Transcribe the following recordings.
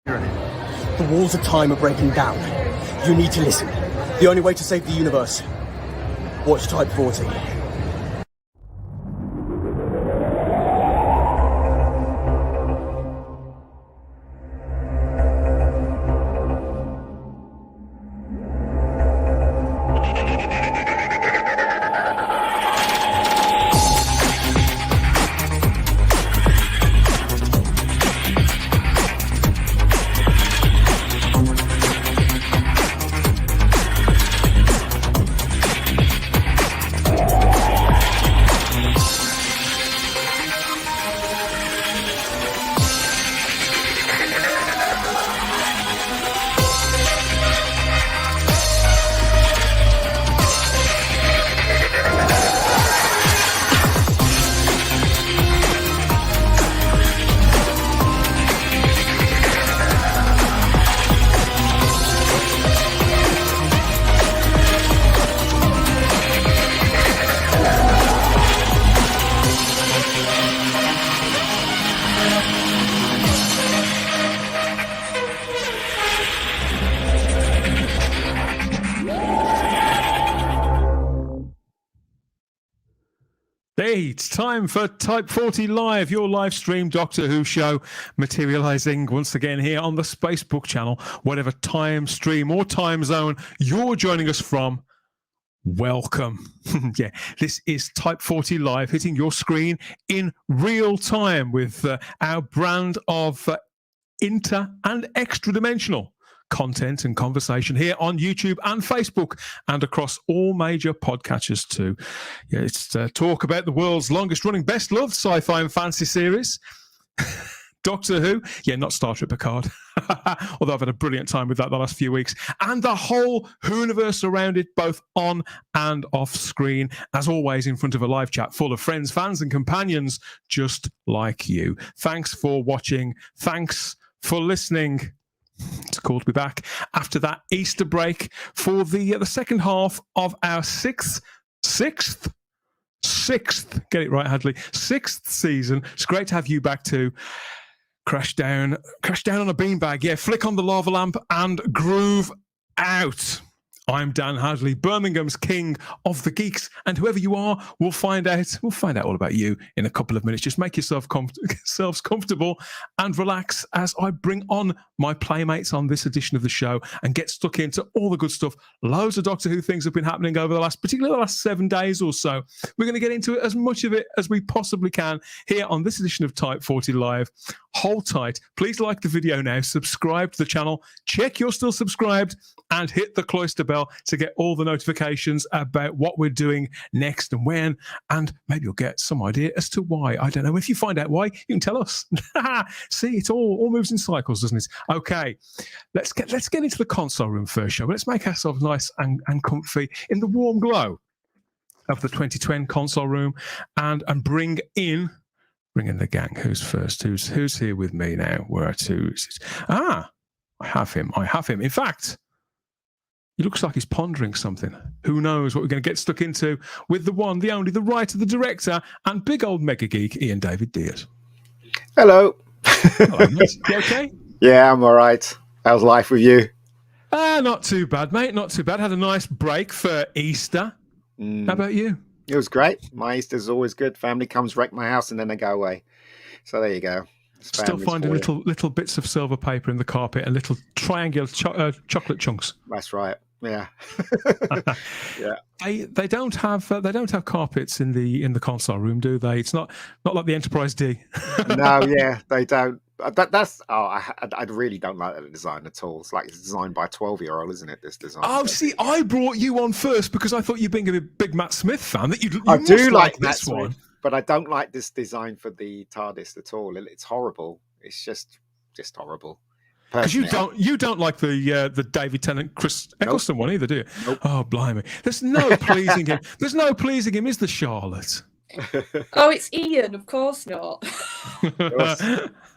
The walls of time are breaking down. You need to listen. The only way to save the universe. Watch Type 40. Hey, it's time for Type 40 Live, your live stream Doctor Who show, materializing once again here on the Spacebook channel, whatever time stream or time zone you're joining us from. Welcome. Yeah, this is Type 40 Live, hitting your screen in real time with our brand of inter and extra dimensional content and conversation here on YouTube and Facebook and across all major podcatchers too. Yeah, it's talk about the world's longest running best loved sci-fi and fantasy series, Doctor Who. Yeah, not Star Trek Picard. Although I've had a brilliant time with that the last few weeks. And the whole Who-universe around it, both on and off screen. As always, in front of a live chat full of friends, fans and companions just like you. Thanks for watching. Thanks for listening. It's cool to be back after that Easter break for the second half of our sixth, get it right, Hadley, sixth season. It's great to have you back too. Crash down on a beanbag. Yeah, flick on the lava lamp and groove out. I'm Dan Hadley, Birmingham's king of the geeks, and whoever you are, we'll find out all about you in a couple of minutes. Just make yourselves comfortable and relax as I bring on my playmates on this edition of the show and get stuck into all the good stuff. Loads of Doctor Who things have been happening over particularly the last 7 days or so. We're going to get into it, as much of it as we possibly can here on this edition of Type 40 Live. Hold tight. Please like the video now. Subscribe to the channel. Check you're still subscribed and hit the cloister bell to get all the notifications about what we're doing next and when, and maybe you'll get some idea as to why. I don't know. If you find out why, you can tell us. See, it all moves in cycles, doesn't it? Okay, let's get into the console room first, shall we? Let's make ourselves nice and comfy in the warm glow of the 2020 console room and bring in the gang. Who's first? Who's here with me now? Where are two? I have him. In fact, he looks like he's pondering something. Who knows what we're going to get stuck into with the one, the only, the writer, the director, and big old mega geek, Ian David Diaz. Hello. Hello, mate. You okay? Yeah, I'm all right. How's life with you? Not too bad, mate. Not too bad. Had a nice break for Easter. How about you? It was great. My Easter's always good. Family comes, wreck my house, and then they go away. So there you go. Still finding little bits of silver paper in the carpet and little triangular chocolate chunks. That's right. Yeah. Yeah. They don't have carpets in the console room, do they? It's not like the Enterprise D. No, yeah, they don't. I really don't like that design at all. It's like it's designed by a 12-year-old, isn't it? This design. Oh, see, I brought you on first because I thought you being a big Matt Smith fan that you I do like this one. But I don't like this design for the TARDIS at all. It's horrible. It's just horrible. Because you don't like the David Tennant, Chris Eccleston one either, do you? Nope. Oh, blimey! There's no pleasing him. There's no pleasing him. Is the Charlotte? Oh, it's Ian. Of course not.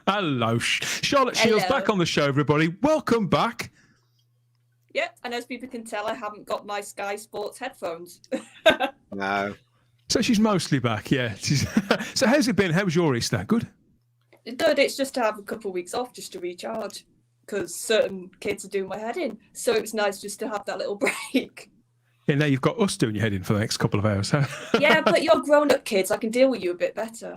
Hello, Charlotte Shields, back on the show, everybody. Welcome back. Yeah, and as people can tell, I haven't got my Sky Sports headphones. No. So she's mostly back, yeah. So how's it been? How was your Easter? Good? Good, it's just to have a couple of weeks off just to recharge. because certain kids are doing my head in. So it was nice just to have that little break. Yeah, now you've got us doing your head in for the next couple of hours. Yeah, but you're grown-up kids. I can deal with you a bit better.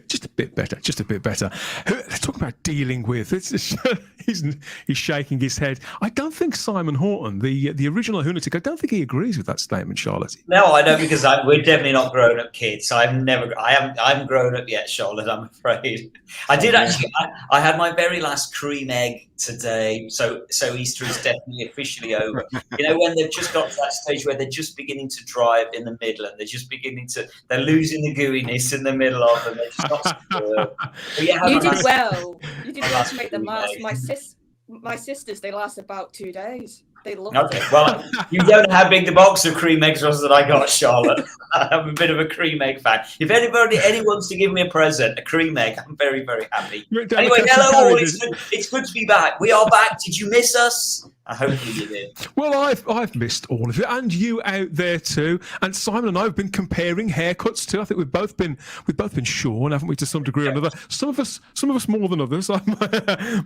Just a bit better. Let's talk about dealing with. He's shaking his head. I don't think Simon Horton, the original lunatic, I don't think he agrees with that statement, Charlotte. No, I don't, because we're definitely not grown-up kids. I haven't grown up yet, Charlotte, I'm afraid. I did actually. I had my very last cream egg today, so Easter is definitely officially over. You know, when they've just got to that stage where they're just beginning to drive in the middle, and they're losing the gooiness in the middle of them. They're just not secure. You did well. You did well to make them last. My sisters, they last about 2 days. They love Okay, well, you don't know how big the box of cream eggs was that I got, Charlotte. I'm a bit of a cream egg fan. If anyone wants to give me a present, a cream egg, I'm very, very happy. Anyway, hello all. It's good to be back. We are back. Did you miss us? Hopefully you did. Well, I've missed all of you, and you out there too. And Simon and I have been comparing haircuts too. I think we've both been shorn, haven't we, to some degree or another? Some of us more than others.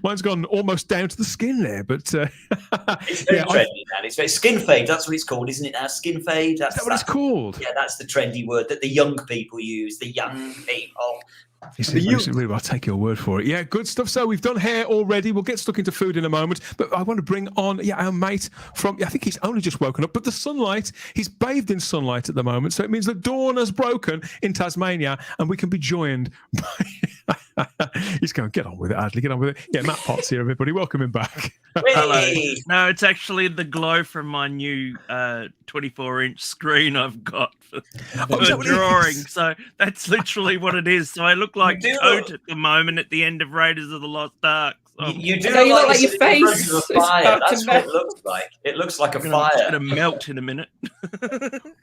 Mine's gone almost down to the skin there, but it's very trendy now. It's very skin fade. That's what it's called, isn't it? Now skin fade. Is that what it's called? Yeah, that's the trendy word that the young people use. The young people. I'll take your word for it. Yeah, good stuff. So we've done hair already. We'll get stuck into food in a moment. But I want to bring on our mate from, I think he's only just woken up, but the sunlight, he's bathed in sunlight at the moment. So it means the dawn has broken in Tasmania and we can be joined by... He's going, get on with it, Adley, get on with it. Yeah, Matt Potts here, everybody. Welcome him back. Hello. No, it's actually the glow from my new 24-inch screen I've got for drawing. So that's literally what it is. So I look like Toad at the moment at the end of Raiders of the Lost Ark. You do look like your face is fire. That's what it looks like. It looks like a fire. It's going to melt in a minute.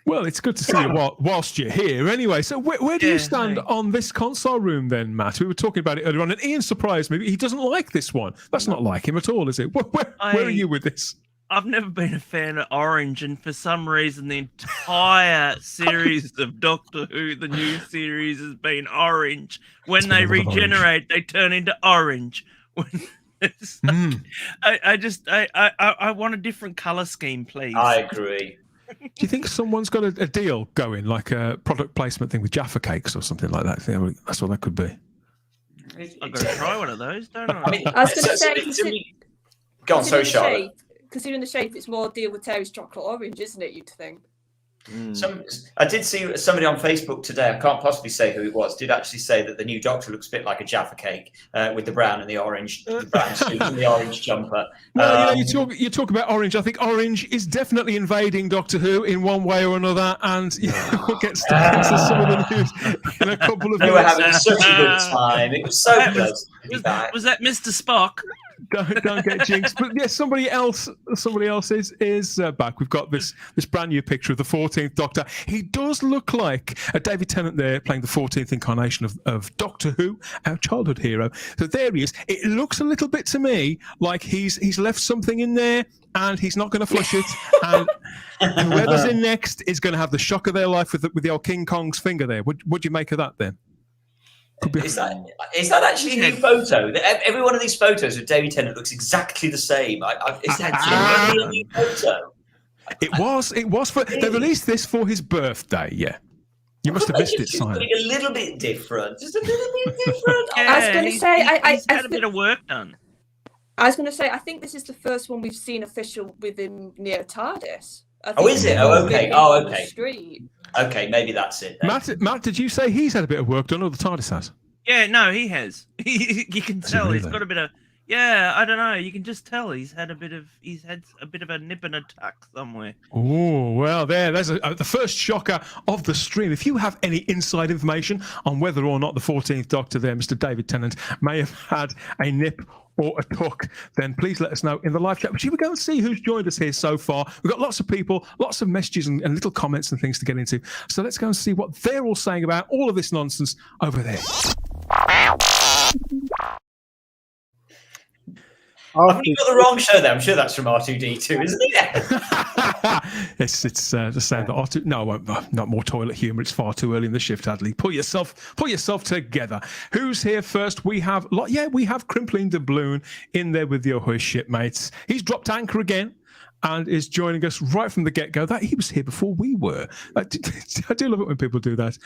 Well, it's good to see you whilst you're here. Anyway, so where do you stand on this console room then, Matt? We were talking about it earlier on, and Ian surprised me. He doesn't like this one. That's not like him at all, is it? Where are you with this? I've never been a fan of Orange, and for some reason, the entire series of Doctor Who, the new series, has been Orange. When they regenerate, they turn into orange. I want a different color scheme, please. I agree. Do you think someone's got a deal going, like a product placement thing with Jaffa Cakes or something like that? That's what that could be. I've got to try one of those, don't I? I was going to say, go on, sorry, Charlotte. Considering the shape, it's more deal with Terry's chocolate orange, isn't it? You'd think. I did see somebody on Facebook today, I can't possibly say who it was, did actually say that the new Doctor looks a bit like a Jaffa cake with the brown and the orange, the brown suit and the orange jumper. Well, you talk about Orange. I think Orange is definitely invading Doctor Who in one way or another, and we'll get stuck into some of the news in a couple of minutes. We were having such a good time. It was so close to be back. Was that Mr. Spock? Don't get jinxed. But yes, somebody else is back. We've got this brand new picture of the 14th Doctor. He does look like a David Tennant there playing the 14th incarnation of Doctor Who, our childhood hero. So there he is. It looks a little bit to me like he's left something in there and he's not going to flush it. And whoever's in next is going to have the shock of their life with the old King Kong's finger there. What do you make of that then? Is that actually a new photo? Every one of these photos of David Tennant looks exactly the same. Is that genuinely a new photo? It was for they released this for his birthday. Yeah, you must have missed it, Simon. A little bit different, just a little bit different. I was going to say, he's had a bit of work done. I was going to say, I think this is the first one we've seen official with him near TARDIS. Is it? Oh, okay. Oh, okay. Street. Okay, maybe that's it. Matt, did you say he's had a bit of work done, or the TARDIS has? Yeah, no, he has. You can tell he's got a bit of. Yeah, I don't know. You can just tell he's had a bit of a nip and a tuck somewhere. Oh well, there's the first shocker of the stream. If you have any inside information on whether or not the 14th Doctor there, Mr. David Tennant, may have had a nip or a tuck, then please let us know in the live chat. But should we go and see who's joined us here so far? We've got lots of people, lots of messages and little comments and things to get into. So let's go and see what they're all saying about all of this nonsense over there. I've got the wrong show there. I'm sure that's from R2D2, isn't it? It's the sound that no, I won't, not more toilet humour. It's far too early in the shift, Hadley. Pull yourself together. Who's here first? We have Crimpling Doubloon in there with your hoist shipmates. He's dropped anchor again and is joining us right from the get-go. That he was here before we were. I do love it when people do that.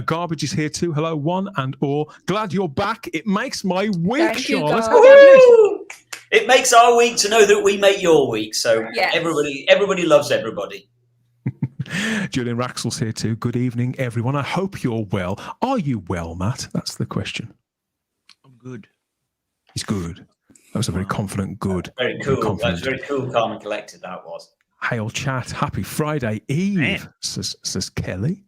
Garbage is here too. Hello, one and all. Glad you're back. It makes my week, Thank you, Charlotte. It makes our week to know that we make your week. So Yes. everybody loves everybody. Julian Raxel's here too. Good evening, everyone. I hope you're well. Are you well, Matt? That's the question. I'm good. He's good. That was a very confident good. Very cool. That was very cool, calm and collected, that was. Hail chat. Happy Friday Eve, Man. says Kelly.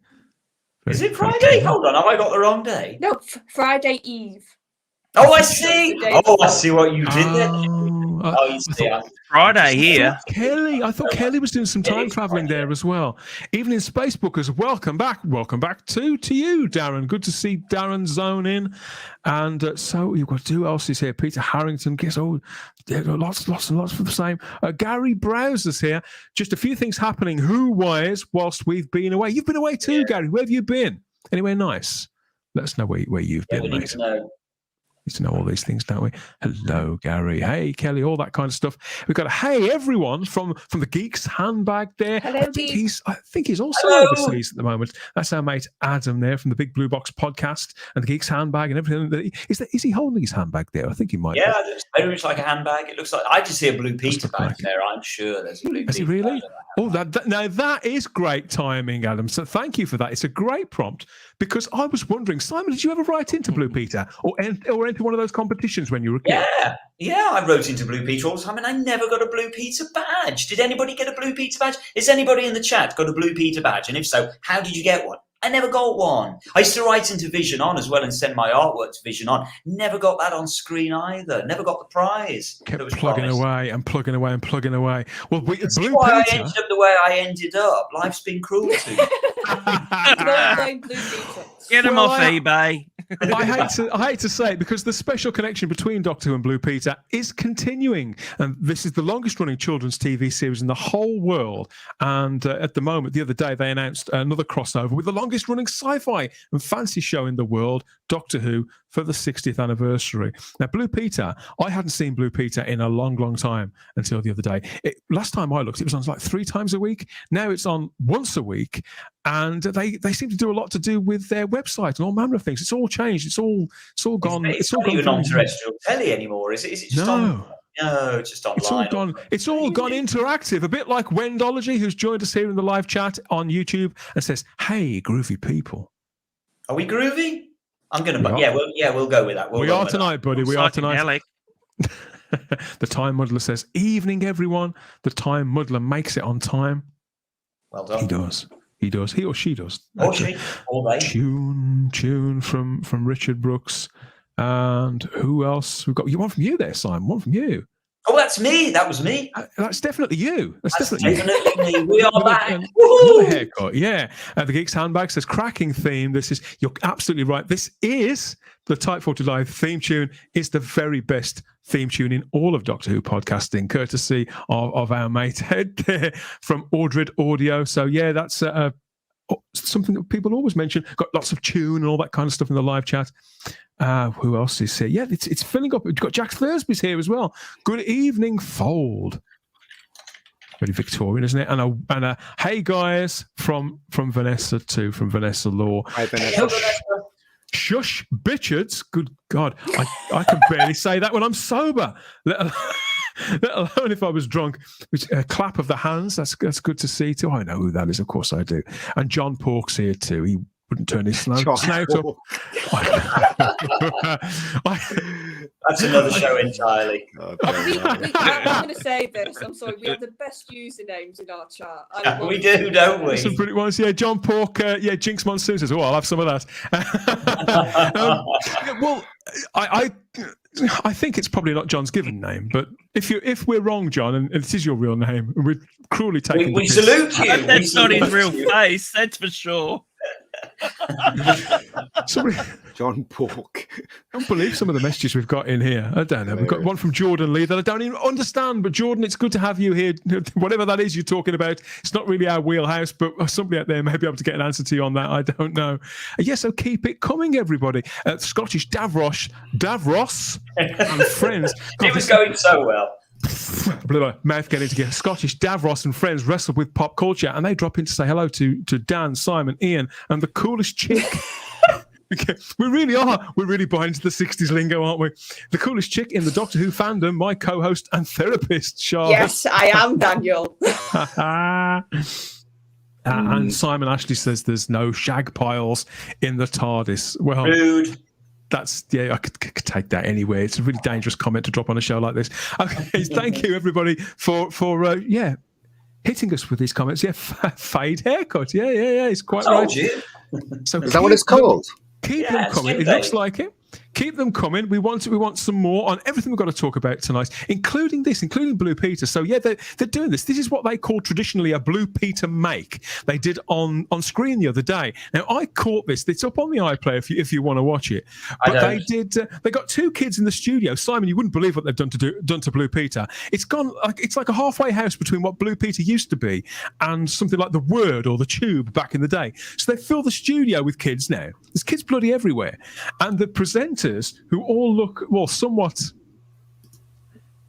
Is it Friday? Hold on, have I got the wrong day? No, Friday Eve. Oh, I see. Oh, I see what you did there. Oh, You see. Friday here. Kelly. I thought Kelly was doing some time traveling there as well. Evening Spacebookers, welcome back. Welcome back to you, Darren. Good to see Darren zone in. And so you've got who else is here? Peter Harrington. Guess lots and lots for the same. Gary Browser's here. Just a few things happening who-wise whilst we've been away. You've been away too, Gary. Where have you been? Anywhere nice? Let us know where you've been, mate. Need to know all these things, don't we? Hello, Gary. Hey, Kelly. All that kind of stuff. We've got a hey everyone from the Geeks handbag there. Hello, I think he's also overseas at the moment. That's our mate Adam there from the Big Blue Box podcast and the Geeks handbag and everything. Is he holding his handbag there? I think he might. Yeah, it looks very much like a handbag. It looks like I just see a Blue Peter bag there. I'm sure there's a Blue Peter. Is he really? Oh, now that is great timing, Adam. So thank you for that. It's a great prompt because I was wondering, Simon, did you ever write into Blue Peter or enter one of those competitions when you were a kid? Yeah, I wrote into Blue Peter all the time and I never got a Blue Peter badge. Did anybody get a Blue Peter badge? Is anybody in the chat got a Blue Peter badge? And if so, how did you get one? I never got one. I used to write into Vision On as well and send my artwork to Vision On. Never got that on screen either. Never got the prize. Kept plugging away. Well, Blue That's why Peter. I ended up the way I ended up. Life's been cruel to me. Get him off eBay. I hate to say it because the special connection between Doctor Who and Blue Peter is continuing, and this is the longest-running children's TV series in the whole world. And at the moment, the other day, they announced another crossover with the longest-running sci-fi and fantasy show in the world, Doctor Who, for the 60th anniversary. Now, Blue Peter, I hadn't seen Blue Peter in a long, long time until the other day. Last time I looked, it was on like 3 times a week. Now it's on once a week, and they seem to do a lot to do with their website and all manner of things. It's all changed. It's all gone. It's not even on terrestrial telly anymore, is it? Is it just on? No, it's just online. It's all gone interactive, a bit like Wendology, who's joined us here in the live chat on YouTube and says, "Hey, groovy people." Are we groovy? I'm gonna. We'll go with that. We are tonight, buddy. We are tonight. Alec. The Time Muddler says, "Evening, everyone." The Time Muddler makes it on time. Well done. He does. He or she does. Or she. Or they. Tune from Richard Brooks. And who else? We've got one from you there, Simon. One from you. Oh, that's me. That was me. That's definitely you. That's definitely me. We are back. Another haircut, yeah. The Geeks handbag says, cracking theme. You're absolutely right. This is the Type 40 Live theme tune. It's the very best theme tune in all of Doctor Who podcasting, courtesy of our mate Ed there from Ordred Audio. So, yeah, that's something that people always mention. Got lots of tune and all that kind of stuff in the live chat. Who else is here? Yeah, it's filling up. We've got Jack Thursby's here as well. Good evening, Fold. Very Victorian, isn't it? And a hey guys from Vanessa too, from Vanessa Law. Hi, Vanessa. Shush Bitchards. Good God, I can barely say that when I'm sober. Let alone if I was drunk. A clap of the hands. That's good to see too. I know who that is. Of course I do. And John Pork's here too. He wouldn't turn his snout up. That's another show entirely. I'm going to say this. I'm sorry. We have the best usernames in our chat. We do, don't we? Some pretty ones. Yeah, John Pork. Jinx Monsoon says, "Oh, I'll have some of that." Well, I think it's probably not John's given name, but if we're wrong, John, and it is your real name, and we're cruelly taking we salute you. That's not his real face. That's for sure. Somebody, John Pork. I don't believe some of the messages we've got in here. I don't know. We've got one from Jordan Lee that I don't even understand. But Jordan, it's good to have you here. Whatever that is you're talking about, it's not really our wheelhouse, but somebody out there may be able to get an answer to you on that. I don't know. Yeah, so keep it coming, everybody. Scottish Davros and friends. It was going so well. Mouth getting together. Scottish Davros and friends wrestled with pop culture, and they drop in to say hello to Dan, Simon, Ian, and the coolest chick. Okay. We really are. We're really behind the 60s lingo, aren't we? The coolest chick in the Doctor Who fandom, my co-host and therapist, Charlotte. Yes, I am, Daniel. And Simon Ashley says there's no shag piles in the TARDIS. Well, Rude. That's, yeah, I could take that anyway. It's a really dangerous comment to drop on a show like this. Okay, thank you, everybody, for hitting us with these comments. Yeah, fade haircut. Yeah, it's quite right. So is that what it's called? Keep them coming. It looks like it. Keep them coming. We want some more on everything we've got to talk about tonight, including Blue Peter. So yeah, they're doing this. This is what they call traditionally a Blue Peter make. They did on screen the other day. Now I caught this. It's up on the iPlayer if you want to watch it. But they did. They got two kids in the studio. Simon, you wouldn't believe what they've done to Blue Peter. It's like a halfway house between what Blue Peter used to be and something like the Word or the Tube back in the day. So they fill the studio with kids now. There's kids bloody everywhere, and the presenters who all look, well, somewhat,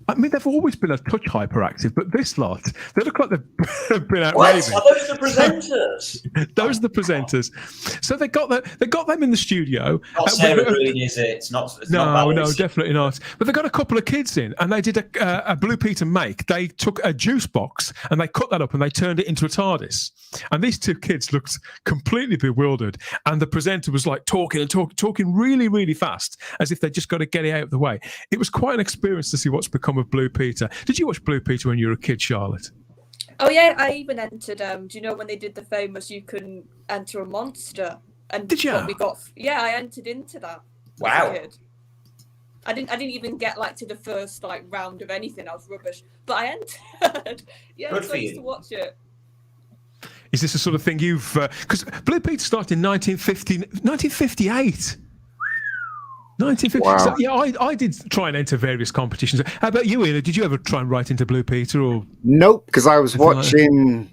I mean, they've always been a touch hyperactive, but this lot, they look like they've been out raving. Are those the presenters? Those are the presenters. So they got them in the studio. Not Sarah Green, is it? It's not definitely not. But they got a couple of kids in, and they did a Blue Peter make. They took a juice box and they cut that up and they turned it into a TARDIS. And these two kids looked completely bewildered. And the presenter was like talking really, really fast, as if they just got to get it out of the way. It was quite an experience to see what's become of Blue Peter. Did you watch Blue Peter when you were a kid, Charlotte? Oh yeah, I even entered. Do you know when they did the famous "you can enter a monster"? And did you? Yeah, I entered into that. Wow. As a kid. I didn't even get to the first round of anything. I was rubbish, but I entered. Yeah, Good so for I used you. to watch it. Is this the sort of thing you've... Because Blue Peter started in 1958. 1950. Wow. So, yeah, I did try and enter various competitions. How about you, Ian? Did you ever try and write into Blue Peter? Or Nope, because I was watching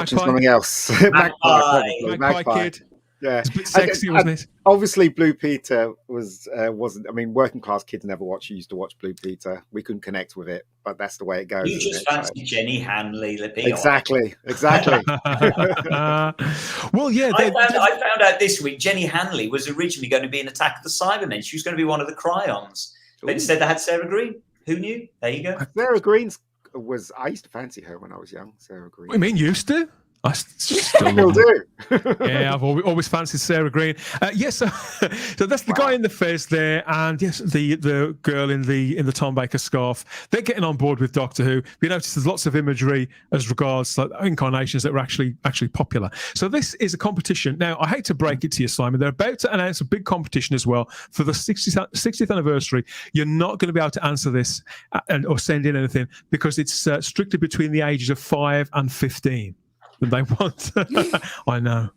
something else. Magpie Kid. Yeah, It's a bit sexy, wasn't it? Obviously, Blue Peter wasn't. I mean, working class kids never used to watch Blue Peter. We couldn't connect with it, but that's the way it goes. You just fancy Jenny Hanley. Exactly. Well, yeah. I found out this week Jenny Hanley was originally going to be in Attack of the Cybermen. She was going to be one of the Cryons. But instead they had Sarah Green. Who knew? There you go. Sarah Green I used to fancy her when I was young. Sarah Green. What do you mean, used to? I still do. Yeah, I've always fancied Sarah Green. Yes, so that's the guy in the fez there, and yes, the girl in the Tom Baker scarf. They're getting on board with Doctor Who. You notice there's lots of imagery as regards incarnations that were actually popular. So this is a competition. Now, I hate to break it to you, Simon. They're about to announce a big competition as well for the 60th anniversary. You're not going to be able to answer this or send in anything because it's strictly between the ages of 5 and 15. They want. I know.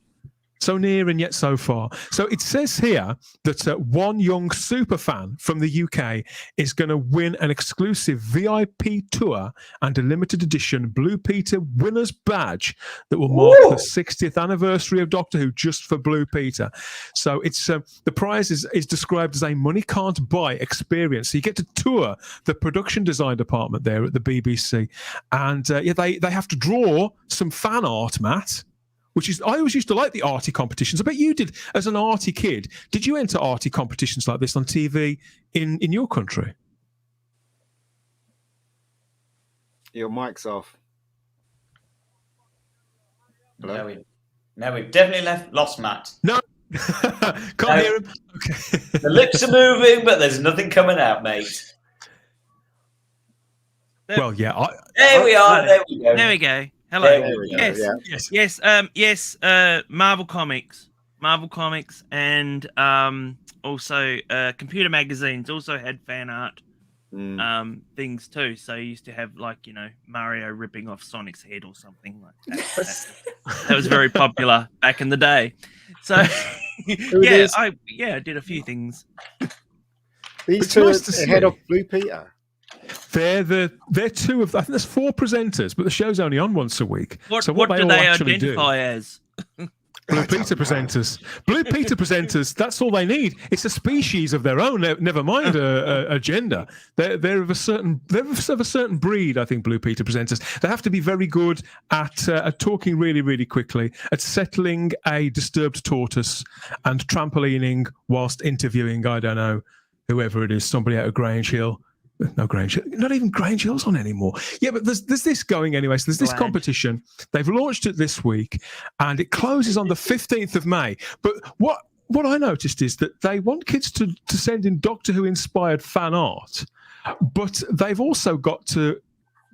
So near and yet so far. So it says here that one young super fan from the UK is going to win an exclusive VIP tour and a limited edition Blue Peter winner's badge that will mark the 60th anniversary of Doctor Who just for Blue Peter. So it's the prize is described as a money can't buy experience. So you get to tour the production design department there at the BBC, and they have to draw some fan art, Matt. I always used to like the arty competitions. I bet you did as an arty kid. Did you enter arty competitions like this on TV in your country? Your mic's off. Hello? No, we've definitely lost Matt. No. Can't hear him. Okay. The lips are moving, but there's nothing coming out, mate. Well, yeah. There we are. There we go. There we go. Hello. Yes. Marvel Comics, and also computer magazines also had fan art things too. So you used to have like Mario ripping off Sonic's head or something like that. That was very popular back in the day. So I did a few things. These two are ahead of Blue Peter. They're two of, I think there's 4 presenters, but the show's only on once a week. What do they actually identify as? Blue Peter presenters. Blue Peter presenters. That's all they need. It's a species of their own. Never mind a gender. They're of a certain breed. I think Blue Peter presenters. They have to be very good at talking really, really quickly, at settling a disturbed tortoise, and trampolining whilst interviewing. I don't know, whoever it is, somebody out of Grange Hill. No, Grange Hill. Not even Grange Hill's on anymore. Yeah, but there's this going anyway. So there's this competition. They've launched it this week, and it closes on the 15th of May. But what I noticed is that they want kids to send in Doctor Who inspired fan art, but they've also got to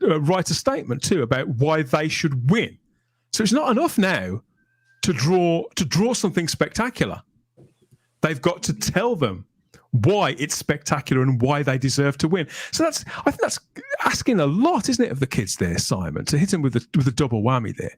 write a statement too about why they should win. So it's not enough now to draw something spectacular. They've got to tell them why it's spectacular and why they deserve to win. So I think that's asking a lot, isn't it, of the kids there, Simon, to hit them with a double whammy there.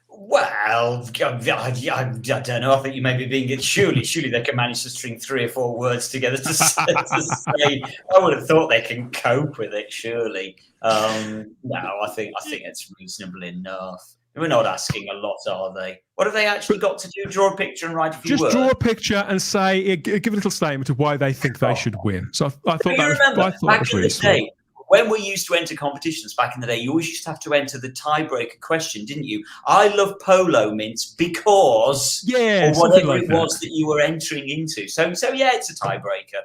Well, I don't know. I think you may be being it. Surely they can manage to string 3 or 4 words together to say. I would have thought they can cope with it. Surely, no. I think it's reasonable enough. We're not asking a lot, are they? What have they actually got to do? Draw a picture and write a few words? Just draw a picture and say, give a little statement of why they think they should win. So I thought that was really smart. When we used to enter competitions back in the day, you always used to have to enter the tiebreaker question, didn't you? I love polo mints because or whatever it was that you were entering into. So yeah, it's a tiebreaker.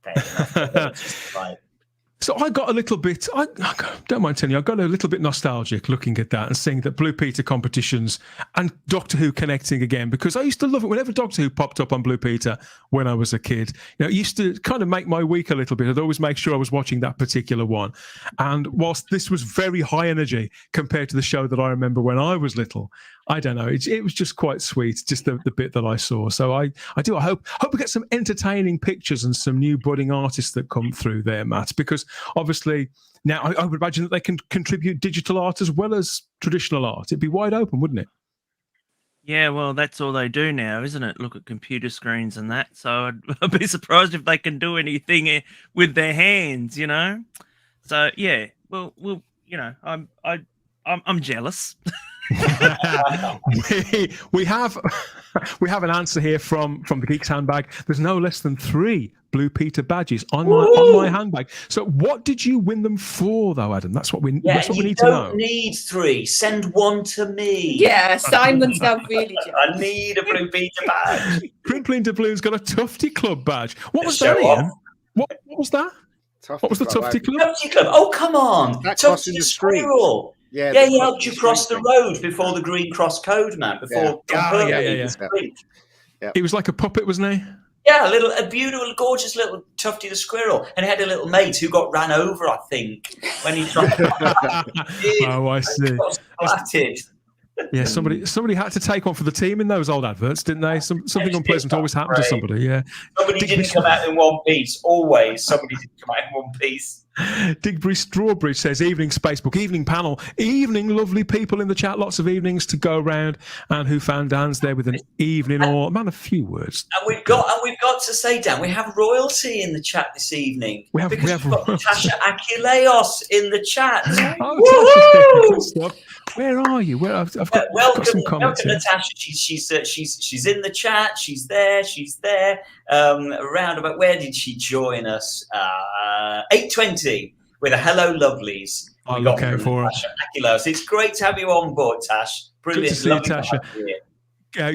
Fair enough. So I got a little bit, I don't mind telling you, I got a little bit nostalgic looking at that and seeing that Blue Peter competitions and Doctor Who connecting again, because I used to love it whenever Doctor Who popped up on Blue Peter when I was a kid. It used to kind of make my week a little bit. I'd always make sure I was watching that particular one. And whilst this was very high energy compared to the show that I remember when I was little, I don't know. It was just quite sweet, just the bit that I saw. So I hope we get some entertaining pictures and some new budding artists that come through there, Matt, because obviously now I would imagine that they can contribute digital art as well as traditional art. It'd be wide open, wouldn't it? Yeah, well, that's all they do now, isn't it? Look at computer screens and that. So I'd be surprised if they can do anything with their hands, So yeah, well, I'm jealous. we have an answer here from the Geeks handbag. There's no less than 3 Blue Peter badges on my handbag. So what did you win them for, though, Adam? That's what we need to know. You don't need 3. Send 1 to me. Yeah, Simon's now really jealous. I need a Blue Peter badge. Crimpling Doubloon's got a Tufty Club badge. What was that, Ian? What was that? What was the Tufty Club? Tufty Club. Oh, come on. Tufty the squirrel. Yeah, he helped you cross the road before the Green Cross Code, man. Before He was like a puppet, wasn't he? Yeah, a beautiful, gorgeous little Tufty the squirrel, and he had a little mate who got ran over, I think, when he tried. Oh, I see. Splatted. Yeah, somebody had to take one for the team in those old adverts, didn't they? Something unpleasant always happened to somebody. Yeah. Somebody didn't come out in one piece. Always, somebody didn't come out in one piece. Digbury Strawbridge says, evening Spacebook, evening panel, evening lovely people in the chat, lots of evenings to go around, and Who Fan Dan's there with an evening or man, a few words. And we've got to say, Dan, we have royalty in the chat this evening. We've got Natasha Aquileos in the chat. Oh, where are you? I've got some comments. Welcome, Natasha. She's in the chat. She's there. Around about where did she join us? 8:20 with a hello, lovelies. I'm looking for Natasha Aquileos. It's great to have you on board, Tash. Brilliant. Good to see you, Tasha.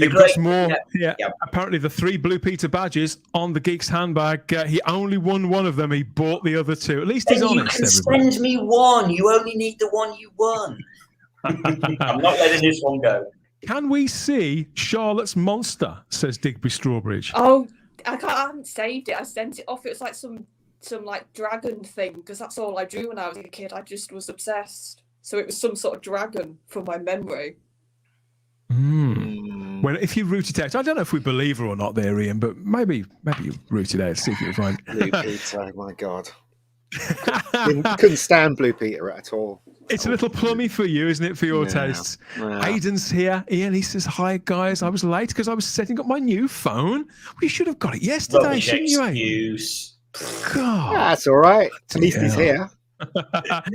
You've got some more. Yeah. Apparently, the 3 Blue Peter badges on the Geeks handbag. He only won one of them. He bought the other 2. At least he's honest. You can send me one. You only need the one you won. I'm not letting this one go. Can we see Charlotte's Monster? Says Digby Strawbridge. Oh, I haven't saved it. I sent it off. It was like some like dragon thing, because that's all I drew when I was a kid. I just was obsessed. So it was some sort of dragon from my memory. When if you root it out, I don't know if we believe her or not, there, Ian, but maybe you root it out. See if you can find. Blue Peter, my God, couldn't stand Blue Peter at all. It's a little plummy for you, isn't it, for your tastes? Yeah. Aidan's here. Ian, he says, hi, guys. I was late because I was setting up my new phone. We should have got it yesterday, Rubbish shouldn't you, Aidan? excuse. God. That's all right. At least he's here. At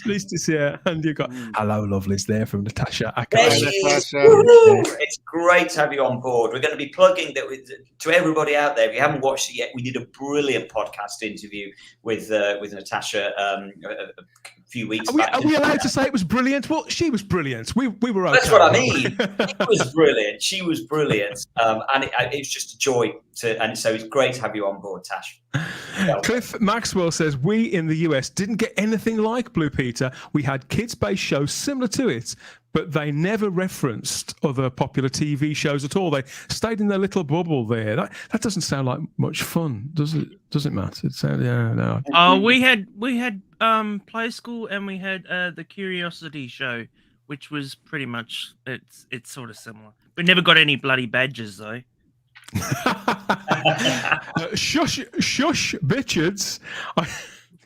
least it's here. And you've got hello, lovelies there from Natasha. There she is. Woo! It's great to have you on board. We're going to be plugging that to everybody out there. If you haven't watched it yet, we did a brilliant podcast interview with Natasha a few weeks back. Are we allowed to say it was brilliant? Well, she was brilliant. We were okay. That's what I mean. It was brilliant. She was brilliant. And it's just a joy and so it's great to have you on board, Tash. Cliff Maxwell says, we in the US didn't get anything like Blue Peter. We had kids-based shows similar to it, but they never referenced other popular TV shows at all. They stayed in their little bubble there. That doesn't sound like much fun, does it? Does it, Matt? It sounds, no. Oh, we had Play School and we had the Curiosity Show, which was pretty much it's sort of similar. We never got any bloody badges though. Shush, bitches.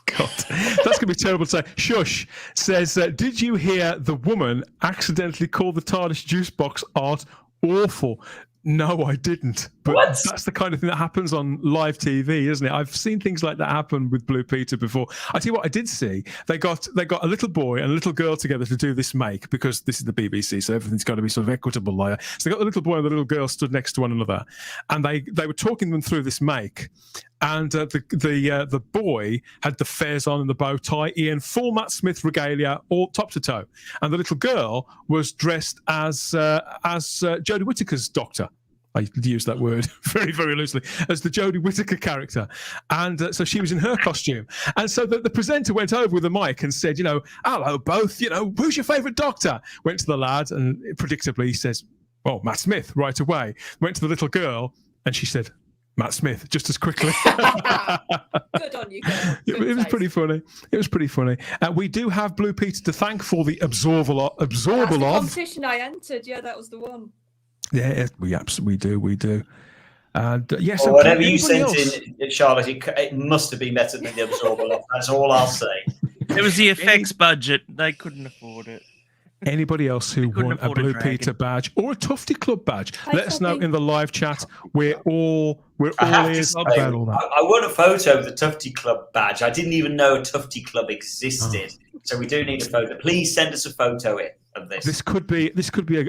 God, that's going to be terrible to say. Shush says, did you hear the woman accidentally call the TARDIS juice box art awful? No, I didn't. But that's the kind of thing that happens on live TV, isn't it? I've seen things like that happen with Blue Peter before. I tell you what, I did see. They got a little boy and a little girl together to do this make, because this is the BBC, so everything's got to be sort of equitable there. So they got the little boy and the little girl stood next to one another, and they were talking them through this make. And the boy had the fez on and the bow tie, Ian, full Matt Smith regalia, all top to toe, and the little girl was dressed as Jodie Whittaker's doctor. I use that word very, very loosely, as the Jodie Whittaker character. And so she was in her costume. And so the presenter went over with the mic and said, hello, both, who's your favourite doctor? Went to the lad, and predictably he says, well, Matt Smith, right away. Went to the little girl, and she said, Matt Smith, just as quickly. Good on you, girl. It was pretty funny. It was pretty funny. We do have Blue Peter to thank for the absorbal That's the competition I entered. Yeah, that was the one. Yeah, we absolutely do. And yes, well, whatever you sent in, Charlotte, it must have been better than the absorbal. That's all I'll say. It was the effects budget; they couldn't afford it. Anybody else who won a Blue Peter badge or a Tufty Club badge, let us know in the live chat. We're all ears about all that. I won a photo of the Tufty Club badge. I didn't even know a Tufty Club existed. So we do need a photo. Please send us a photo of this. This could be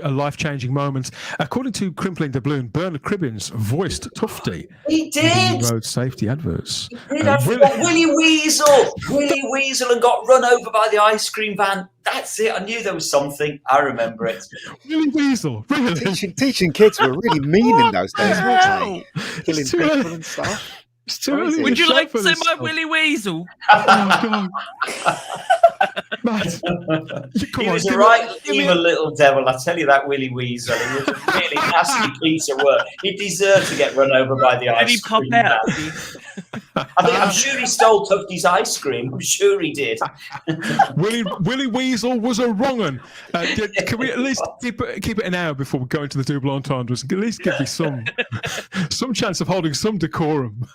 a life-changing moment. According to Crimpling Doubloon, Bernard Cribbins voiced Tufty. He did. Road safety adverts. He did. Willie Weasel and got run over by the ice cream van. That's it. I knew there was something. I remember it. Willie Weasel, really? Teaching kids were really mean in those days, weren't they? Killing people and stuff. It's too early. Would you like to see my Willie Weasel? Oh, God. Matt, he was a right evil little devil. I tell you that Willie Weasel. He was a really nasty piece of work. He deserved to get run over by the ice cream. I'm sure he stole Tufty's ice cream. I'm sure he did. Willie Weasel was a wrong un. Can we at least keep it an hour before we go into the double entendres? At least give me some chance of holding some decorum.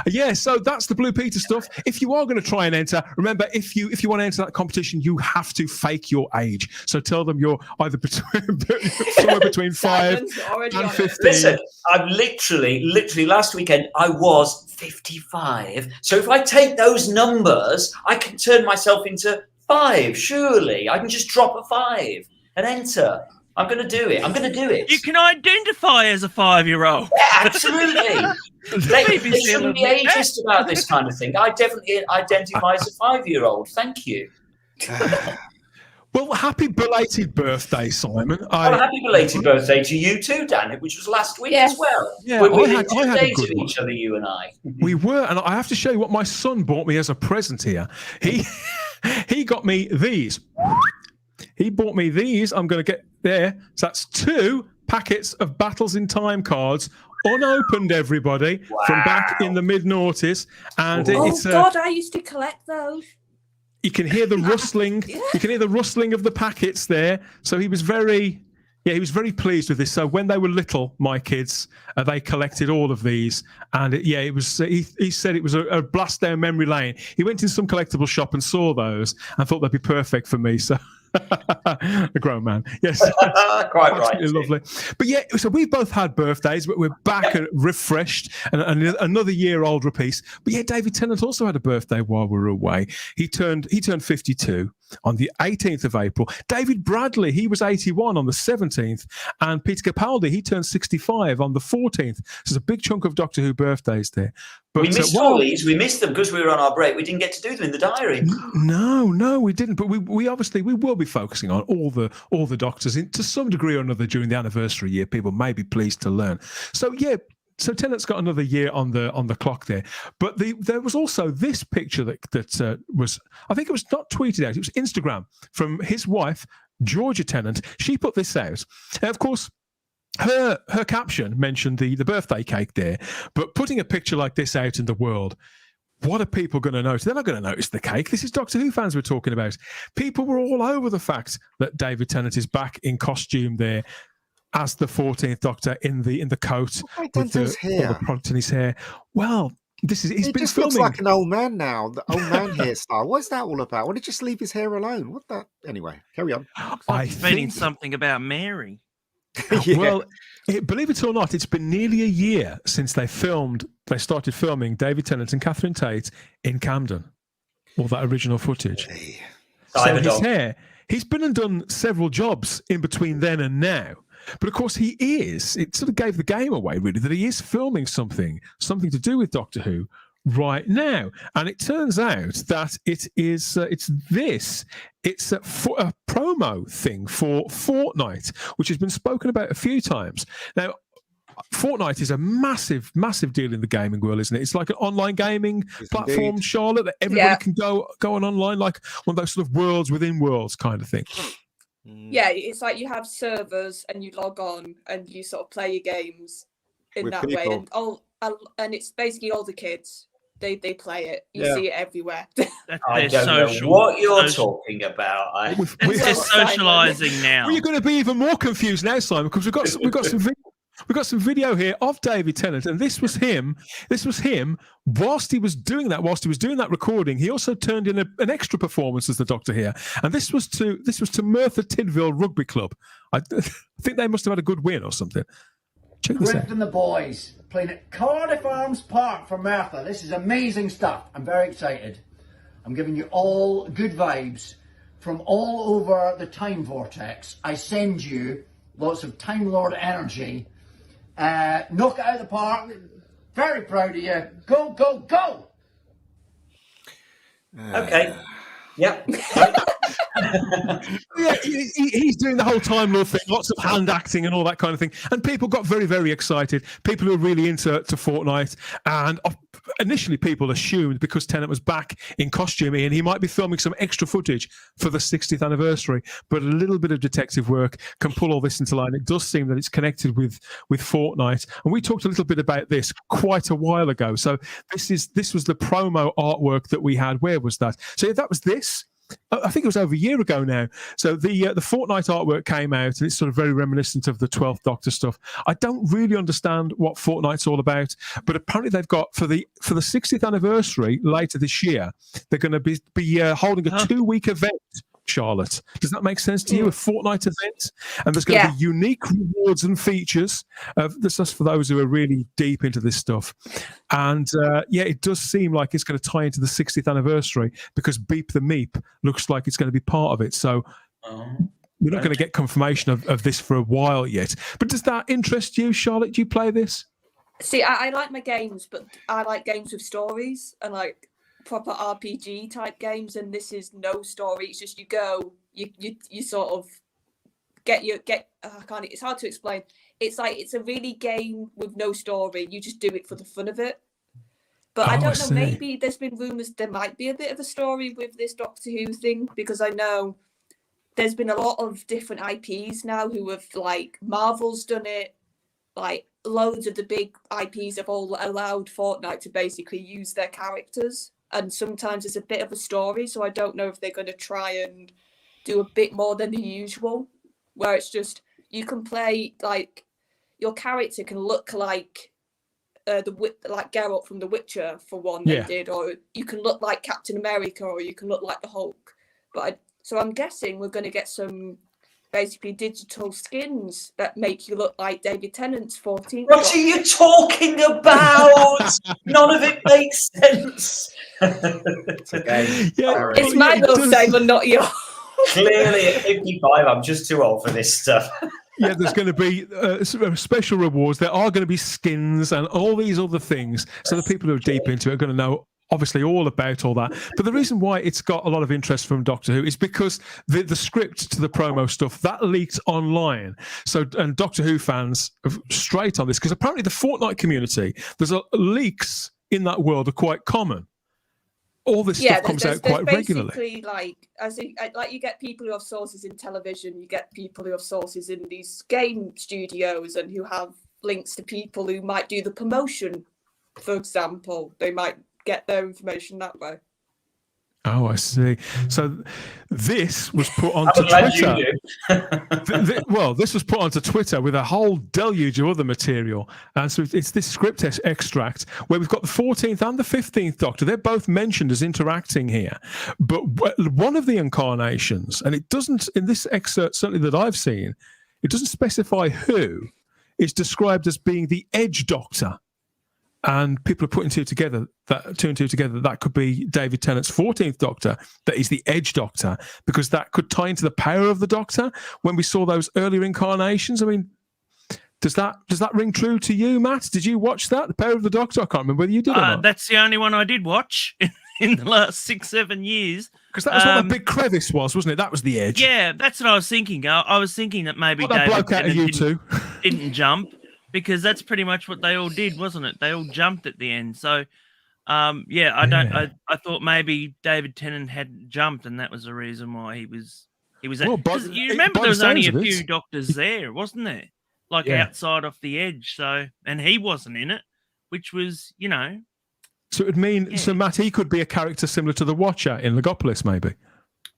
Yeah, so that's the Blue Peter stuff. If you are going to try and enter, remember, if you want to enter that competition, you have to fake your age. So tell them you're either somewhere between 5 and 15. Listen, I've literally last weekend I was 55. So if I take those numbers, I can turn myself into 5. Surely I can just drop a 5 and enter. I'm going to do it. You can identify as a 5-year-old. Yeah, absolutely. They shouldn't be ageist about this kind of thing. I definitely identify as a 5-year-old. Thank you. Well, happy belated birthday, Simon. Happy belated birthday to you too, Dan, which was last week as well. Yeah, we had 2 days with each other, you and I. We were, and I have to show you what my son bought me as a present here. He got me these. He bought me these. I'm going to get there. So that's 2 packets of Battles in Time cards, unopened, everybody, from back in the mid-noughties. And God, I used to collect those. You can hear the rustling. You can hear the rustling of the packets there. So he was very Yeah, he was very pleased with this. So when they were little, my kids, they collected all of these, and it was. He said it was a blast down memory lane. He went in some collectible shop and saw those, and thought they'd be perfect for me. So. A grown man, yes. Quite right. Absolutely lovely. But yeah, so we've both had birthdays, but we're back and refreshed, and another year older piece. But yeah, David Tennant also had a birthday while we were away. He turned 52 on the 18th of April. David Bradley, he was 81 on the 17th, and Peter Capaldi, he turned 65 on the 14th. So there's a big chunk of Doctor Who birthdays there. But, we missed all these. We missed them because we were on our break. We didn't get to do them in the diary. No, we didn't. But we obviously will be focusing on all the Doctors to some degree or another during the anniversary year. People may be pleased to learn. So yeah. So Tennant's got another year on the clock there, but there was also this picture that was, I think it was not tweeted out, it was Instagram from his wife Georgia Tennant. She put this out, and of course her caption mentioned the birthday cake there, but putting a picture like this out in the world, what are people going to notice? They're not going to notice the cake. This is Doctor Who fans we're talking about. People were all over the fact that David Tennant is back in costume there as the 14th Doctor in the coat with all the product in his hair. Well, he's been just filming. Looks like an old man now. The old man hairstyle. What's that all about? Why did he just leave his hair alone? What that? Anyway, carry on. I think something about Mary. Yeah. Well, believe it or not, it's been nearly a year since they started filming David Tennant and Catherine Tate in Camden, all that original footage. So his hair, he's been and done several jobs in between then and now. But of course, it sort of gave the game away, really, that he is filming something to do with Doctor Who right now. And it turns out that it's a promo thing for Fortnite, which has been spoken about a few times. Now, Fortnite is a massive, massive deal in the gaming world, isn't it? It's like an online gaming platform, indeed. Charlotte, that everybody can go on online, like one of those sort of worlds within worlds kind of thing. Yeah, it's like you have servers and you log on and you sort of play your games in With that way, and it's basically all the kids. They play it. You see it everywhere. I don't know what you're talking about. They're socialising now. Well, you're going to be even more confused now, Simon, because we've got some video here of David Tennant, and this was him. Whilst he was doing that recording, he also turned in an extra performance as the Doctor here, and this was to Merthyr Tydfil Rugby Club. I think they must have had a good win or something. Check this out. And the boys playing at Cardiff Arms Park for Merthyr. This is amazing stuff. I'm very excited. I'm giving you all good vibes from all over the time vortex. I send you lots of Time Lord energy. Knock it out of the park. Very proud of you. Go, go, go! Okay. Yep. Yeah, he's doing the whole Time Lord thing, lots of hand acting and all that kind of thing. And people got very, very excited. People who are really into Fortnite. And initially people assumed because Tennant was back in costume and he might be filming some extra footage for the 60th anniversary. But a little bit of detective work can pull all this into line. It does seem that it's connected with Fortnite. And we talked a little bit about this quite a while ago. So this was the promo artwork that we had. Where was that? So yeah, that was this. I think it was over a year ago now. So the Fortnite artwork came out, and it's sort of very reminiscent of the 12th Doctor stuff. I don't really understand what Fortnite's all about, but apparently they've got for the 60th anniversary later this year, they're going to be holding a 2-week event. Charlotte, does that make sense to you? A Fortnite event, and there's going to be unique rewards and features. This is for those who are really deep into this stuff. And it does seem like it's going to tie into the 60th anniversary because Beep the Meep looks like it's going to be part of it. So we're not going to get confirmation of this for a while yet. But does that interest you, Charlotte? Do you play this? See, I like my games, but I like games with stories and like proper RPG type games, and this is no story. It's just you go, you sort of it's hard to explain. It's like it's a really game with no story. You just do it for the fun of it. But I don't know, maybe there's been rumours there might be a bit of a story with this Doctor Who thing, because I know there's been a lot of different IPs now who have, like, Marvel's done it, like loads of the big IPs have all allowed Fortnite to basically use their characters. And sometimes it's a bit of a story, so I don't know if they're going to try and do a bit more than the usual, where it's just you can play like your character can look like like Geralt from The Witcher for one. They did, or you can look like Captain America, or you can look like the Hulk. So I'm guessing we're going to get some basically digital skins that make you look like David Tennant's 14th. What are you talking about? None of it makes sense. It's my love, Simon, not yours. Clearly, at 55, I'm just too old for this stuff. Yeah, there's going to be special rewards. There are going to be skins and all these other things. So the people who are deep into it are going to know, obviously, all about all that. But the reason why it's got a lot of interest from Doctor Who is because the script to the promo stuff, that leaked online. So, and Doctor Who fans are straight on this, because apparently the Fortnite community, leaks in that world are quite common. All this stuff comes out quite regularly. Like you get people who have sources in television, you get people who have sources in these game studios, and who have links to people who might do the promotion, for example. They might get their information that way. Oh, I see. So this was put onto Twitter. This was put onto Twitter with a whole deluge of other material. And so it's this script extract where we've got the 14th and the 15th Doctor. They're both mentioned as interacting here. But one of the incarnations, and it doesn't, in this excerpt, certainly that I've seen, it doesn't specify who, is described as being the Edge Doctor. And people are putting two and two together. That could be David Tennant's 14th Doctor. That is the Edge Doctor, because that could tie into the power of the Doctor. When we saw those earlier incarnations, I mean, does that ring true to you, Matt? Did you watch that, the Power of the Doctor? I can't remember whether you did or not. That's the only one I did watch in the last 6-7 years. Because that was what that big crevice was, wasn't it? That was the Edge. Yeah, that's what I was thinking. I was thinking that maybe David Tennant didn't jump. Because that's pretty much what they all did, wasn't it? They all jumped at the end. So, I thought maybe David Tennant hadn't jumped, and that was the reason why he was. Well, you remember there was only a few Doctors there, wasn't there? Like outside off the Edge. So, and he wasn't in it, which was, So it would mean, so Matt, he could be a character similar to the Watcher in Legopolis, maybe.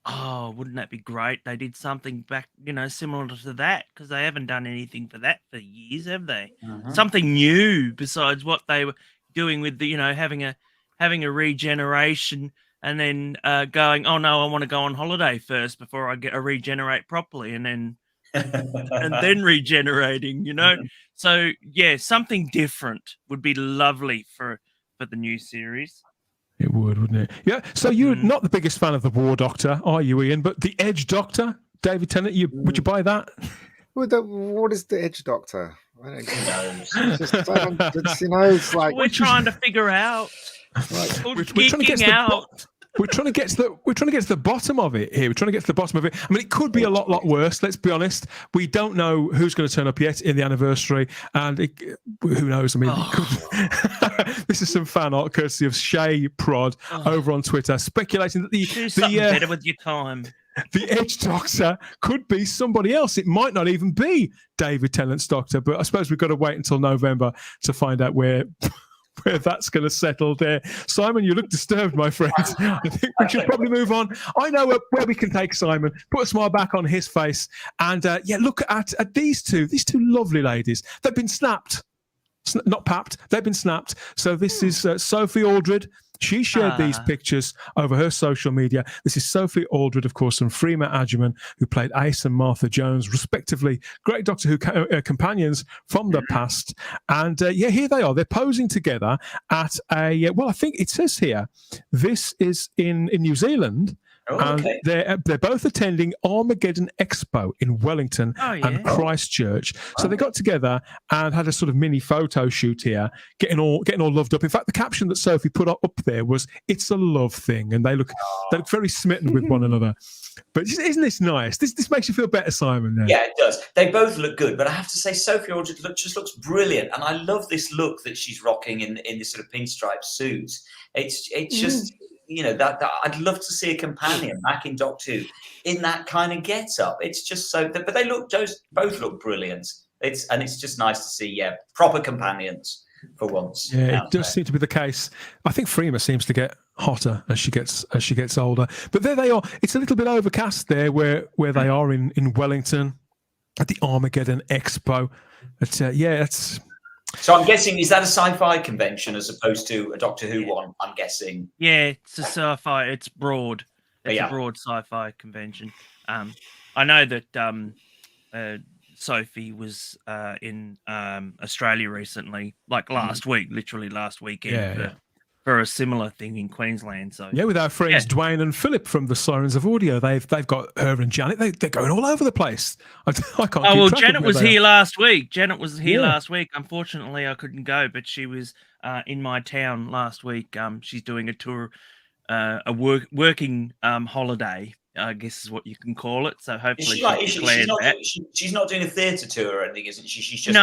Oh, wouldn't that be great? They did something back, similar to that, because they haven't done anything for that for years, have they? Something new besides what they were doing with the, having a regeneration and then going, oh no, I want to go on holiday first before I get a regenerate properly, and then and then regenerating, So yeah, something different would be lovely for the new series. It would, wouldn't it? Yeah. So you're not the biggest fan of the War Doctor, are you, Ian? But the Edge Doctor, David Tennant, would you buy that? What is the Edge Doctor? I don't know. It's like we're trying to figure out. We're trying to get to the bottom of it here. We're trying to get to the bottom of it. I mean, it could be a lot worse. Let's be honest. We don't know who's going to turn up yet in the anniversary, and who knows? I mean, this is some fan art courtesy of Shay Prod over on Twitter, speculating that do something better with your time. The Edge Doctor could be somebody else. It might not even be David Tennant's Doctor, but I suppose we've got to wait until November to find out where that's going to settle there. Simon, you look disturbed, my friend. I think we should probably move on. I know where we can take Simon. Put a smile back on his face. And look at these two lovely ladies. They've been snapped. Not papped. They've been snapped. So this is Sophie Aldred. She shared these pictures over her social media. This is Sophie Aldred, of course, from Freema Agyeman, who played Ace and Martha Jones, respectively. Great Doctor Who companions from the past. And, here they are. They're posing together at I think it says here, this is in New Zealand. And they're both attending Armageddon Expo in Wellington and Christchurch. So they got together and had a sort of mini photo shoot here, getting all loved up. In fact, the caption that Sophie put up there was, "It's a love thing," and they look very smitten with one another. But isn't this nice? This makes you feel better, Simon. Then. Yeah, it does. They both look good, but I have to say, Sophie Aldred just looks brilliant, and I love this look that she's rocking in this sort of pinstripe suit. It's just. That I'd love to see a companion back in Doctor Who in that kind of get-up. It's just so, but they both look brilliant. It's just nice to see, proper companions for once. Yeah, it does seem to be the case. I think Freema seems to get hotter as she gets older. But there they are. It's a little bit overcast there where they are in Wellington. at the Armageddon Expo. But that's. So I'm guessing, is that a sci-fi convention as opposed to a Doctor Who one? I'm guessing. Yeah, it's a sci-fi. It's broad. It's Yeah. a broad sci-fi convention. I know that Sophie was in Australia recently, like last week, literally last weekend, for a similar thing in Queensland. So with our friends Dwayne and Philip from the Sirens of Audio, they've got her and Janet. They're going all over the place. I can't. Oh well, Janet was here last week. Janet was here last week. Unfortunately, I couldn't go, but she was in my town last week. She's doing a tour, working holiday, I guess is what you can call it. So hopefully she's not doing a theatre tour or anything, isn't she? She's just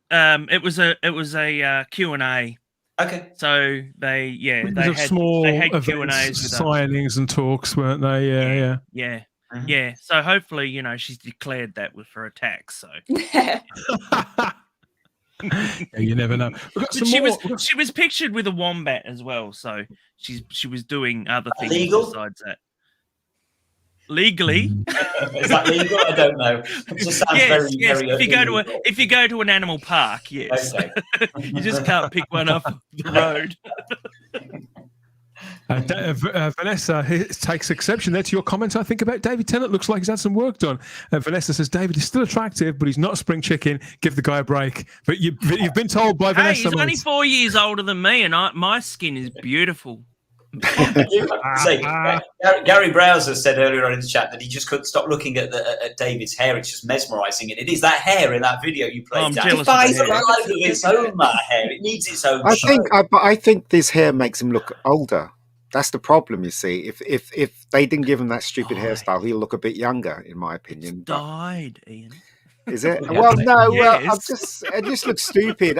it was a Q&A. Okay. So they had small Q&As with signings and talks, weren't they? Yeah. Yeah. So hopefully, she's declared that for a tax. So you never know. She was pictured with a wombat as well. So she was doing other things besides that. Legally, is that legal? I don't know. It just sounds very if you go to an animal park, yes, okay. You just can't pick one up the road. Vanessa takes exception there to your comment, I think, about David Tennant. Looks like he's had some work done. Vanessa says David is still attractive, but he's not a spring chicken. Give the guy a break. But you've been told by Vanessa. He's only 4 years older than me, and my skin is beautiful. Gary Browser said earlier on in the chat that he just couldn't stop looking at David's hair. It's just mesmerising, and it is that hair in that video you played. I'm jealous. Its own that hair. It needs its own. I think this hair makes him look older. That's the problem, you see. If they didn't give him that stupid hairstyle, he'll look a bit younger, in my opinion. Dyed, Ian. Is it? Well, no. Yes. It just looks stupid.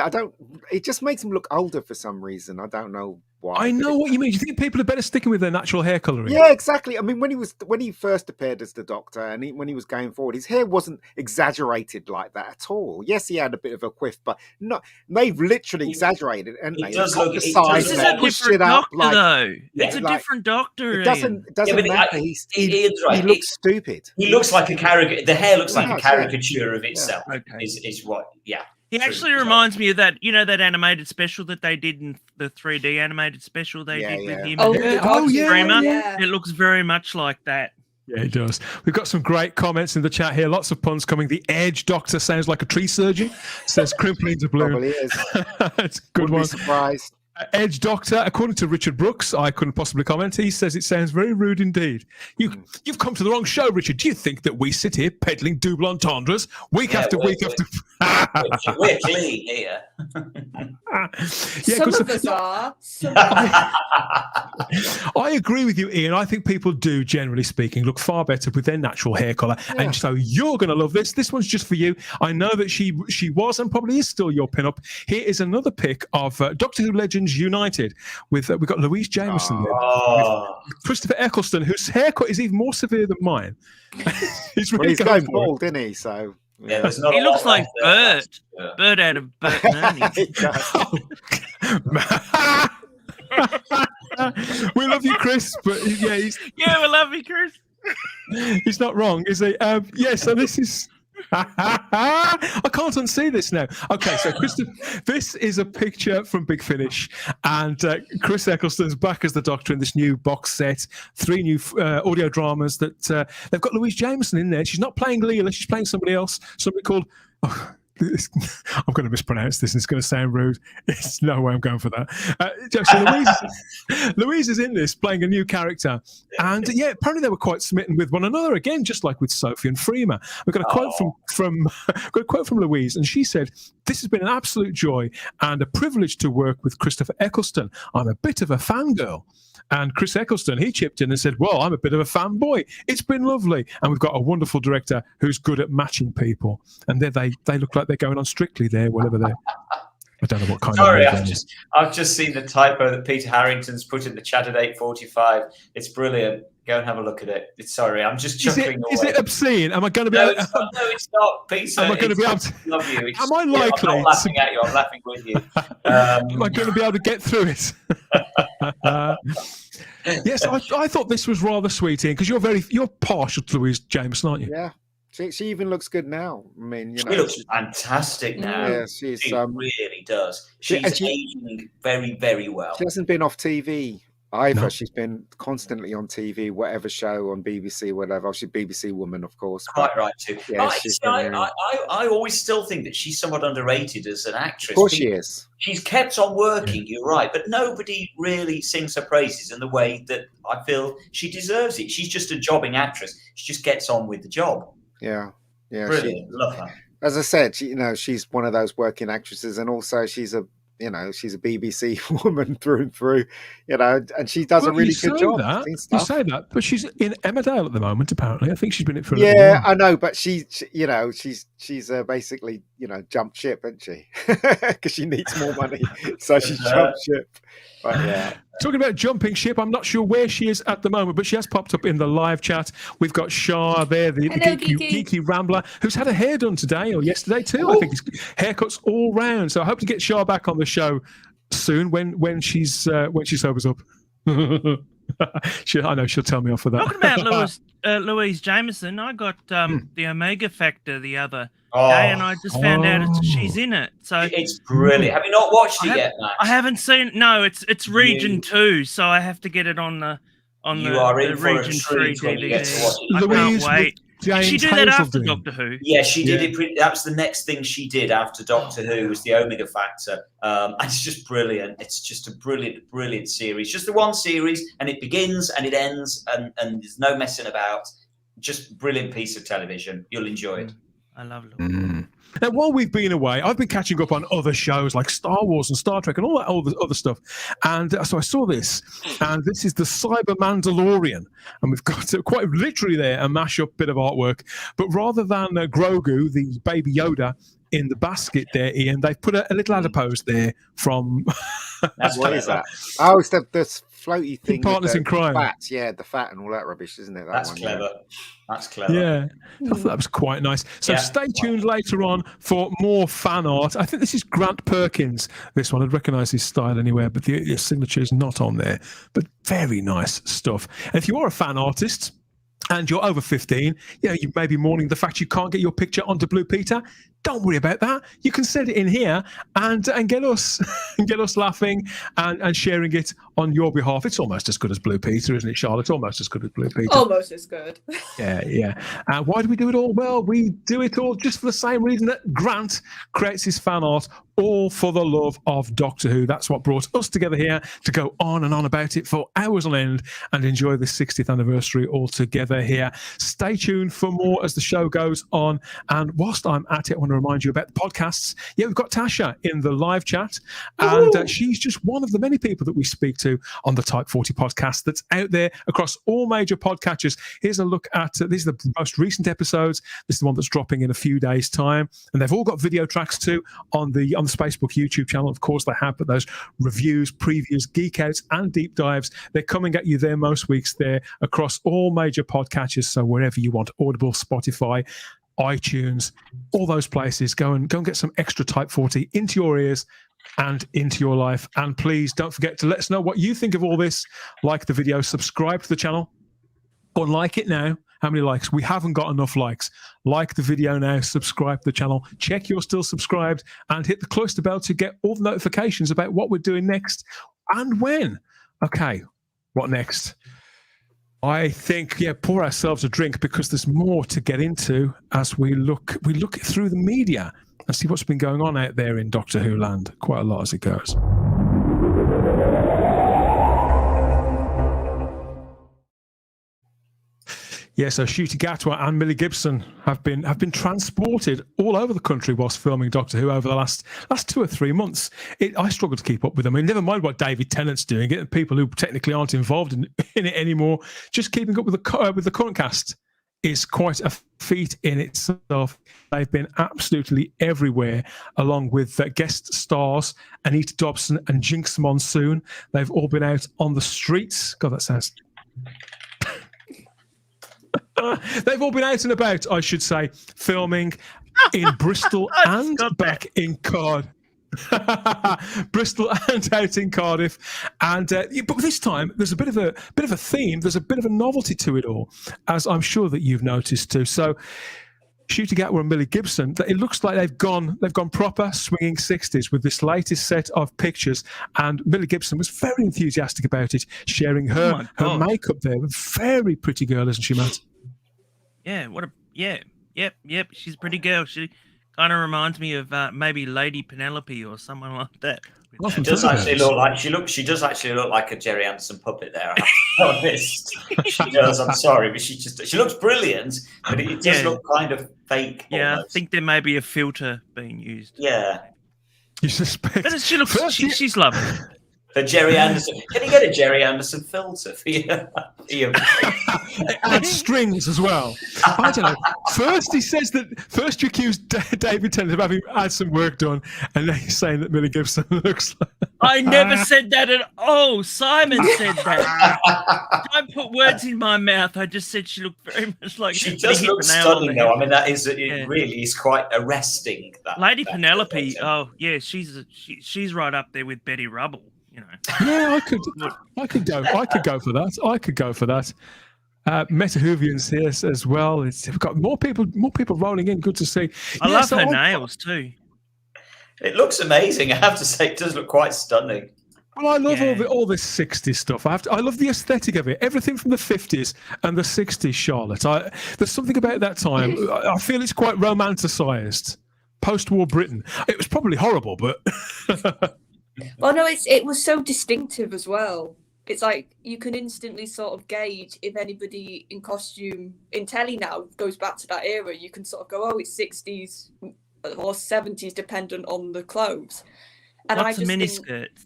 It just makes him look older for some reason. I don't know why. I know what you mean. Do you think people are better sticking with their natural hair colouring? Yeah, exactly. I mean, when he first appeared as the Doctor, and when he was going forward, his hair wasn't exaggerated like that at all. Yes, he had a bit of a quiff, but they've literally exaggerated, and they does look. This is a different Doctor, though. It's a different Doctor. It doesn't matter. He looks stupid. He looks like a caricature. The hair looks like a caricature of itself. Okay. Is what? Yeah. He actually reminds me of that, that animated special that they did in the 3D animated special they did with him. It looks very much like that. Yeah, it does. We've got some great comments in the chat here. Lots of puns coming. The Edge Doctor sounds like a tree surgeon. Says crimpling to blue. Probably is. It's a good one. Be surprised. Edge Doctor, according to Richard Brooks, I couldn't possibly comment. He says it sounds very rude indeed. You've come to the wrong show, Richard. Do you think that we sit here peddling double entendres week after week after? We're clean here. Some of us are. I agree with you, Ian. I think people do, generally speaking, look far better with their natural hair colour. Yeah. And so you're going to love this. This one's just for you. I know that she was and probably is still your pin-up. Here is another pic of Doctor Who Legends United with we've got Louise Jameson there, with Christopher Eccleston, whose haircut is even more severe than mine. He's going bald, isn't he? So yeah, he looks like Bert. Bert out of Bert and Ernie. We love you, Chris, but we love you, Chris. He's not wrong, is he? So this is. I can't unsee this now. Okay, so this is a picture from Big Finish, and Chris Eccleston's back as the Doctor in this new box set. 3 new audio dramas that they've got Louise Jameson in there. She's not playing Leela, she's playing somebody else. Somebody called. I'm going to mispronounce this and it's going to sound rude. It's no way I'm going for that. So Louise is in this playing a new character, and apparently they were quite smitten with one another again, just like with Sophie and Freema. We've got a quote from Louise, and she said, "This has been an absolute joy and a privilege to work with Christopher Eccleston. I'm a bit of a fangirl." And Chris Eccleston, he chipped in and said, "Well, I'm a bit of a fanboy. It's been lovely." And we've got a wonderful director who's good at matching people. And they look like they're going on Strictly there, whatever they're. I don't know what kind of. I've just seen the typo that Peter Harrington's put in the chat at 8:45. It's brilliant. Go and have a look at it. I'm just chuckling away. Is it obscene? Am I going to be? No, it's not, Peter. Am I going to be able to? Love you. Am I likely? I'm not laughing at you. I'm laughing with you. Am I going to be able to get through it? Yes, I thought this was rather sweet, Ian, because you're partial to Louise Jameson, aren't you? Yeah. She even looks good now. I mean, She looks fantastic now. Yeah, she really does. She's aging very, very well. She hasn't been off TV either. No. She's been constantly on TV, whatever show on BBC, whatever. She's a BBC woman, of course. Quite right too. Yeah, I always still think that she's somewhat underrated as an actress. Of course she is. She's kept on working, you're right, but nobody really sings her praises in the way that I feel she deserves it. She's just a jobbing actress. She just gets on with the job. Yeah. Brilliant. Love her. As I said, she's one of those working actresses, and also she's a BBC woman through and through, and she does a really good job. You say that, but she's in Emmerdale at the moment. Apparently, I think she's been in it for a yeah, little while. I know, but she's basically jumped ship, hasn't she? Because she needs more money, so she jumped ship. But yeah. Talking about jumping ship, I'm not sure where she is at the moment, but she has popped up in the live chat. We've got Shah there, the geeky rambler, who's had her hair done today or yesterday too. I think it's haircuts all round. So I hope to get Shah back on the show soon when she sobers up. I know she'll tell me off for that. Talking about Louise Jameson, I got the Omega Factor the other day, and I just found out she's in it. So it's brilliant. Have you not watched it yet, Max? I haven't seen. No, it's Region 2, so I have to get it on the Region 3 DVD. I can't wait. Did she do that after Doctor Who? Yeah, she did it. That was the next thing she did after Doctor Who, was the Omega Factor. And it's just brilliant. It's just a brilliant, brilliant series. Just the one series, and it begins and it ends, and there's no messing about. Just a brilliant piece of television. You'll enjoy it. I love it. Now, while we've been away, I've been catching up on other shows like Star Wars and Star Trek and all that other stuff. And so I saw this, and this is the Cyber Mandalorian. And we've got quite literally there a mashup bit of artwork. But rather than Grogu, the baby Yoda, in the basket there, Ian, they've put a little adipose there from... What is that? Oh, it's the floaty thing. Partners in Crime. Fat, yeah, the fat and all that rubbish, isn't it? That's clever. That's clever. Yeah, I thought that was quite nice. So stay tuned later on for more fan art. I think this is Grant Perkins. This one, I'd recognise his style anywhere, but the signature is not on there. But very nice stuff. And if you are a fan artist and you're over 15, you may be mourning the fact you can't get your picture onto Blue Peter. Don't worry about that. You can send it in here and get us laughing and sharing it on your behalf. It's almost as good as Blue Peter, isn't it, Charlotte? Almost as good as Blue Peter. Almost as good. Yeah. Why do we do it all? Well, we do it all just for the same reason that Grant creates his fan art, all for the love of Doctor Who. That's what brought us together here to go on and on about it for hours on end and enjoy the 60th anniversary all together here. Stay tuned for more as the show goes on. And whilst I'm at it, I want to remind you about the podcasts. Yeah, we've got Tasha in the live chat, and she's just one of the many people that we speak to on the Type 40 podcast that's out there across all major podcatchers. Here's a look at these are the most recent episodes. This is the one that's dropping in a few days' time, and they've all got video tracks too on the Spacebook YouTube channel. Of course, they have, but those reviews, previews, geek outs, and deep dives, they're coming at you there most weeks there across all major podcatchers. So wherever you want, Audible, Spotify, iTunes, all those places, go and get some extra Type 40 into your ears and into your life. And please don't forget to let us know what you think of all this. Like the video, subscribe to the channel, or like it now. How many likes? We haven't got enough likes. Like the video now, subscribe to the channel, check you're still subscribed, and hit the cloister bell to get all the notifications about what we're doing next and when. Okay, what next? I think, pour ourselves a drink, because there's more to get into as we look through the media and see what's been going on out there in Doctor Who land. Quite a lot as it goes. Yeah, so Ncuti Gatwa and Millie Gibson have been transported all over the country whilst filming Doctor Who over the last 2 or 3 months. I struggle to keep up with them. I mean, never mind what David Tennant's doing it, and people who technically aren't involved in it anymore. Just keeping up with the current cast is quite a feat in itself. They've been absolutely everywhere, along with guest stars Anita Dobson and Jinx Monsoon. They've all been out on the streets. God, that sounds... They've all been out and about, I should say, filming in Bristol and back in Cardiff. Bristol and out in Cardiff, and but this time there's a bit of a theme. There's a bit of a novelty to it all, as I'm sure that you've noticed too. So, shooting Atwell and Millie Gibson, it looks like they've gone proper swinging 60s with this latest set of pictures. And Millie Gibson was very enthusiastic about it, sharing her makeup there. Very pretty girl, isn't she, Matt? Yeah. Yep. She's a pretty girl. She kind of reminds me of maybe Lady Penelope or someone like that. She does actually look like she does actually look like a Jerry Anderson puppet there. I'm honest. She does. I'm sorry, but she looks brilliant, but it does look kind of fake. Yeah, almost. I think there may be a filter being used. Yeah, you suspect? But she looks. She's lovely. For Jerry Anderson, can you get a Jerry Anderson filter for you? And strings as well. I don't know. First, he says that. First, you accuse David Tennant of having had some work done, and then he's saying that Millie Gibson looks like. I never said that at all. Simon said that. Don't put words in my mouth. I just said she looked very much like. She does look stunning, though. I mean, that is it. Really is quite arresting. Lady Penelope. Oh yeah, she's right up there with Betty Rubble. You know. Yeah, I could go for that. Meta Whovians here as well. We've got more people rolling in. Good to see. I love her nails too. It looks amazing. I have to say, it does look quite stunning. Well, I love all this 60s stuff. I love the aesthetic of it. Everything from the 50s and the 60s, Charlotte. There's something about that time. I feel it's quite romanticised. Post-war Britain. It was probably horrible, but. Well, no, it was so distinctive as well. It's like you can instantly sort of gauge if anybody in costume in telly now goes back to that era. You can sort of go, oh, it's 60s or 70s, dependent on the clothes. And lots of miniskirts.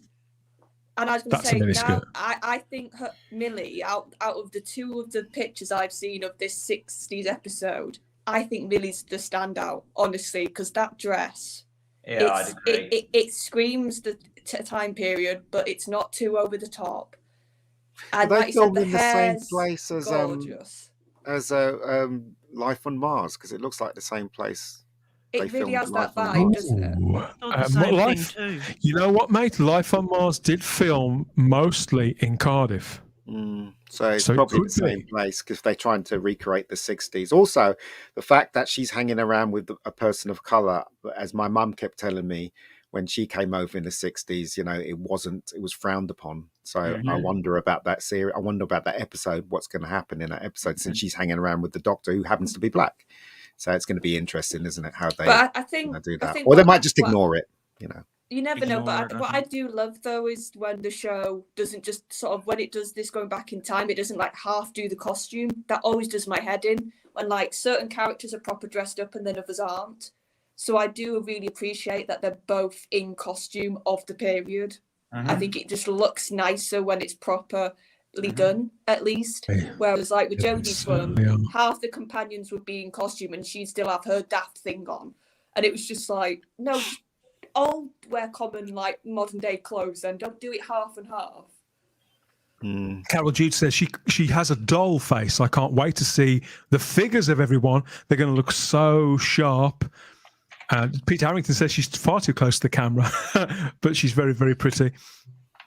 And I was going to say, now, I think Millie, out of the two of the pictures I've seen of this 60s episode, I think Millie's the standout, honestly, because that dress, I'd agree. It screams the time period, but it's not too over the top. And they like filmed you said, in the same place as Life on Mars, because it looks like the same place. It really has that vibe, doesn't it? You know what, mate? Life on Mars did film mostly in Cardiff. So it's probably the same place, because they're trying to recreate the 60s. Also, the fact that she's hanging around with a person of colour, as my mum kept telling me, when she came over in the 60s, you know, it was frowned upon. So I wonder about that series. I wonder about that episode, what's going to happen in that episode, since she's hanging around with the Doctor, who happens to be black. So it's going to be interesting, isn't it, how they do that. Or they might just ignore it, you know. You never know, but what I do love, though, is when the show doesn't just sort of, when it does this going back in time, it doesn't like half do the costume. That always does my head in, when like certain characters are proper dressed up and then others aren't. So I do really appreciate that they're both in costume of the period. I think it just looks nicer when it's properly done, at least. Whereas like with Jodie's one, half the companions would be in costume and she'd still have her daft thing on. And it was just like, no, all wear common like modern day clothes and don't do it half and half. Carol Jude says she has a doll face. I can't wait to see the figures of everyone. They're going to look so sharp. Peter Harrington says she's far too close to the camera, but she's very, very pretty.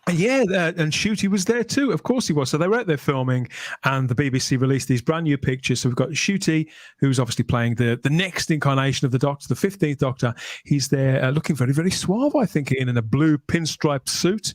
And and Shooty was there too. Of course he was. So they were out there filming, and the BBC released these brand new pictures. So we've got Shooty, who's obviously playing the next incarnation of the Doctor, the 15th Doctor. He's there looking very, very suave, I think, in a blue pinstripe suit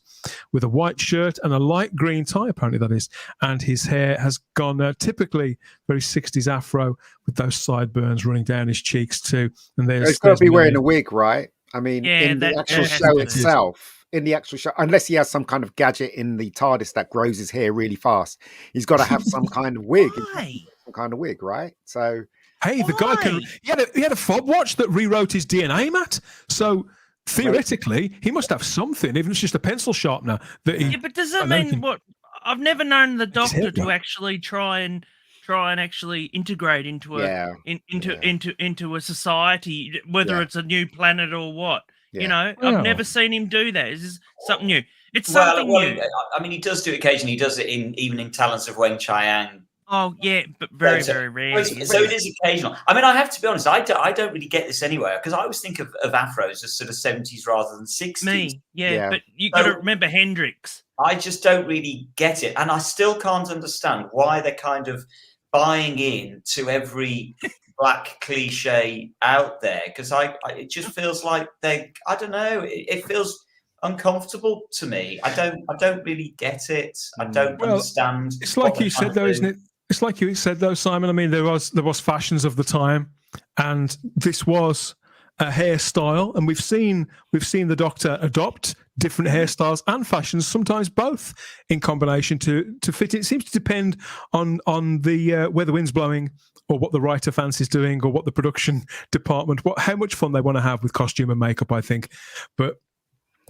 with a white shirt and a light green tie, apparently that is. And his hair has gone typically very 60s afro with those sideburns running down his cheeks too. And he's got to be wearing a wig, right? I mean, in the actual show itself. In the actual show, unless he has some kind of gadget in the TARDIS that grows his hair really fast, he's got to have some kind of wig. Some kind of wig, right? So, hey, the guy he had a fob watch that rewrote his DNA, Matt. So theoretically, he must have something, even if it's just a pencil sharpener. But does that mean what? I've never known the Doctor to actually try and actually integrate into into a society, whether it's a new planet or what. You know, I've never seen him do that. Is this something new? It's something new. I mean, he does do it occasionally. He does it even in Talents of Wen Chiang. Oh yeah, but very So- very rarely. So isn't it is occasional. I mean, I have to be honest. I don't really get this anywhere because I always think of afros as sort of 70s rather than 60s. Me, yeah, Yeah. but you got to So- remember Hendrix. I just don't really get it, and I still can't understand why they're kind of buying in to every black cliche out there because it just feels like I don't know. It feels uncomfortable to me. I don't really get it. I don't understand. It's like what you they're trying said, though, to isn't do. it? It's like you said, though, Simon. I mean, there was fashions of the time, and this was a hairstyle, and we've seen the Doctor adopt different hairstyles and fashions, sometimes both in combination to fit. It seems to depend on the where the wind's blowing, or what the writer fancies doing, or what the production department, how much fun they want to have with costume and makeup. I think, but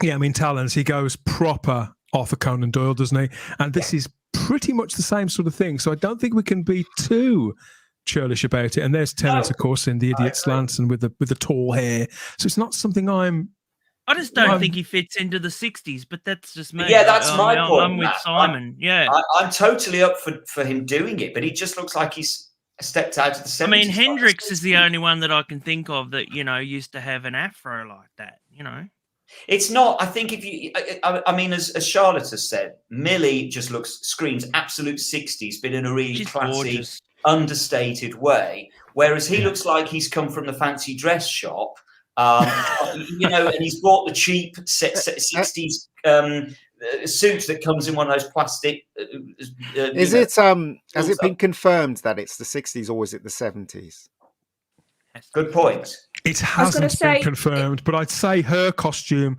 yeah, I mean, Talons, he goes proper Arthur Conan Doyle, doesn't he? And this is pretty much the same sort of thing. So I don't think we can be too churlish about it. And there's Tennant, of course, in the idiot slants and with the tall hair. So it's not something I just don't think he fits into the 60s, but that's just me. Yeah, that's my point, I'm with Matt. Simon. I'm totally up for him doing it, but he just looks like he's stepped out of the 70s. I mean, Hendrix is the only one that I can think of that, used to have an afro like that, It's not. I think if you, I mean, as Charlotte has said, Millie just screams absolute 60s, but in a really She's classy, gorgeous. understated way. Whereas he looks like he's come from the fancy dress shop, and he's bought the cheap 60s suit that comes in one of those plastic. Has it been confirmed that it's the 60s or is it the 70s? Good point. It hasn't been confirmed, but I'd say her costume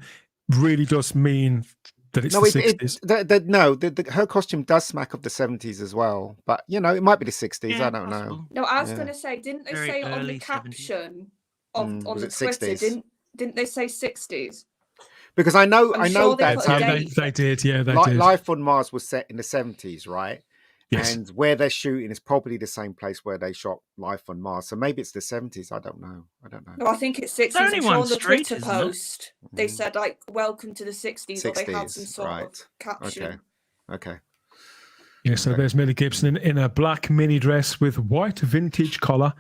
really does mean that it's the 60s. Her costume does smack of the 70s as well, but it might be the 60s. I don't know. No, I was going to say, didn't they Very say on the early caption on was the it Twitter? 60s? Didn't they say 60s? Because I know sure they that put a date. They did, yeah, they did. Life on Mars was set in the 70s, right? Yes. And where they're shooting is probably the same place where they shot Life on Mars. So maybe it's the 70s. I don't know. No, I think it's 60s. only I'm one sure on the street, Twitter isn't it? post, they said, like, welcome to the 60s, or they had some 60s, sort right. of caption. Okay. Yeah, so there's Millie Gibson in a black mini dress with white vintage collar.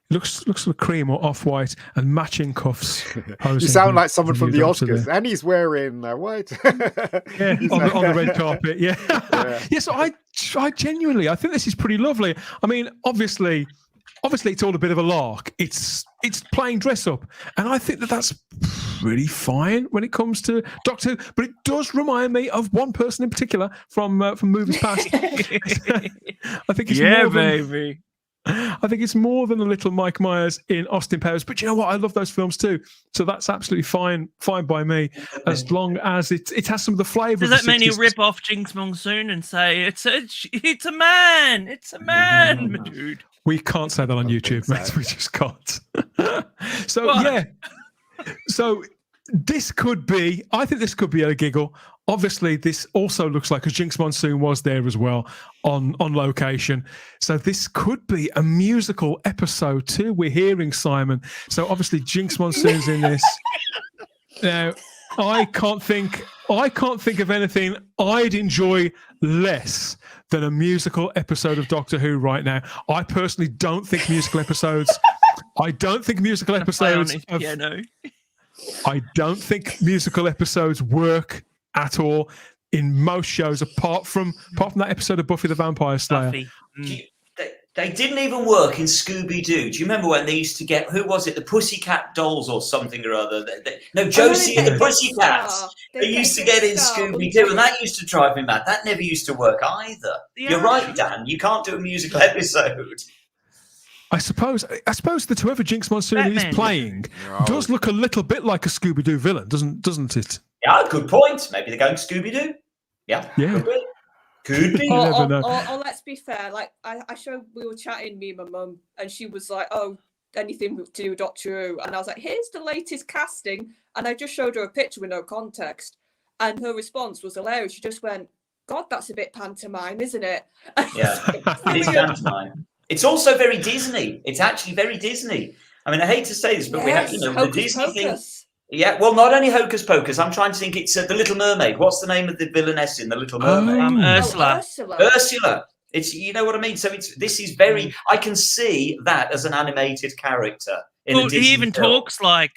It looks like cream or off-white and matching cuffs. You sound like someone from the Oscars. And he's wearing white. Yeah, on the red carpet. Yeah. Yeah, so I genuinely, I think this is pretty lovely. I mean, obviously it's all a bit of a lark. It's playing dress up. And I think that's pretty fine when it comes to Doctor Who. But it does remind me of one person in particular from movies past. I think it's baby. I think it's more than a little Mike Myers in Austin Powers, but you know what? I love those films too, so that's absolutely fine by me, as long as it has some of the flavour. Does that mean you rip off Jinx Monsoon and say it's a man, dude? We can't say that on YouTube, mate. We just can't. So this could be. I think this could be a giggle. Obviously, this also looks like a Jinx Monsoon was there as well on location. So this could be a musical episode too. We're hearing Simon. So obviously Jinx Monsoon's in this. Now, I can't think of anything I'd enjoy less than a musical episode of Doctor Who right now. I personally don't think musical episodes. I don't think musical episodes work at all in most shows, apart from that episode of Buffy the Vampire Slayer. They didn't even work in Scooby-Doo. Do you remember when they used to get, who was it, the Pussycat Dolls or something or other? Josie and the Pussycats. They used to get in Scooby-Doo, and that used to drive me mad. That never used to work either. You're right, Dan. You can't do a musical episode. I suppose that whoever Jinx Monsoon is playing does look a little bit like a Scooby-Doo villain, doesn't it? Yeah, good point. Maybe they're going Scooby-Doo. Yeah. Could be. Or let's be fair. Like we were chatting, me and my mum, and she was like, "Oh, anything to do with Doctor Who?" And I was like, "Here's the latest casting," and I just showed her a picture with no context, and her response was hilarious. She just went, "God, that's a bit pantomime, isn't it?" Yeah, it is pantomime. It's also very Disney. It's actually very Disney. I mean, I hate to say this, but we have the Disney thing. Yeah, well, not only Hocus Pocus. I'm trying to think. It's The Little Mermaid. What's the name of the villainess in The Little Mermaid? Ursula. Ursula. It's, you know what I mean? So this is very, I can see that as an animated character. Well, he even talks like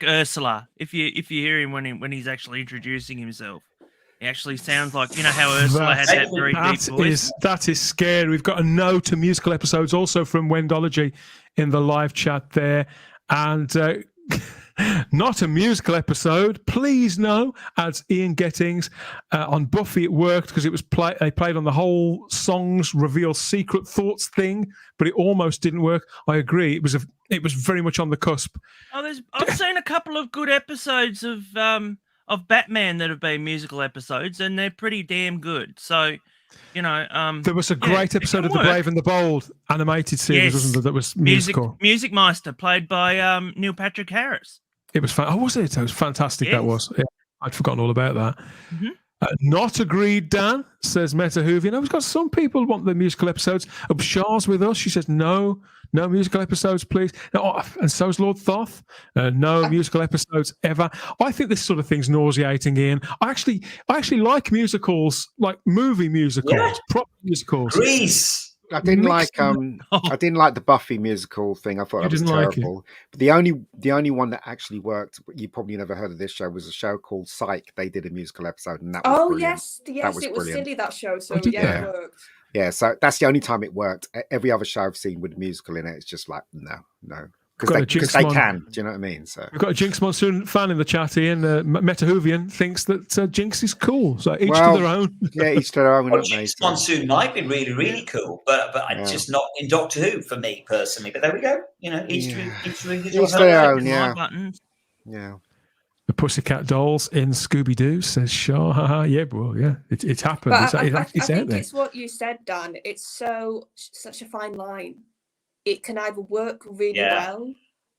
Ursula. If you hear him when he's actually introducing himself, he actually sounds like, you know how Ursula had that very deep voice. That is scary. We've got a no to musical episodes also from Wendology in the live chat there, and not a musical episode. Please no, adds Ian Gettings. On Buffy it worked because it was they played on the whole songs reveal secret thoughts thing, but it almost didn't work. I agree. It was very much on the cusp. Oh, I've seen a couple of good episodes of Batman that have been musical episodes, and they're pretty damn good. So, you know, there was a great episode of The Brave and the Bold animated series, wasn't there? That was musical. Music Meister, played by Neil Patrick Harris. It was fun. Oh, was it? It was fantastic. Yes. That was. Yeah, I'd forgotten all about that. Mm-hmm. Not agreed, Dan, says Meta Whovian. We've got some people want the musical episodes. Shah's with us. She says, no musical episodes, please. And so's Lord Thoth. No musical episodes ever. I think this sort of thing's nauseating, Ian. I actually like musicals, like movie musicals, proper musicals. Grease. I didn't like the Buffy musical thing. I thought that was terrible. But the only one that actually worked, you probably never heard of this show, was a show called Psych. They did a musical episode, and that was brilliant. yes, it was silly, that show. So it worked. Yeah, so that's the only time it worked. Every other show I've seen with musical in it, it's just like no. Because they can. Do you know what I mean? So we've got a Jinx Monsoon fan in the chat, Ian. Meta Whovian thinks that Jinx is cool. So each to their own. Yeah, each to their own. Well, Jinx Monsoon might be really, really cool, but just not in Doctor Who for me personally. But there we go. You know, each to their own. Yeah. Yeah. The Pussycat Dolls in Scooby Doo, says Shaw. Yeah, well, yeah, it's happened. But I it's think out there. it's what you said, Dan. It's such a fine line. It can either work really well,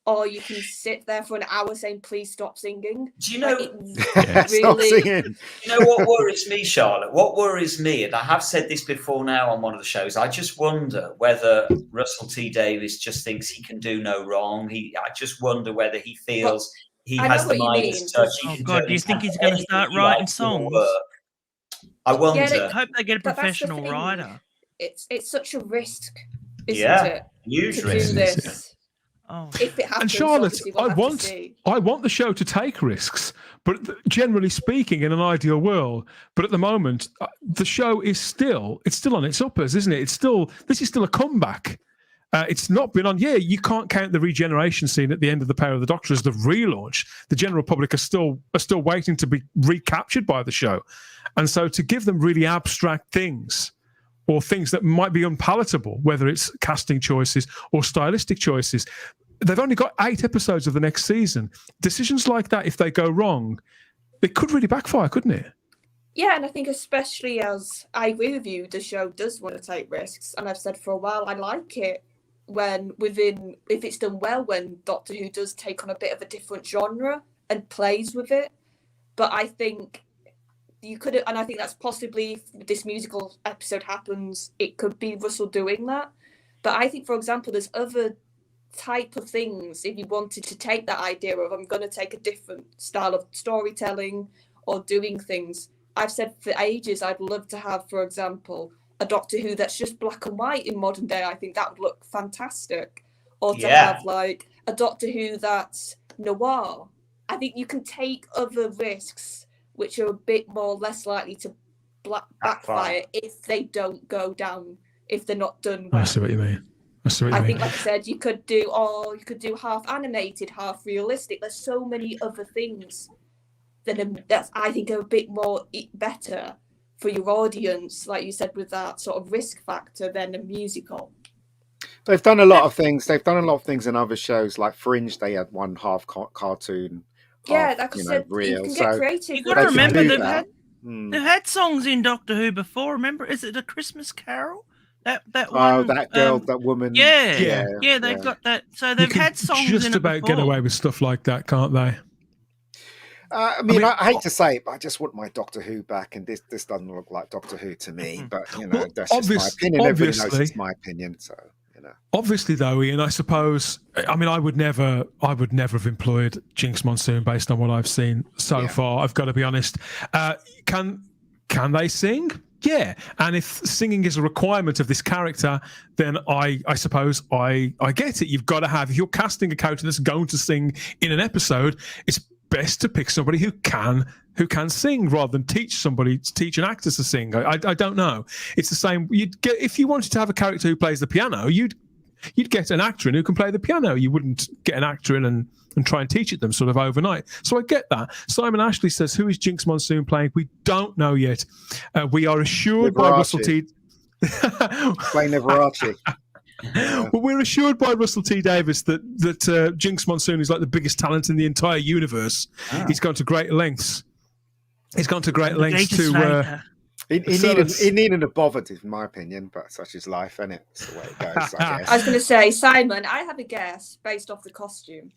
or you can sit there for an hour saying, please stop singing. Do you know, stop singing. You know what worries me, Charlotte? What worries me, and I have said this before now on one of the shows, I just wonder whether Russell T Davies just thinks he can do no wrong. I just wonder whether he feels he has the Midas touch. Oh, God, do you think he's going to start writing songs? I wonder. I hope they get a professional writer. It's such a risk, isn't it? Huge to risk. Do this. Oh. If it happens, and Charlotte, I want the show to take risks, but generally speaking, in an ideal world. But at the moment, the show is still on its uppers, isn't it? This is still a comeback. It's not been on. Yeah, you can't count the regeneration scene at the end of The Power of the Doctor as the relaunch. The general public are still waiting to be recaptured by the show, and so to give them really abstract things, or things that might be unpalatable, whether it's casting choices or stylistic choices. They've only got 8 episodes of the next season. Decisions like that, if they go wrong, it could really backfire, couldn't it? Yeah, and I think especially as I agree with you, the show does want to take risks. And I've said for a while, I like it if it's done well, when Doctor Who does take on a bit of a different genre and plays with it. But I think you could, and I think that's possibly, if this musical episode happens, it could be Russell doing that. But I think, for example, there's other type of things, if you wanted to take that idea of, I'm going to take a different style of storytelling or doing things. I've said for ages, I'd love to have, for example, a Doctor Who that's just black and white in modern day. I think that would look fantastic. Or to have like a Doctor Who that's noir. I think you can take other risks which are a bit less likely to backfire if they don't go down, if they're not done well. I see what you mean. I think, like I said, you could do half animated, half realistic. There's so many other things that I think are a bit more better for your audience, like you said, with that sort of risk factor than a musical. They've done a lot of things. They've done a lot of things in other shows, like Fringe. They had one half cartoon. Yeah, like I said, real. You can get creative. You've got to remember they've had songs in Doctor Who before. Remember, is it A Christmas Carol? That one. That girl, that woman. Yeah, they've got that. So they've had songs just in it about before. Get away with stuff like that, can't they? I hate to say it, but I just want my Doctor Who back, and this doesn't look like Doctor Who to me. But that's just my opinion. Everybody knows it's my opinion, so. Obviously, though, Ian, I suppose. I would never have employed Jinx Monsoon based on what I've seen so far. I've got to be honest. Can they sing? Yeah, and if singing is a requirement of this character, then I suppose I get it. You've got to have, if you're casting a character that's going to sing in an episode, it's best to pick somebody who can sing rather than teach an actor to sing. I don't know. It's the same. You'd get, if you wanted to have a character who plays the piano, you'd get an actor in who can play the piano. You wouldn't get an actor in and try and teach it them sort of overnight. So I get that. Simon Ashley says, who is Jinx Monsoon playing? We don't know yet. We are assured by Russell T. Playing Liberace. Well, we're assured by Russell T. Davis that Jinx Monsoon is like the biggest talent in the entire universe. He's gone to great lengths. He's gone to great lengths to... He needn't have bothered, in my opinion, but such is life, isn't it? That's the way it goes, I guess. I was going to say, Simon, I have a guess based off the costume.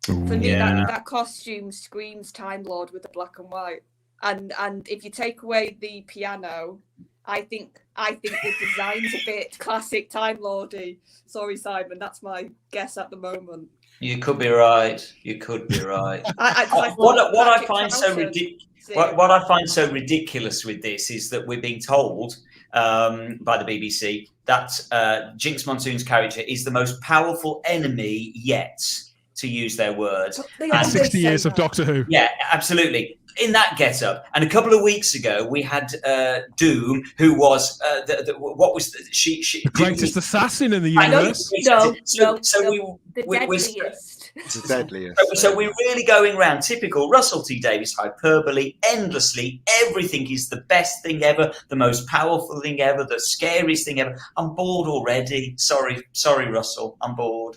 For me, that costume screams Time Lord with the black and white. And if you take away the piano, I think the design's a bit classic Time Lordy. Sorry, Simon, that's my guess at the moment. You could be right. What I find so ridiculous with this is that we're being told by the BBC that Jinx Monsoon's character is the most powerful enemy yet, to use their words. And 60 years of Doctor Who. Yeah, absolutely. In that get-up. And a couple of weeks ago, we had Doom, who was the greatest assassin in the universe. The deadliest. It's the deadliest. So we're really going around typical Russell T. Davies hyperbole endlessly. Everything is the best thing ever, the most powerful thing ever, the scariest thing ever. I'm bored already. Sorry, Russell. I'm bored.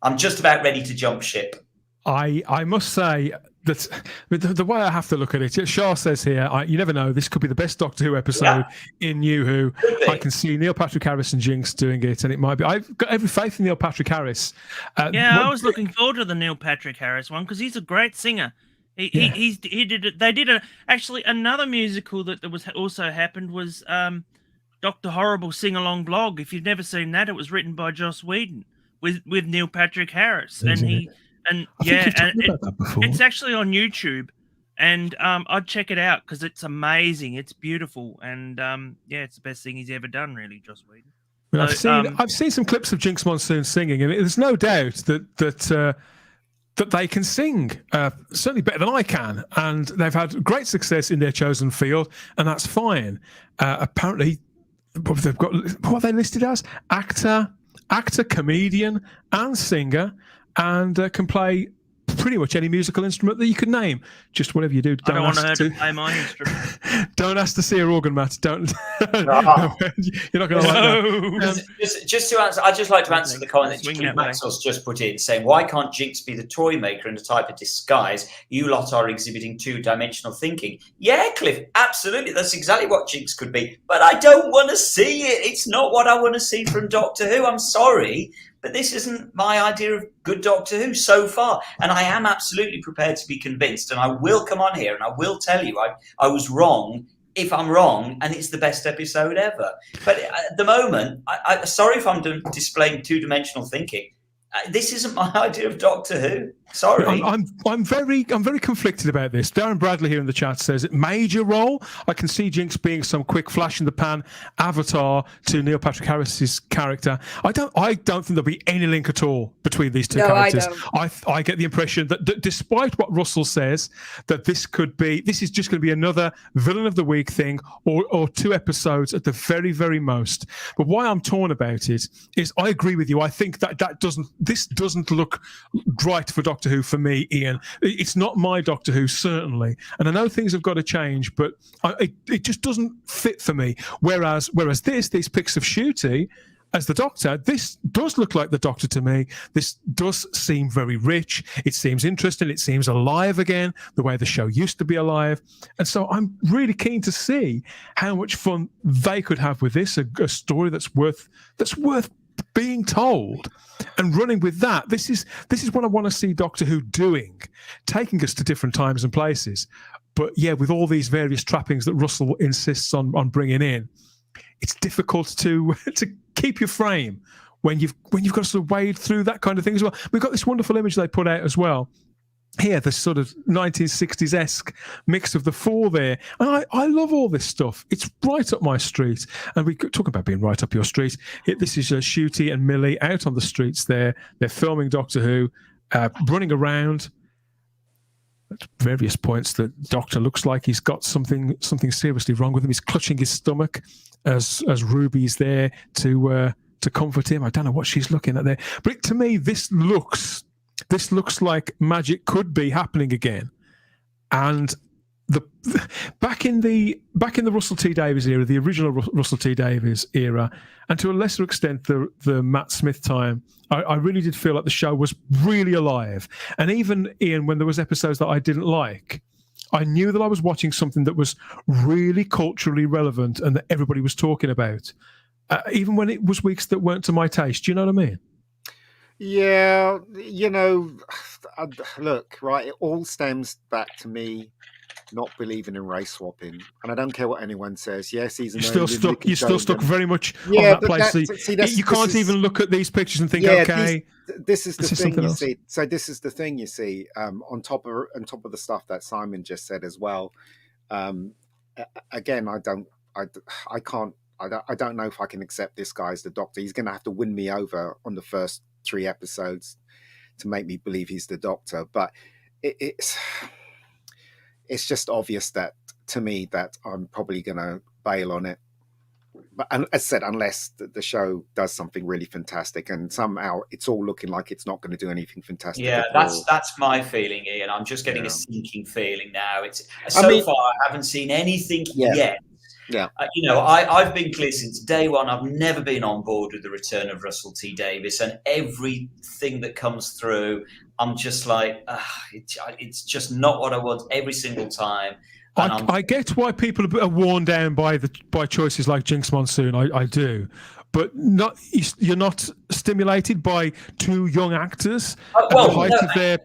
I'm just about ready to jump ship. I must say that the way I have to look at it, Shah says here, you never know, this could be the best Doctor Who episode in New Who. I can see Neil Patrick Harris and Jinx doing it, and it might be. I've got every faith in Neil Patrick Harris. I was looking forward to the Neil Patrick Harris one because he's a great singer. He did it. They did actually another musical that was also happened was Dr. Horrible Sing Along Blog. If you've never seen that, it was written by Joss Whedon with Neil Patrick Harris, it's actually on YouTube, and I'd check it out because it's amazing. It's beautiful, and it's the best thing he's ever done, really, Joss Whedon. Well, I've seen some clips of Jinx Monsoon singing, and there's no doubt that they can sing, certainly better than I can, and they've had great success in their chosen field, and that's fine. Apparently, they've got what are they listed as? Actor, comedian, and singer. And can play pretty much any musical instrument that you could name. Just whatever you do. I don't want her to play my instrument. Don't ask to see her organ, Matt. Don't. You're not going to like that. Just to answer, I'd just like to answer the comment that Keith Maxwell's just put in, saying, "Why can't Jinx be the toy maker in a type of disguise? You lot are exhibiting two-dimensional thinking." Yeah, Cliff, absolutely. That's exactly what Jinx could be. But I don't want to see it. It's not what I want to see from Doctor Who. I'm sorry. But this isn't my idea of good Doctor Who so far. And I am absolutely prepared to be convinced. And I will come on here and I will tell you I was wrong if I'm wrong and it's the best episode ever. But at the moment, sorry if I'm displaying two-dimensional thinking. This isn't my idea of Doctor Who. Sorry. I'm very conflicted about this. Darren Bradley here in the chat says major role. I can see Jinx being some quick flash in the pan avatar to Neil Patrick Harris's character. I don't think there'll be any link at all between these two characters. I get the impression that despite what Russell says, that this is just going to be another villain of the week thing or 2 episodes at the very, very most. But why I'm torn about it is I agree with you. I think this doesn't look right for Doctor Who for me, Ian. It's not my Doctor Who, certainly. And I know things have got to change, but it just doesn't fit for me. Whereas these pics of Ncuti as the Doctor, this does look like the Doctor to me. This does seem very rich. It seems interesting. It seems alive again, the way the show used to be alive. And so I'm really keen to see how much fun they could have with this, a story that's worth being told and running with that. This is what I want to see Doctor Who doing, taking us to different times and places. But yeah, with all these various trappings that Russell insists on bringing in, it's difficult to keep your frame when you've got to sort of wade through that kind of thing as well. We've got this wonderful image they put out as well the sort of 1960s-esque mix of the four there. And I love all this stuff. It's right up my street. And we talk about being right up your street. This is Shooty and Millie out on the streets there. They're filming Doctor Who, running around. At various points, the Doctor looks like he's got something seriously wrong with him. He's clutching his stomach as Ruby's there to comfort him. I don't know what she's looking at there. But to me, this looks like magic could be happening again. And back in the Russell T Davies era, the original Russell T Davies era, and to a lesser extent the Matt Smith time, I really did feel like the show was really alive. And even Ian, when there was episodes that I didn't like, I knew that I was watching something that was really culturally relevant and that everybody was talking about, even when it was weeks that weren't to my taste. Do you know what I mean? Yeah, look, right, it all stems back to me not believing in race swapping, and I don't care what anyone says. Yes, he's you're still stuck. You're still stuck very much on that place. You can't even look at these pictures and think, okay, this is the thing. You see, so this is the thing. You see, on top of the stuff that Simon just said as well. Again, I don't know if I can accept this guy as the Doctor. He's going to have to win me over on the first 3 episodes to make me believe he's the Doctor. But it's just obvious that to me that I'm probably going to bail on it. But as I said, unless the show does something really fantastic, and somehow it's all looking like it's not going to do anything fantastic. Yeah, that's my feeling, Ian. I'm just getting a sinking feeling now. Far I haven't seen anything yet. Yeah, I've been clear since day one. I've never been on board with the return of Russell T Davies, and everything that comes through, I'm just like, it's just not what I want every single time. I get why people are worn down by choices like Jinx Monsoon. I do, but you're not stimulated by 2 young actors at the height of their.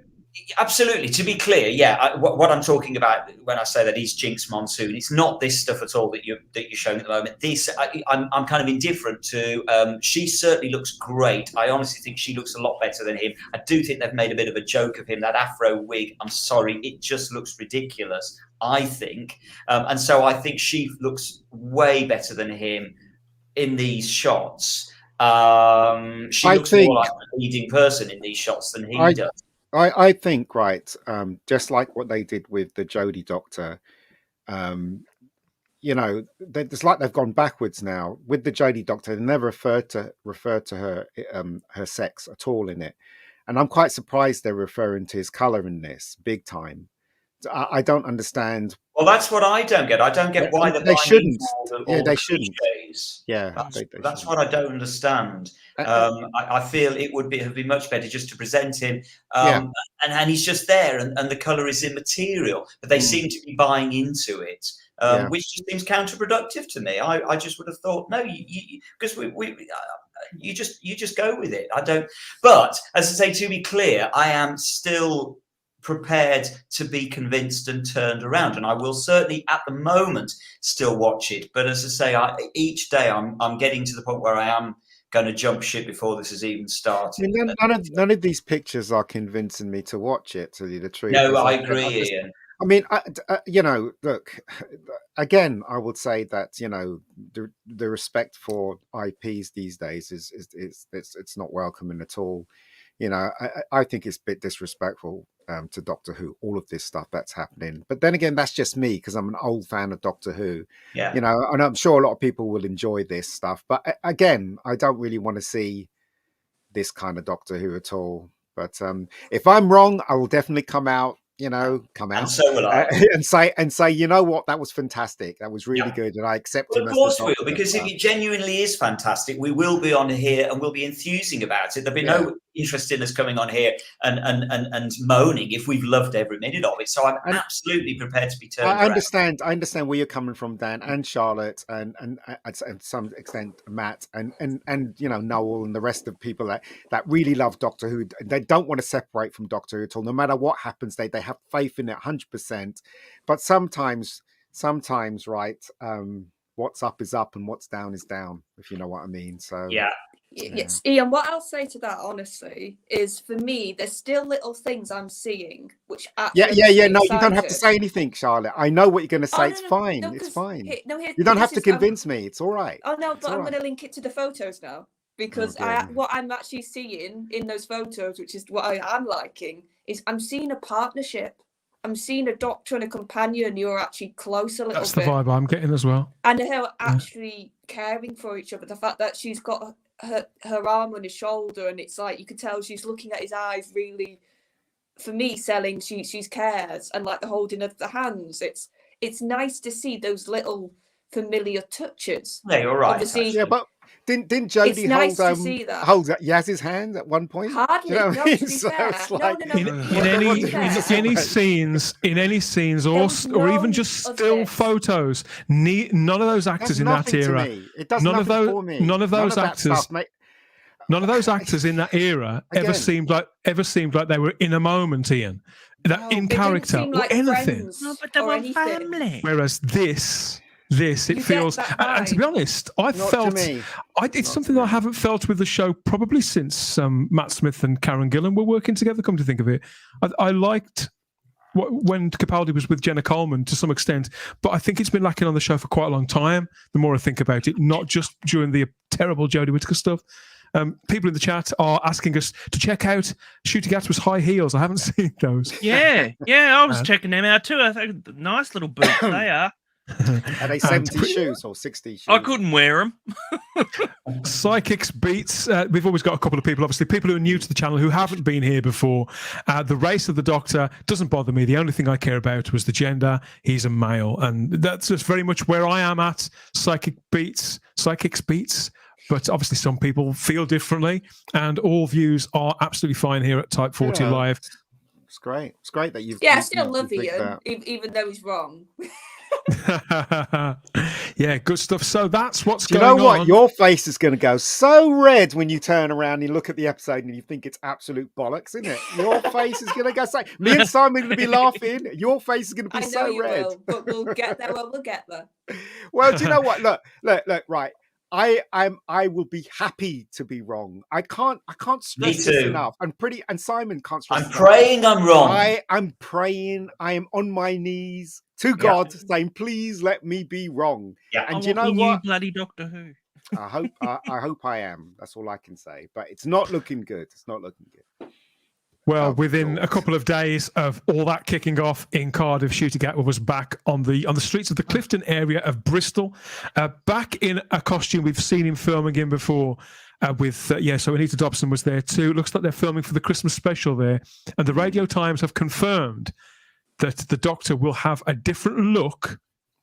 Absolutely. To be clear, what I'm talking about when I say that he's Jinx Monsoon, it's not this stuff at all that you're showing at the moment. I'm kind of indifferent to. She certainly looks great. I honestly think she looks a lot better than him. I do think they've made a bit of a joke of him. That afro wig, I'm sorry, it just looks ridiculous, I think. And so I think she looks way better than him in these shots. She looks more like a leading person in these shots than he does. I think, right, just like what they did with the Jodie Doctor, it's like they've gone backwards now. With the Jodie Doctor, they never referred to her her sex at all in it, and I'm quite surprised they're referring to his colour in this big time. I don't understand. Well, that's what I don't get. I don't get why they shouldn't. They shouldn't. Yeah, that's what I don't understand. I feel it would have been much better just to present him, and he's just there, and the colour is immaterial. But they seem to be buying into it, which just seems counterproductive to me. I just would have thought no, because you just go with it. I don't. But as I say, to be clear, I am still prepared to be convinced and turned around, and I will certainly at the moment still watch it. But as I say, each day I'm getting to the point where I am going to jump ship before this has even started. I mean, none of these pictures are convincing me to watch it, to tell you the truth. No, I agree, Ian. I mean, look, again, I would say that, the respect for IPs these days it's not welcoming at all. I think it's a bit disrespectful to Doctor Who, all of this stuff that's happening. But then again, that's just me because I'm an old fan of Doctor Who. Yeah. And I'm sure a lot of people will enjoy this stuff. But again, I don't really want to see this kind of Doctor Who at all. But if I'm wrong, I will definitely come out. And so will I. and say, you know what, that was fantastic. That was really good, and I accept it. Of course we will, because if it genuinely is fantastic, we will be on here and we'll be enthusing about it. There'll be no interest in us coming on here and moaning if we've loved every minute of it. So I'm absolutely prepared to be turned around. I understand where you're coming from, Dan, and Charlotte, and to some extent Matt, and Noel and the rest of people that really love Doctor Who. They don't want to separate from Doctor Who at all. No matter what happens, they have faith in it 100%. But sometimes, right, what's up is up and what's down is down, if you know what I mean. So Yes, Ian, what I'll say to that, honestly, is for me, there's still little things I'm seeing which actually No, you don't have to say anything, Charlotte. I know what you're going to say. It's fine. It's fine. You don't have to convince me. It's all right. Oh, no, but I'm going to link it to the photos now. Because what I'm actually seeing in those photos, which is what I am liking, is I'm seeing a partnership. I'm seeing a doctor and a companion who are actually close a little bit. That's the vibe I'm getting as well. And they're actually caring for each other. The fact that she's got her arm on his shoulder, and it's like you can tell she's looking at his eyes, really, for me, selling she's cares, and like the holding of the hands. It's nice to see those little familiar touches. Yeah, you're right. Obviously, yeah, but didn't Jodie hold Yaz's hand at one point? Hardly. You know what I mean? So it's like, in any scenes or even just still photos, none of those actors in that era, none of those actors in that era ever seemed like they were in a moment, Ian, that in character or anything. No, but they were family. Whereas this it feels, and to be honest, it's something that I haven't felt with the show probably since Matt Smith and Karen Gillan were working together, come to think of it. I liked when Capaldi was with Jenna Coleman to some extent, but I think it's been lacking on the show for quite a long time, the more I think about it, not just during the terrible Jodie Whittaker stuff. People in the chat are asking us to check out Shooty Gatwa's high heels. I haven't seen those. Yeah, I was checking them out too. I think nice little boots they are. Are they 70 shoes or 60 shoes? I couldn't wear them. Psychics Beats. We've always got a couple of people, obviously, people who are new to the channel who haven't been here before. The race of the Doctor doesn't bother me. The only thing I care about was the gender. He's a male. And that's just very much where I am at. Psychics Beats. But obviously some people feel differently. And all views are absolutely fine here at Type 40 Live. It's great. It's great that you've... Yeah, I still love Ian, even though he's wrong. Yeah, good stuff. So that's what's going on. You know what? Your face is going to go so red when you turn around and you look at the episode and you think it's absolute bollocks, isn't it? Your face is going to go so... Me and Simon are going to be laughing. Your face is going to be so red. But we'll get there. We'll get there. Well, do you know what? Look, right. I will be happy to be wrong. I can't stress this enough. And Simon can't stress. I'm praying I'm wrong. I'm praying. I am on my knees to God saying, please let me be wrong. Yeah. And you know what? Bloody Doctor Who. I hope I am. That's all I can say. But it's not looking good. It's not looking good. Well, within a couple of days of all that kicking off in Cardiff, Shooty Gatwa was back on the streets of the Clifton area of Bristol, back in a costume we've seen him filming in before. So Anita Dobson was there too. Looks like they're filming for the Christmas special there, and the Radio Times have confirmed that the Doctor will have a different look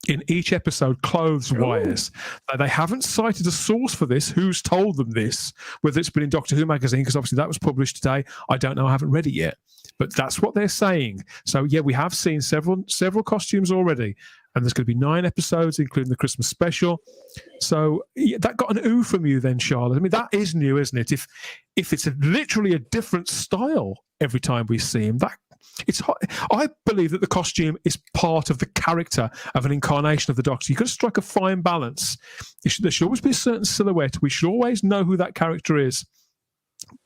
in each episode, clothes-wise. They haven't cited a source for this. Who's told them this? Whether it's been in Doctor Who magazine, because obviously that was published today. I don't know. I haven't read it yet. But that's what they're saying. So, yeah, we have seen several costumes already. And there's going to be 9 episodes, including the Christmas special. So that got an ooh from you then, Charlotte. I mean, that is new, isn't it? If it's literally a different style every time we see him, I believe that the costume is part of the character of an incarnation of the Doctor. You've got to strike a fine balance. There should always be a certain silhouette. We should always know who that character is.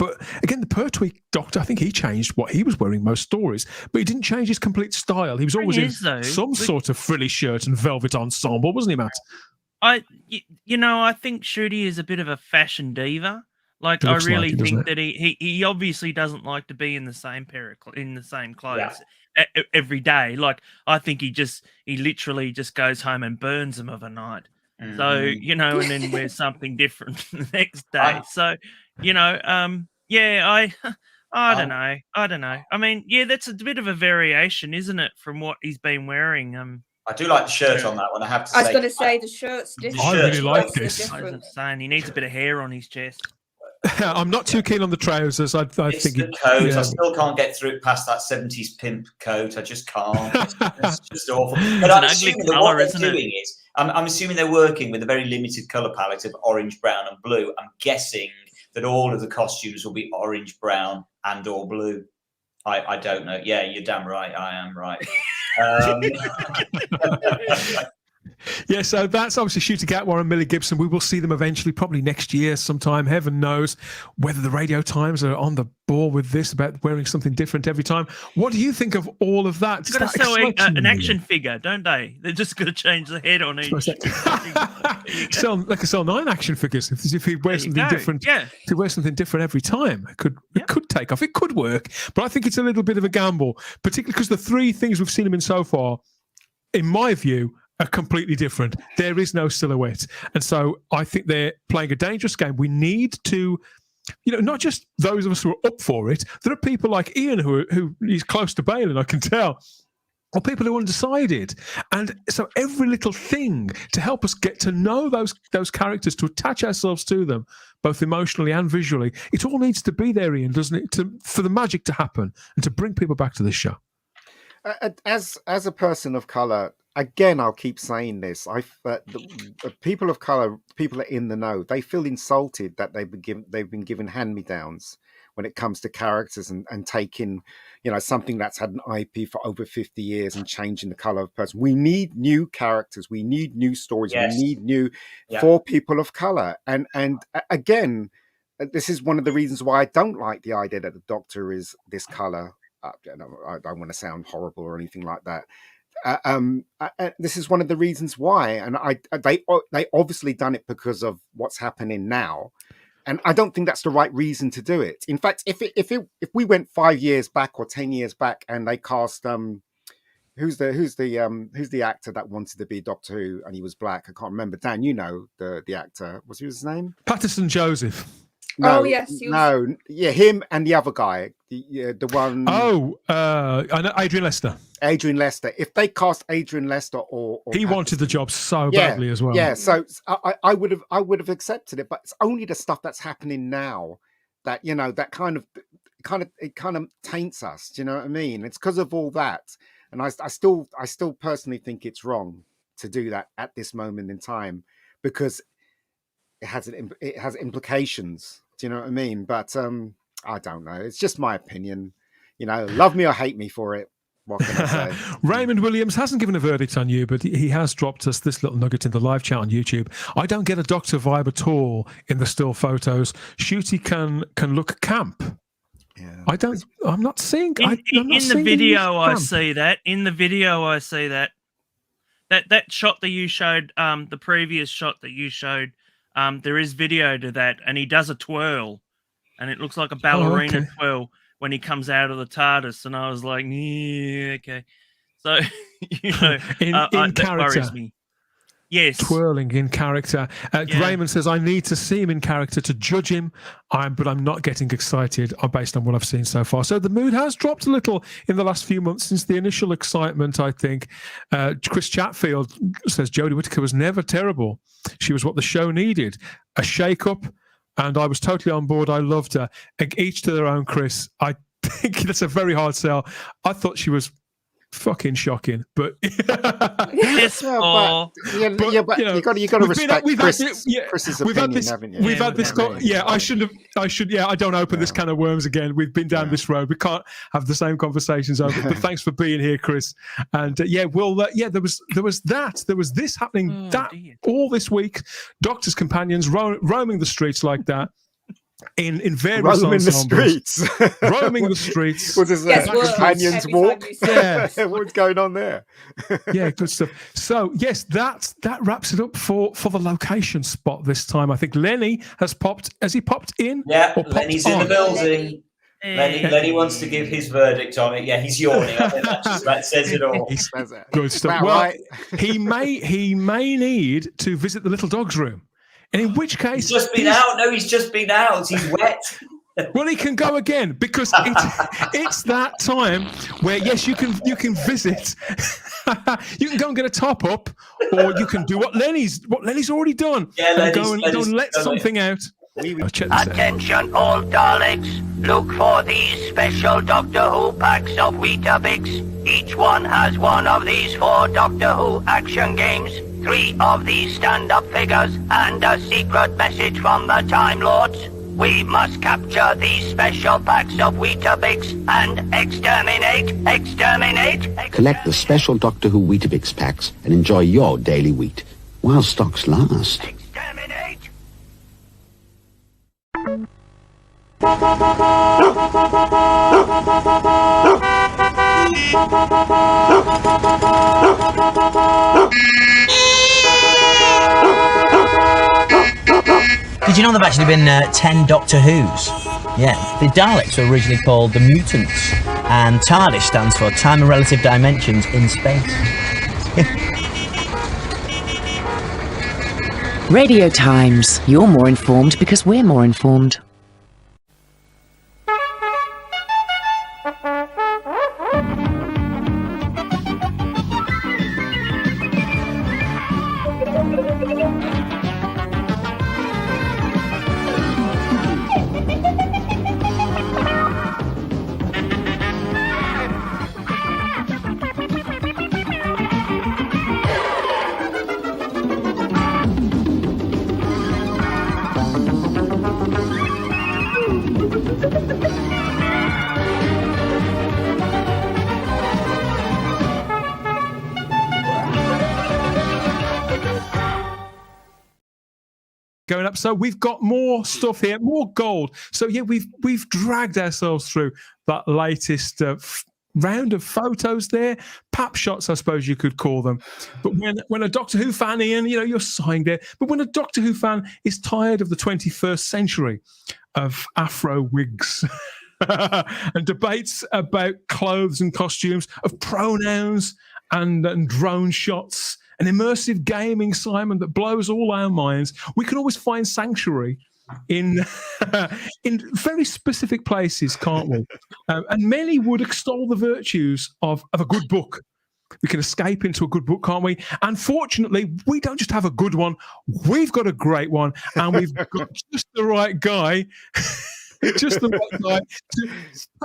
But again, the Pertwee Doctor, I think he changed what he was wearing most stories, but he didn't change his complete style. He was always in some sort of frilly shirt and velvet ensemble, wasn't he, Matt? I think Shooty is a bit of a fashion diva. I really think that he obviously doesn't like to be in the same clothes every day. I think he literally just goes home and burns them of a night. Mm-hmm. So, and then wears something different the next day. I don't know. I mean, that's a bit of a variation, isn't it, from what he's been wearing? I do like the shirt on that one, I have to say. I was going to say the shirt's different. I really like this. I was saying he needs a bit of hair on his chest. I'm not too keen on the trousers. I think the coat. Yeah. I still can't get through past that 70s pimp coat. I just can't. It's just awful. But I'm assuming that what they're doing is, I'm assuming they're working with a very limited colour palette of orange, brown, and blue. I'm guessing that all of the costumes will be orange, brown, and or blue. I don't know. Yeah, you're damn right. I am right. Yeah, so that's obviously Shooty Gatwa and Millie Gibson. We will see them eventually, probably next year sometime. Heaven knows whether the Radio Times are on the ball with this about wearing something different every time. What do you think of all of that? They've got to sell an action figure, don't they? They're just going to change the head on each. Sell 9 action figures if he wears something different. Yeah. If he wears something different every time, it could take off. It could work, but I think it's a little bit of a gamble, particularly because the 3 things we've seen him in so far, in my view, are completely different. There is no silhouette. And so I think they're playing a dangerous game. We need to, not just those of us who are up for it. There are people like Ian who is close to Balin, I can tell, or people who are undecided. And so every little thing to help us get to know those characters, to attach ourselves to them, both emotionally and visually, it all needs to be there, Ian, doesn't it, for the magic to happen and to bring people back to this show. As a person of colour, again, I'll keep saying this. The people of color, people in the know, they feel insulted that they've been given hand-me-downs when it comes to characters and taking, something that's had an IP for over 50 years and changing the color of a person. We need new characters. We need new stories. Yes. We need new for people of color. And again, this is one of the reasons why I don't like the idea that the Doctor is this color. I don't want to sound horrible or anything like that. This is one of the reasons why, and they obviously done it because of what's happening now, and I don't think that's the right reason to do it. In fact, if we went 5 years back or 10 years back and they cast who's the actor that wanted to be Doctor Who and he was black, I can't remember. Dan, the actor, what's his name? Patterson Joseph. No, oh yes, him and the other guy, the one. Oh, I know Adrian Lester. Adrian Lester. If they cast Adrian Lester or he wanted the job so badly as well. Yeah, so I would have accepted it, but it's only the stuff that's happening now that that kind of taints us. Do you know what I mean? It's because of all that, and I still personally think it's wrong to do that at this moment in time because it has implications. Do you know what I mean? But I don't know. It's just my opinion. Love me or hate me for it. What can I say? Raymond Williams hasn't given a verdict on you, but he has dropped us this little nugget in the live chat on YouTube. I don't get a Doctor vibe at all in the still photos. Shooty can look camp. Yeah. I'm not seeing. In the video, I see that. In the video, I see that. That shot that you showed, the previous shot that you showed. There is video to that, and he does a twirl, and it looks like a ballerina twirl when he comes out of the TARDIS. And I was like, yeah, okay. So, in that character. worries me. Yes. Twirling in character. Raymond says, I need to see him in character to judge him, but I'm not getting excited based on what I've seen so far. So the mood has dropped a little in the last few months since the initial excitement, I think. Chris Chatfield says, Jodie Whittaker was never terrible. She was what the show needed. A shake-up, and I was totally on board. I loved her. Each to their own, Chris. I think that's a very hard sell. I thought she was fucking shocking, but yes, but you got to respect Chris's opinion, haven't you? We've had this. I should. I don't open this can of worms again. We've been down this road. We can't have the same conversations over. But thanks for being here, Chris. And there was this happening all this week. Doctor's companions roaming the streets like that. In various roaming the streets. Roaming the streets. Was this companions walk? Yeah. What's going on there? Yeah, good stuff. So yes, that wraps it up for the location spot this time. I think Lenny has popped. Has he popped in? Yeah, Lenny's in the building. Lenny wants to give his verdict on it. Yeah, he's yawning. I think that says it all. Good stuff. Well, he may need to visit the little dog's room. And in which case... He's just been out. No, he's just been out. He's wet. Well, he can go again because it's that time where, yes, you can visit. You can go and get a top up, or you can do what Lenny's already done. Yeah, and go and let something out. Attention all Daleks, look for these special Doctor Who packs of Weetabix. Each one has one of these 4 Doctor Who action games, 3 of these stand-up figures, and a secret message from the Time Lords. We must capture these special packs of Weetabix and exterminate. Collect the special Doctor Who Weetabix packs and enjoy your daily wheat while stocks last. Exterminate. Did you know there have actually been 10 Doctor Who's? Yeah, the Daleks were originally called the Mutants, and TARDIS stands for Time and Relative Dimensions in Space. Radio Times. You're more informed because we're more informed. Going up, so we've got more stuff here, more gold. So yeah, we've dragged ourselves through that latest round of photos there, pap shots, I suppose you could call them. But when a Doctor Who fan, Ian, you know, you're sighing there. But when a Doctor Who fan is tired of the 21st century, of Afro wigs and debates about clothes and costumes, of pronouns and drone shots, an immersive gaming, Simon, that blows all our minds, we can always find sanctuary in very specific places, can't we? And many would extol the virtues of a good book. We can escape into a good book, can't we? And fortunately, we don't just have a good one, we've got a great one, and we've got just the right guy, just the right guy to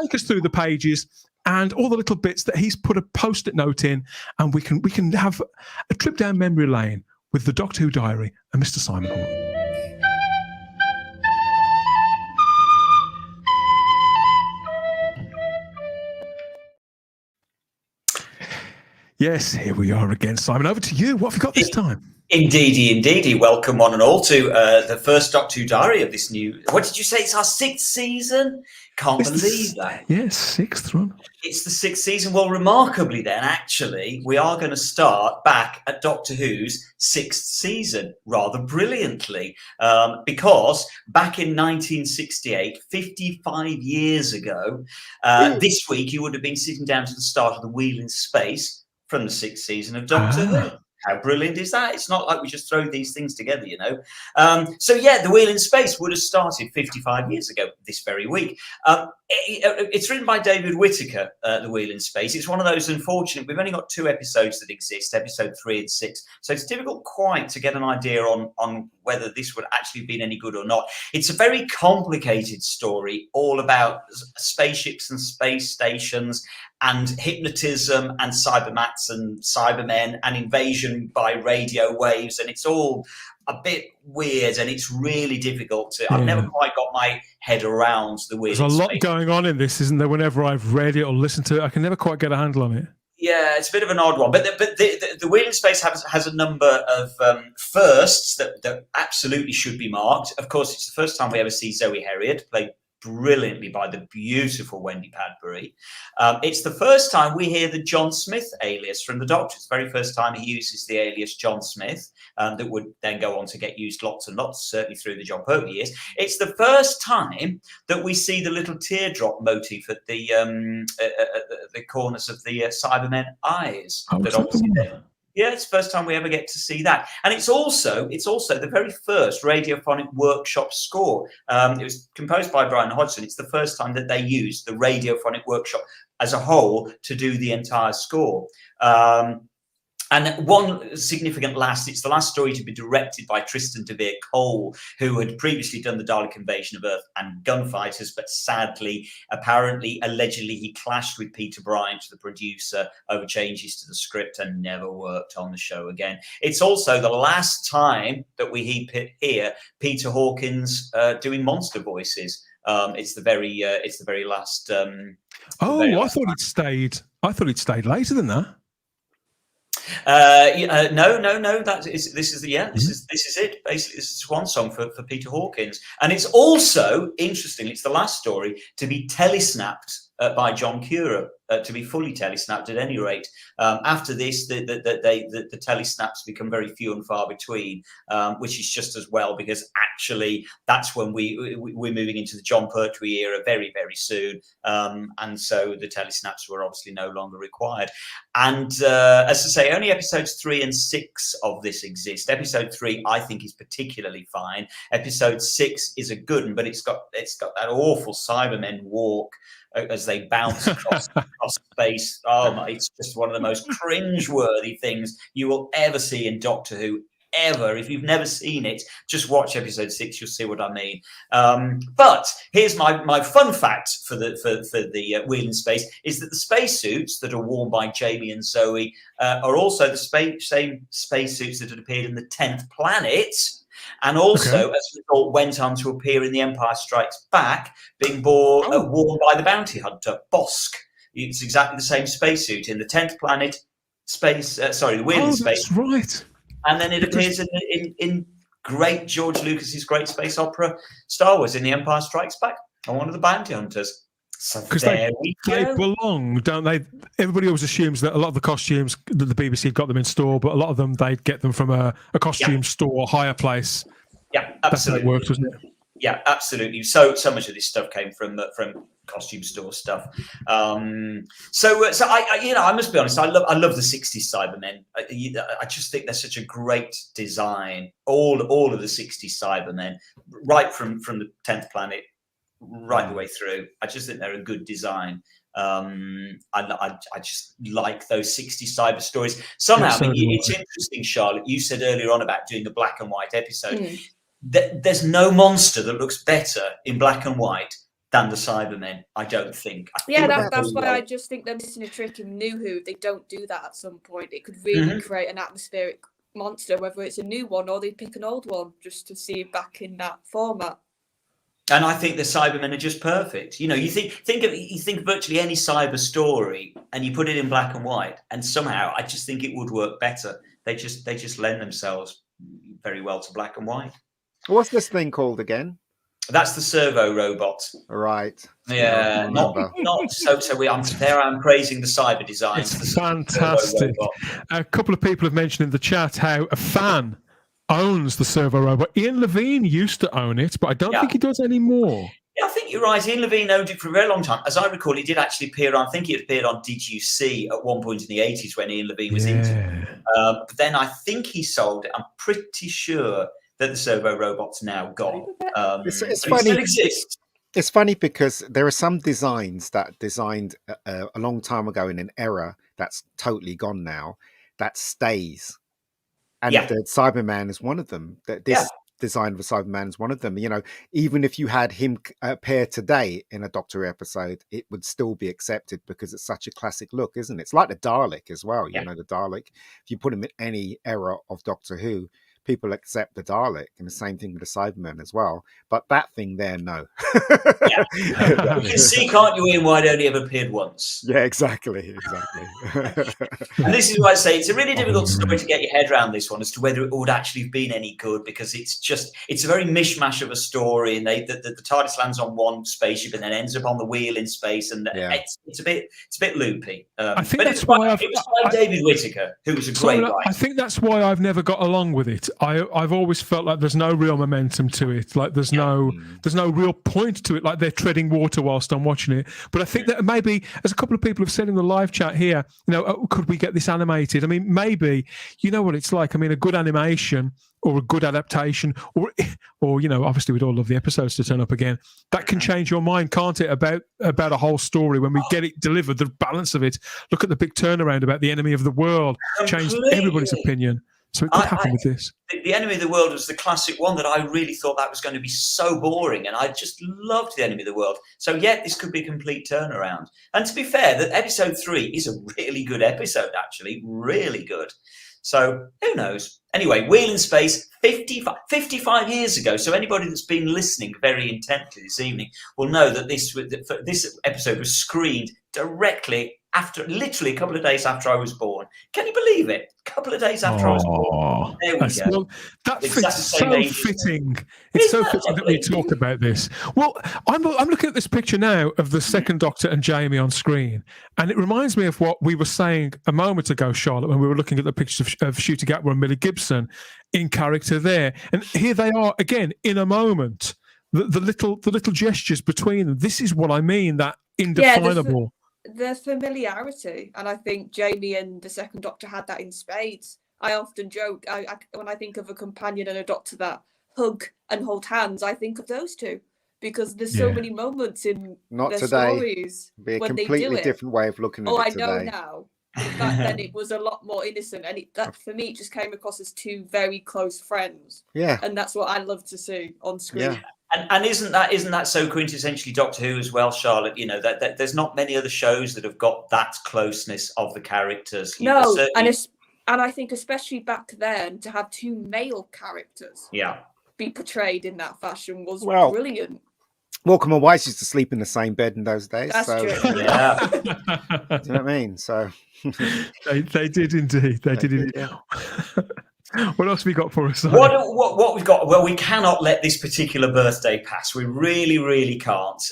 take us through the pages and all the little bits that he's put a post-it note in, and we can have a trip down memory lane with the Doctor Who Diary and Mr. Simon Horton. Yes, here we are again, Simon. Over to you. What have you got this time? Indeedy. Welcome one and all to the first Doctor Who Diary of this new... What did you say? It's our 6th season? Can't believe that. Yes, 6th run. It's the 6th season. Well, remarkably then, actually, we are going to start back at Doctor Who's 6th season, rather brilliantly, because back in 1968, 55 years ago, this week you would have been sitting down to the start of the Wheel in Space from the 6th season of Doctor Who. How brilliant is that? It's not like we just throw these things together, you know. So, yeah, The Wheel in Space would have started 55 years ago this very week. It's written by David Whittaker, The Wheel in Space. It's one of those unfortunate... We've only got 2 episodes that exist, episode 3 and 6. So it's difficult quite to get an idea on whether this would actually have been any good or not. It's a very complicated story, all about spaceships and space stations and hypnotism and cybernats and cybermen and invasion by radio waves. And it's all a bit weird and it's really difficult to... I've never quite got my head around The Wheel in Space. There's a lot going on in this, isn't there? Whenever I've read it or listened to it, I can never quite get a handle on it. Yeah, it's a bit of an odd one. But the Wheel in Space has a number of firsts that absolutely should be marked. Of course, it's the first time we ever see Zoe Herriot, played brilliantly by the beautiful Wendy Padbury. It's the first time we hear the John Smith alias from the Doctor. It's the very first time he uses the alias John Smith, that would then go on to get used lots and lots, certainly through the John Pertwee years. It's the first time that we see the little teardrop motif at the corners of the Cybermen eyes. That obviously yeah, it's the first time we ever get to see that. And it's also the very first radiophonic workshop score. It was composed by Brian Hodgson. It's the first time that they used the radiophonic workshop as a whole to do the entire score. And one significant it's the last story to be directed by Tristan DeVere Cole, who had previously done the Dalek Invasion of Earth and Gunfighters, but sadly, allegedly, he clashed with Peter Bryant, the producer, over changes to the script and never worked on the show again. It's also the last time that we hear Peter Hawkins doing monster voices. It's the very last. I thought he'd stayed. I thought he'd stayed later than that. No. This is it. Basically, this is swan song for Peter Hawkins, and it's also interestingly, it's the last story to be telesnapped by John Cura, to be fully telesnapped at any rate. After this, the telesnaps become very few and far between, which is just as well, because actually that's when we're moving into the John Pertwee era very, very soon. And so the telesnaps were obviously no longer required. And as I say, only episodes 3 and 6 of this exist. Episode 3, I think, is particularly fine. Episode 6 is a good one, but it's got that awful Cybermen walk as they bounce across space. Oh my, it's just one of the most cringe-worthy things you will ever see in Doctor Who, ever. If you've never seen it, just watch episode 6, you'll see what I mean. But here's my fun fact for the Wheel in Space, is that the spacesuits that are worn by Jamie and Zoe are also the same spacesuits that had appeared in the 10th Planet, and also, as a result, went on to appear in The Empire Strikes Back, being worn by the bounty hunter, Bosk. It's exactly the same spacesuit in the 10th Planet, the Wheel in Space. That's right. And then it appears in great George Lucas's great space opera, Star Wars, in The Empire Strikes Back, and one of the bounty hunters. Because they belong, don't they? Everybody always assumes that a lot of the costumes that the BBC have got them in store, but a lot of them they'd get them from a costume store, higher place. Yeah, absolutely. That's how it works, wasn't it? Yeah, absolutely. So much of this stuff came from costume store stuff. So I must be honest. I love the 60s Cybermen. I just think they're such a great design. All of the 60s Cybermen, right from the 10th Planet, right the way through. I just think they're a good design. I just like those 60s cyber stories. Somehow, it's interesting, Charlotte. You said earlier on about doing the black and white episode. There's no monster that looks better in black and white than the Cybermen, I don't think. That's why I just think they're missing a trick in New Who. They don't do that at some point. It could really create an atmospheric monster, whether it's a new one or they pick an old one, just to see it back in that format. And I think the Cybermen are just perfect. You know, you think of virtually any cyber story and you put it in black and white, and somehow I just think it would work better. They just lend themselves very well to black and white. What's this thing called again? That's the servo robot. Right. Yeah. Not so I'm praising the cyber designs. It's fantastic. A couple of people have mentioned in the chat how a fan owns the servo robot. Ian Levine used to own it, but I don't think he does anymore. Yeah, I think you're right. Ian Levine owned it for a very long time. As I recall, he did actually appear on, I think he appeared on Did You See at one point in the 80s when Ian Levine was into it. But then I think he sold it. I'm pretty sure that the servo robot's now gone. It's funny. It still exists. It's funny because there are some designs that designed a long time ago in an era that's totally gone now, that stays. And the Cyberman is one of them. This design of a Cyberman is one of them. You know, even if you had him appear today in a Doctor episode, it would still be accepted because it's such a classic look, isn't it? It's like the Dalek as well. You know, the Dalek. If you put him in any era of Doctor Who, people accept the Dalek, and the same thing with the Cybermen as well. But that thing there, no. You can see, can't you, Ian, why it only ever appeared once? Yeah, exactly. And this is why I say it's a really difficult story to get your head around, this one, as to whether it would actually have been any good, because it's a very mishmash of a story, and the TARDIS lands on one spaceship and then ends up on the wheel in space, and it's a bit loopy. I think but that's why it was by David Whittaker, who was a great writer. I think that's why I've never got along with it. I've always felt like there's no real momentum to it. Like there's no real point to it. Like they're treading water whilst I'm watching it. But I think that maybe, as a couple of people have said in the live chat here, you know, could we get this animated? I mean, maybe, you know what it's like. I mean, a good animation or a good adaptation, or obviously we'd all love the episodes to turn up again. That can change your mind, can't it? About a whole story when we get it delivered, the balance of it. Look at the big turnaround about the enemy of the world, changed everybody's opinion. So it could happen with this. The Enemy of the World was the classic one that I really thought that was going to be so boring, and I just loved The Enemy of the World. So yeah, this could be a complete turnaround. And to be fair, that episode 3 is a really good episode, actually, really good. So who knows? Anyway, Wheel in Space, 55 years ago. So anybody that's been listening very intently this evening will know that this episode was screened directly after, literally a couple of days after I was born. Can you believe it? A couple of days after I was born. There we go. Well, that fits so fitting. It's so fitting that we talk about this. Well, I'm looking at this picture now of the second Doctor and Jamie on screen, and it reminds me of what we were saying a moment ago, Charlotte, when we were looking at the pictures of Shooter Gatwa and Millie Gibson in character there. And here they are again in a moment. The little gestures between them. This is what I mean, that indefinable. The familiarity, and I think Jamie and the second Doctor had that in spades. I often joke, when I think of a companion and a Doctor that hug and hold hands, I think of those two, because there's so many moments in their stories be a when completely they do it. different way of looking at it today. I know now. Back then it was a lot more innocent, and that for me it just came across as two very close friends. Yeah, and that's what I love to see on screen. Yeah. And isn't that so quintessentially Doctor Who as well, Charlotte? You know, that there's not many other shows that have got that closeness of the characters. No, and I think especially back then, to have two male characters be portrayed in that fashion was brilliant. Morecambe and Weiss used to sleep in the same bed in those days. That's true. Yeah. Do you know what I mean? So they did indeed. They did indeed. Yeah. What else have we got for us? What we've got? Well, we cannot let this particular birthday pass. We really, really can't,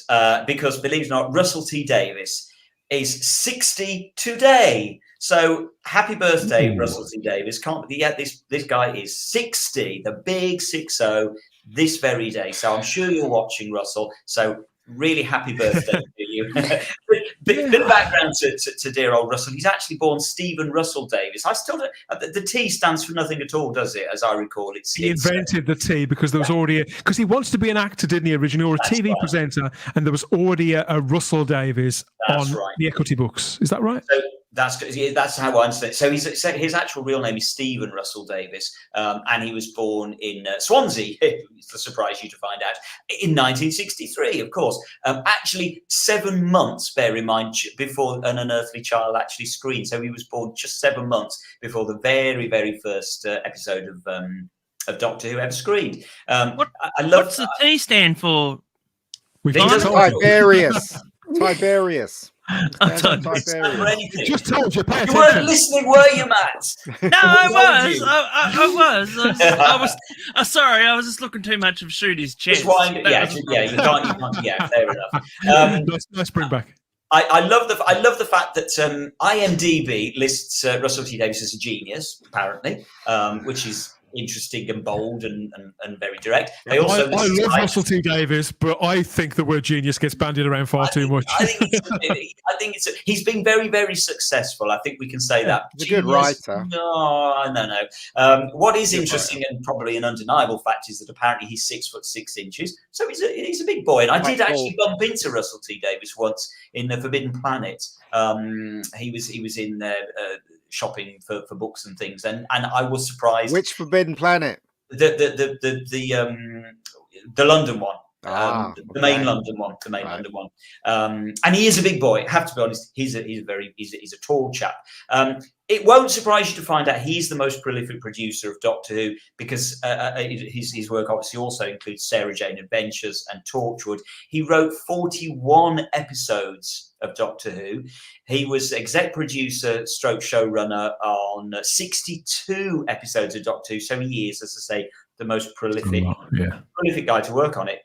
because believe it or not, Russell T Davies is 60 today. So happy birthday, Russell T Davies! This guy is 60, the big 60, this very day. So I'm sure you're watching, Russell. So really happy birthday to you. Bit of background to dear old Russell. He's actually born Stephen Russell Davies. I still don't, the T stands for nothing at all, does it? As I recall, he invented the T because there was already because he wants to be an actor, didn't he? Originally, or a TV presenter, and there was already a Russell Davies on the Equity books. Is that right? So, that's how I understand it. So his actual real name is Stephen Russell Davies, and he was born in Swansea. It's a surprise you to find out, in 1963, of course. Actually, 7 months, bear in mind, before An Unearthly Child actually screened. So he was born just 7 months before the very, very first episode of Doctor Who ever screened. What's the T stand for? Tiberius. Tiberius. Just told you. You weren't listening, were you, Matt? No, I was. Sorry, I was just looking too much of Shooty's chest. You can't. Yeah, fair enough. Nice bring back. I love the fact that IMDb lists Russell T Davies as a genius, apparently, which is interesting and bold and very direct. I love Russell T Davies, but I think the word genius gets bandied around too much. I think he's been very, very successful. I think we can say that. He's a good writer. No. What is interesting and probably an undeniable fact is that apparently he's 6'6". So he's a big boy. And I did actually bump into Russell T Davies once in the Forbidden Planet. He was in there shopping for books and things, and I was surprised. Which Forbidden Planet? The London one. The main London one. And he is a big boy. I have to be honest. He's a tall chap. It won't surprise you to find out he's the most prolific producer of Doctor Who, because his work obviously also includes Sarah Jane Adventures and Torchwood. He wrote 41 episodes of Doctor Who. He was exec producer stroke showrunner on 62 episodes of Doctor Who. So he is, as I say, the most prolific guy to work on it.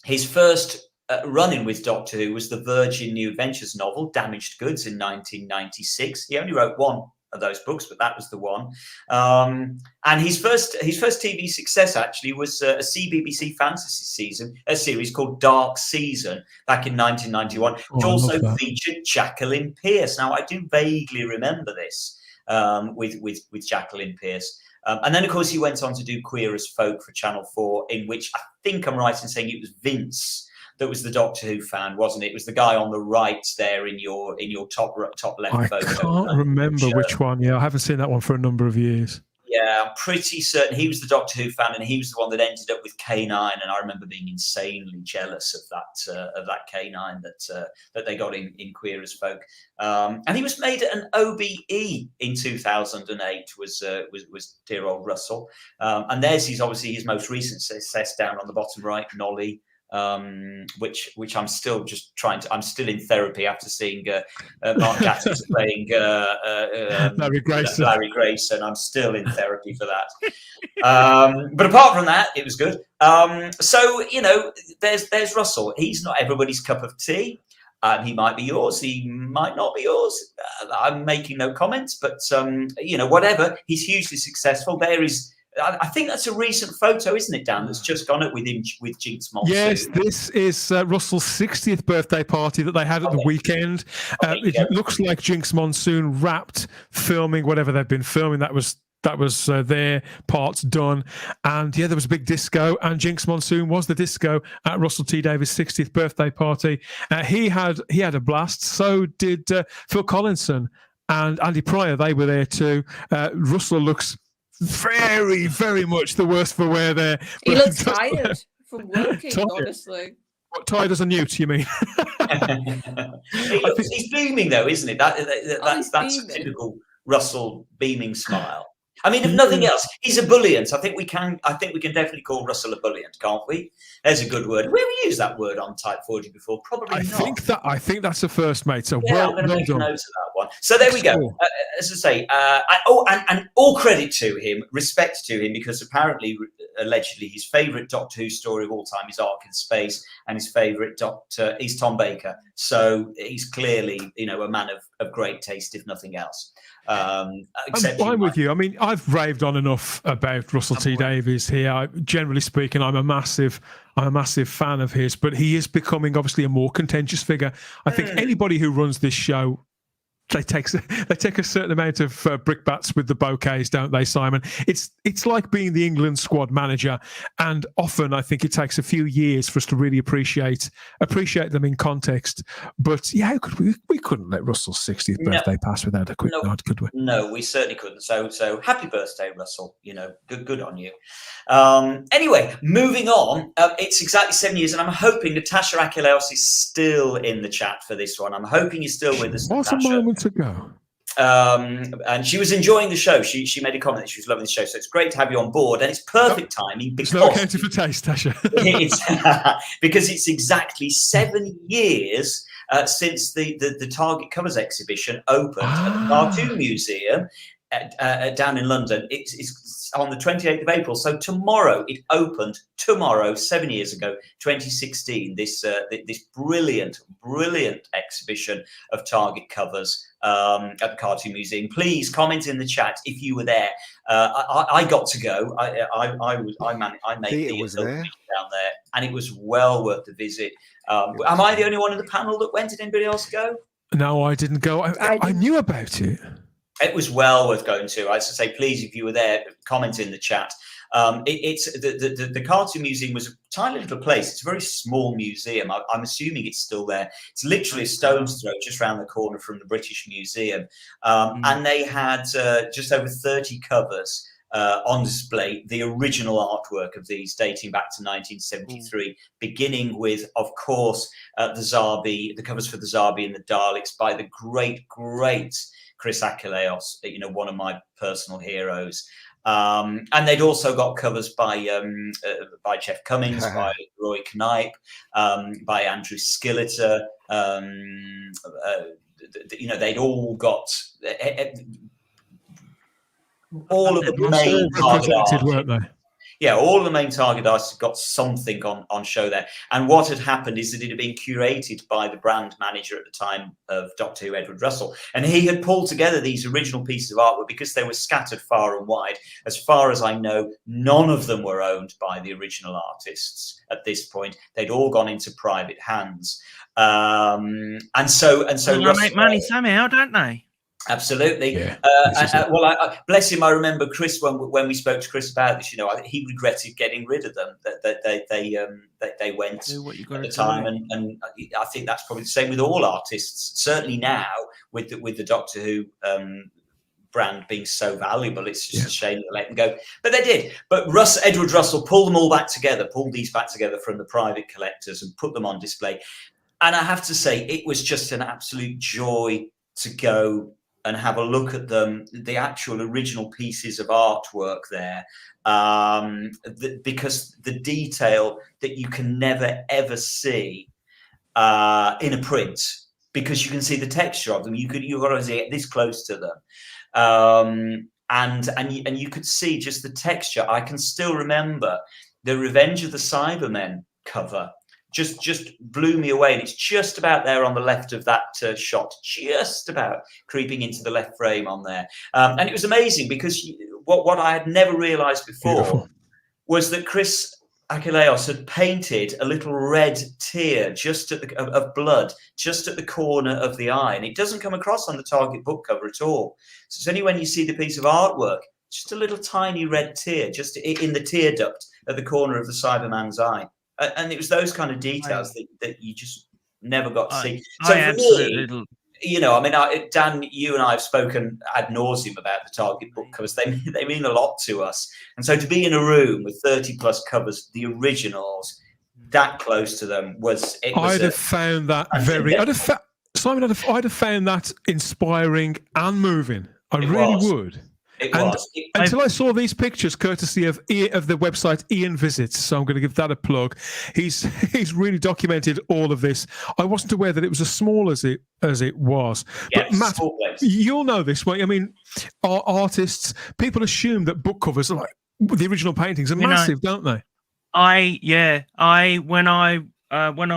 His first run-in with Doctor Who was the Virgin New Adventures novel, Damaged Goods, in 1996. He only wrote one of those books, but that was the one. And his first TV success actually was a CBBC fantasy series called Dark Season back in 1991, which also featured Jacqueline Pearce. Now, I do vaguely remember this with Jacqueline Pearce. And then, of course, he went on to do Queer as Folk for Channel 4, in which I think I'm right in saying it was Vince that was the Doctor Who fan, wasn't it? It was the guy on the right there in your top left I photo. can't remember which one. Yeah, I haven't seen that one for a number of years. Yeah, I'm pretty certain he was the Doctor Who fan, and he was the one that ended up with K9. And I remember being insanely jealous of that K9 that they got in Queer as Folk. And he was made an OBE in 2008. Was dear old Russell. And there's his most recent success down on the bottom right, Nolly. Which I'm still just I'm still in therapy after seeing Mark Gatiss playing Larry Grayson. I'm still in therapy for that. But apart from that, it was good. So, there's Russell. He's not everybody's cup of tea. He might be yours. He might not be yours. I'm making no comments, but whatever. He's hugely successful. There is. I think that's a recent photo, isn't it, Dan? That's just gone up with Jinx Monsoon. Yes, this is Russell's 60th birthday party that they had at the weekend. It looks like Jinx Monsoon wrapped filming whatever they've been filming. That was their parts done, and there was a big disco, and Jinx Monsoon was the disco at Russell T Davies' 60th birthday party. He had a blast. So did Phil Collinson and Andy Pryor. They were there too. Russell looks very, very much the worst for wear there. He looks tired from working, honestly. What, tired as a newt, you mean? He's beaming, though, isn't it? That's a typical Russell beaming smile. I mean, if nothing else, he's a bulliant. I think we can definitely call Russell a bulliant, can't we? There's a good word. Have we ever used that word on Type 40 before? Probably not. I think that's the first, mate. So I'm going to make a note of that one. So there we go. As I say, and all credit to him, respect to him, because apparently, allegedly, his favourite Doctor Who story of all time is Ark in Space, and his favourite Doctor is Tom Baker. So he's clearly, a man of great taste, if nothing else. I'm with you. I mean, I've raved on enough about Russell T Davies here. Generally speaking, I'm a massive fan of his, but he is becoming obviously a more contentious figure. I think anybody who runs this show, they take a certain amount of brickbats with the bouquets, don't they, Simon? It's like being the England squad manager, and often I think it takes a few years for us to really appreciate them in context. But yeah, we couldn't let Russell's 60th birthday pass without a quick nod, could we? No, we certainly couldn't. So happy birthday, Russell. Good on you. Anyway, moving on. It's exactly 7 years, and I'm hoping Natasha Achilleos is still in the chat for this one. I'm hoping you're still with us. What a moment to go. And she was enjoying the show. She made a comment that she was loving the show. So it's great to have you on board, and it's perfect timing because no accounting for taste, Tasha. because it's exactly 7 years since the Target Covers exhibition opened at the Cartoon Museum down in London. It's on the 28th of April. So tomorrow, it opened 7 years ago, 2016, this brilliant exhibition of Target covers at the Cartoon Museum. Please comment in the chat if you were there. I got to go. I made the down there, and it was well worth the visit. Am I the only one in the panel that went? Did anybody else go? No, I didn't go. I knew about it. It was well worth going to. I should say, please, if you were there, comment in the chat. It's the Cartoon Museum was a tiny little place. It's a very small museum. I'm assuming it's still there. It's literally a stone's throw just around the corner from the British Museum. And they had just over 30 covers on display, the original artwork of these dating back to 1973, beginning with, of course, the covers for the Zarbi and the Daleks by the great Chris Achilleos, one of my personal heroes. And they'd also got covers by Jeff Cummings, by Roy Knipe, by Andrew Skilleter. They'd all got all of the main target artists, weren't they? Yeah, all of the main target artists got something on show there. And what had happened is that it had been curated by the brand manager at the time of Doctor Who, Edward Russell. And he had pulled together these original pieces of artwork because they were scattered far and wide. As far as I know, none of them were owned by the original artists at this point. They'd all gone into private hands. And so they make money somehow, don't they? Absolutely. Yeah, Bless him. I remember Chris when we spoke to Chris about this. He regretted getting rid of them. That they went at the time, and I think that's probably the same with all artists. Certainly now with the Doctor Who brand being so valuable, it's just a shame to let them go. But they did. But Edward Russell pulled them all back together, pulled these back together from the private collectors and put them on display. And I have to say, it was just an absolute joy to go and have a look at them, the actual original pieces of artwork there, because the detail that you can never, ever see in a print, because you can see the texture of them. You've got to get this close to them. And you could see just the texture. I can still remember the Revenge of the Cybermen cover. Just blew me away, and it's just about there on the left of that shot, just about creeping into the left frame on there. And it was amazing because what I had never realised before was that Chris Achilleos had painted a little red tear of blood just at the corner of the eye, and it doesn't come across on the Target book cover at all. So it's only when you see the piece of artwork, just a little tiny red tear just in the tear duct at the corner of the Cyberman's eye. And it was those kind of details that you just never got to see. So for me, Dan, you and I have spoken ad nauseum about the Target book covers. They mean a lot to us. And so to be in a room with 30 plus covers, the originals, that close to them I'd have found that inspiring and moving. I really would. Until I saw these pictures, courtesy of the website Ian Visits, so I'm going to give that a plug. He's really documented all of this. I wasn't aware that it was as small as it was. Yeah, but Matt, you'll know this, right? I mean, our artists, people assume that book covers are like the original paintings are massive, don't they? When I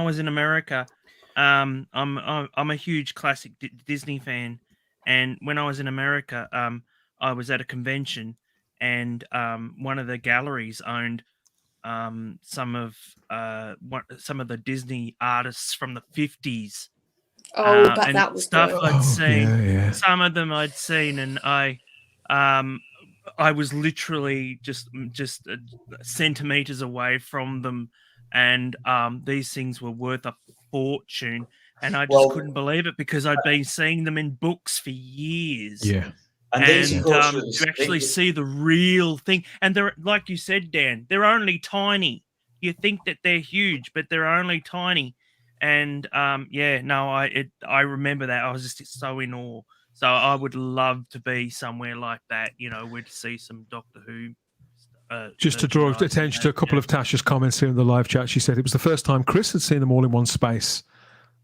was in America, I'm a huge classic Disney fan, and when I was in America, I was at a convention, and one of the galleries owned some of the Disney artists from the 50s. And that was stuff good. I'd seen. Yeah. Some of them I'd seen, and I was literally just centimeters away from them, and these things were worth a fortune, and I just couldn't believe it because I'd been seeing them in books for years. Yeah. And to actually see the real thing, and they're, like you said, Dan, they're only tiny. You think that they're huge, but they're only tiny. And I remember that. I was just so in awe. So I would love to be somewhere like that, where to see some Doctor Who. Just to draw attention to a couple of Tasha's comments here in the live chat, she said it was the first time Chris had seen them all in one space.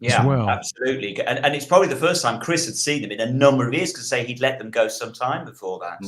Yeah, as well. Absolutely. And it's probably the first time Chris had seen them in a number of years, because say he'd let them go some time before that.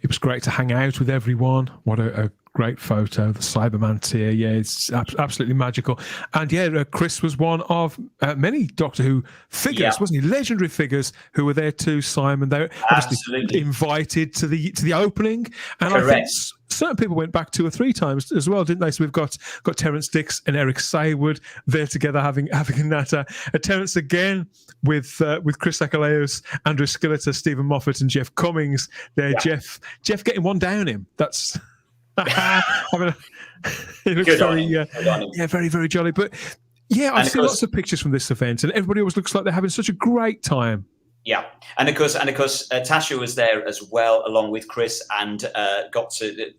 It was great to hang out with everyone. What a great photo. The Cyberman tear. Yeah, it's absolutely magical. And Chris was one of many Doctor Who figures, wasn't he? Legendary figures who were there too, Simon. They were obviously invited to the opening. And correct. I think certain people went back 2 or 3 times as well, didn't they? So we've got Terence Dix and Eric Saywood there together having that. Terence again with Chris Achilleos, Andrew Skilleter, Stephen Moffat, and Jeff Cummings. There, Jeff getting one down him. That's he looks very, very jolly. But I've seen lots of pictures from this event, and everybody always looks like they're having such a great time. Yeah, and of course, Tasha was there as well, along with Chris, and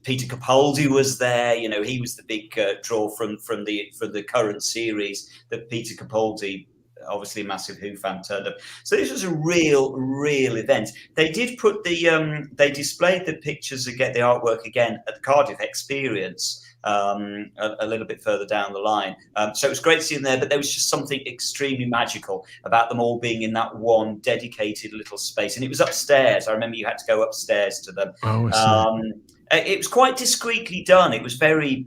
Peter Capaldi was there. He was the big draw from the current series. That Peter Capaldi, obviously a massive Who fan, turned up. So this was a real event. They did put they displayed the pictures again, the artwork again at the Cardiff Experience. A little bit further down the line. So it was great to see them there, but there was just something extremely magical about them all being in that one dedicated little space. And it was upstairs. I remember you had to go upstairs to them. It was quite discreetly done. It was very...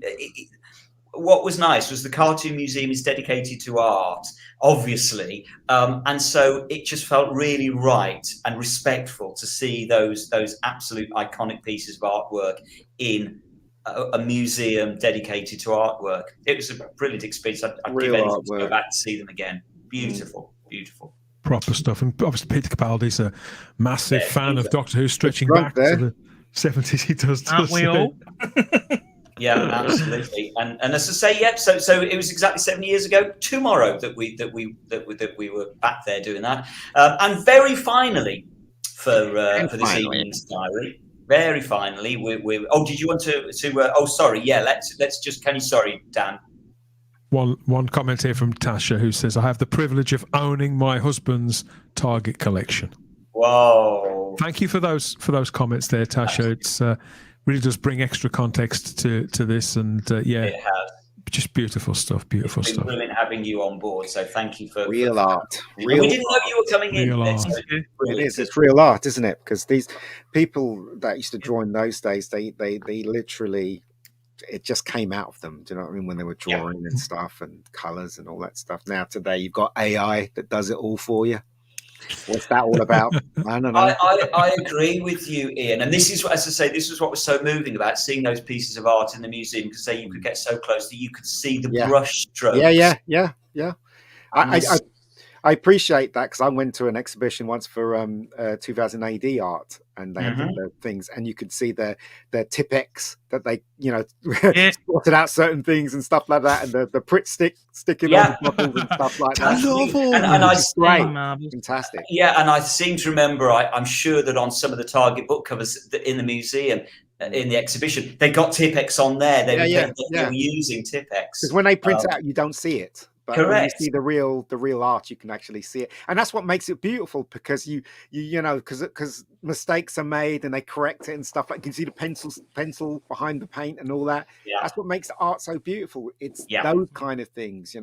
what was nice was the Cartoon Museum is dedicated to art, obviously. And so it just felt really right and respectful to see those absolute iconic pieces of artwork in a museum dedicated to artwork. It was a brilliant experience. I'd give anything to go back to see them again. Beautiful. Proper stuff. And obviously Peter Capaldi's a massive fan of Doctor Who, stretching back there. to the 70s. He does. Aren't we all? Yeah, absolutely. And as I say, yep. So it was exactly 7 years ago tomorrow that we were back there doing that. And very finally, for this evening's diary, very finally, we. Oh, did you want to? Oh, sorry. Yeah, let's just. Can you? Sorry, Dan. One comment here from Tasha, who says, "I have the privilege of owning my husband's Target collection." Whoa! Thank you for those comments there, Tasha. It's really does bring extra context to this, and It has. Just beautiful stuff. Beautiful It's been stuff. brilliant having you on board. So thank you for Real art. We didn't know you were coming in. It is. It's real art, isn't it? Because these people that used to draw in those days, they literally, it just came out of them. Do you know what I mean? When they were drawing and stuff and colours and all that stuff. Now today you've got AI that does it all for you. What's that all about? I don't know. I agree with you, Ian. And this is, as I say, this was what was so moving about seeing those pieces of art in the museum, because you could get so close that you could see the brush strokes. Yeah. I appreciate that, because I went to an exhibition once for 2000 AD art, and they had the things, and you could see their Tipex that they, sorted out certain things and stuff like that, and the Pritt sticking on the bottles and stuff like that. And I great, fantastic. Yeah, and I seem to remember, I'm sure that on some of the Target book covers in the museum, in the exhibition, they got Tipex on there. They were using Tipex. Because when they print it out, you don't see it. But correct. When you see the real art, you can actually see it, and that's what makes it beautiful. Because because mistakes are made and they correct it and stuff. Like you can see the pencil behind the paint and all that. Yeah. That's what makes art so beautiful. It's those kind of things, So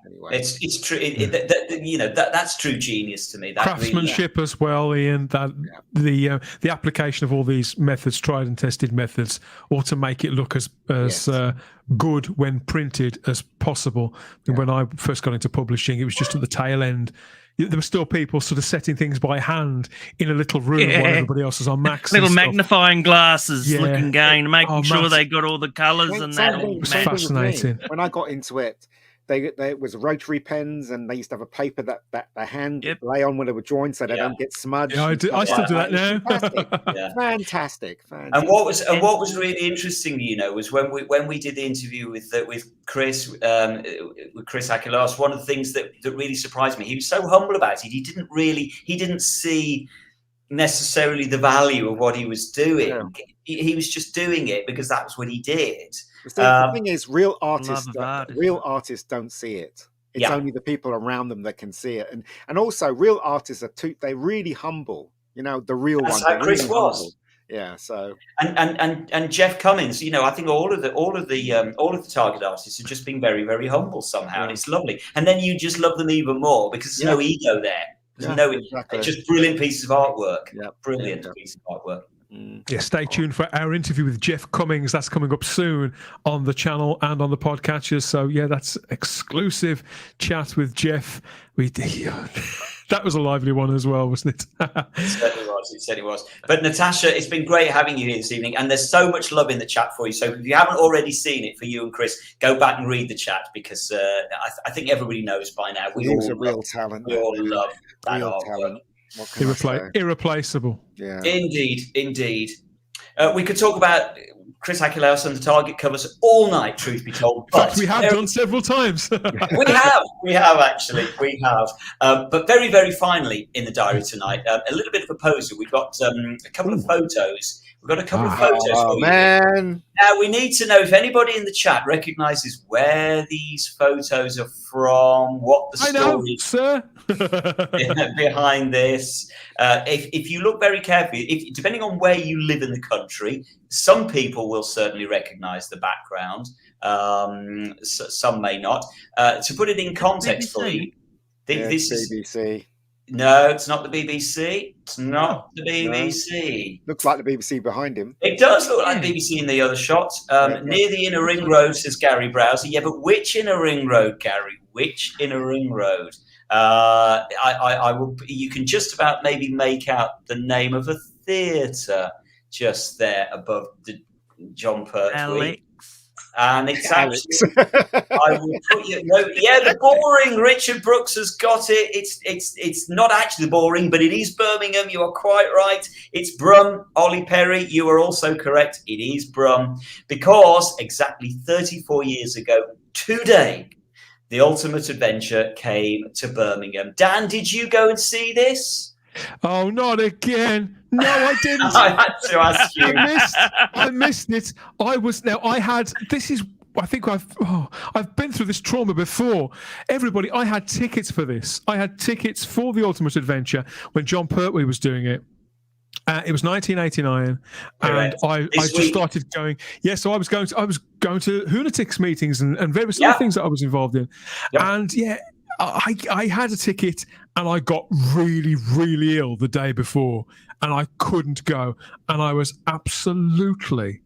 anyway, it's true. That's true genius to me. That craftsmanship as well, Ian. That the application of all these methods, tried and tested methods, ought to make it look as good when printed as possible. And when I first got into publishing, it was just at the tail end. There were still people sort of setting things by hand in a little room while everybody else was on Macs. Little magnifying glasses looking game, making sure they got all the colours and that. It was fascinating. When I got into it, there was rotary pens, and they used to have a paper that the hand lay on when they were drawing, so they don't get smudged. Yeah, I still do that now. Fantastic. And what was really interesting, was when we did the interview with Chris Aquilas. One of the things that really surprised me, he was so humble about it. He didn't see necessarily the value of what he was doing. Yeah. He was just doing it because that was what he did. The thing is, real artists don't see it. It's only the people around them that can see it, and also real artists they're really humble. The real ones. That's how Chris was. Humble. Yeah. So and Jeff Cummins, I think all of the Target artists have just been very, very humble somehow, and it's lovely. And then you just love them even more because there's no ego there. There's it's just brilliant pieces of artwork. Yeah, brilliant piece of artwork. Yeah, stay tuned for our interview with Jeff Cummings. That's coming up soon on the channel and on the podcatchers. So that's exclusive chat with Jeff. That was a lively one as well, wasn't it? It certainly was. But Natasha, it's been great having you here this evening, and there's so much love in the chat for you. So if you haven't already seen it for you and Chris, go back and read the chat, because I think everybody knows by now. We all love real talent. We all love that real talent. Irreplaceable. Yeah. Indeed. We could talk about Chris Aquilas and the Target covers all night, truth be told. In fact, we have done several times. we have actually. But very, very finally in the diary tonight, a little bit of a poser. We've got a couple of photos. We've got a couple of photos for you. Man. Now, we need to know if anybody in the chat recognises where these photos are from, what the story is, sir. behind this. If you look very carefully, depending on where you live in the country, some people will certainly recognise the background. Some may not. To put it in context for you, this is BBC. No, it's not the BBC. It's not the BBC. No. Looks like the BBC behind him. It does look like the BBC in the other shot. Near the inner ring road, says Gary Browser. Yeah, but which inner ring road, Gary? Which inner ring road? I will. You can just about maybe make out the name of a theatre just there above the John Pertwee. And it's actually, I will put you. No, yeah, the boring. Richard Brooks has got it. It's not actually boring, but it is Birmingham. You are quite right. It's Brum. Ollie Perry, you are also correct. It is Brum, because exactly 34 years ago today, The Ultimate Adventure came to Birmingham. Dan, did you go and see this? Oh, not again. No, I didn't. I had to ask you. I missed it. I think I've been through this trauma before. Everybody, I had tickets for this. I had tickets for The Ultimate Adventure when John Pertwee was doing it. It was 1989, and I just started going. Yeah, so I was going to Lunatics meetings and various other things that I was involved in, and I had a ticket, and I got really, really ill the day before, and I couldn't go, and I was absolutely.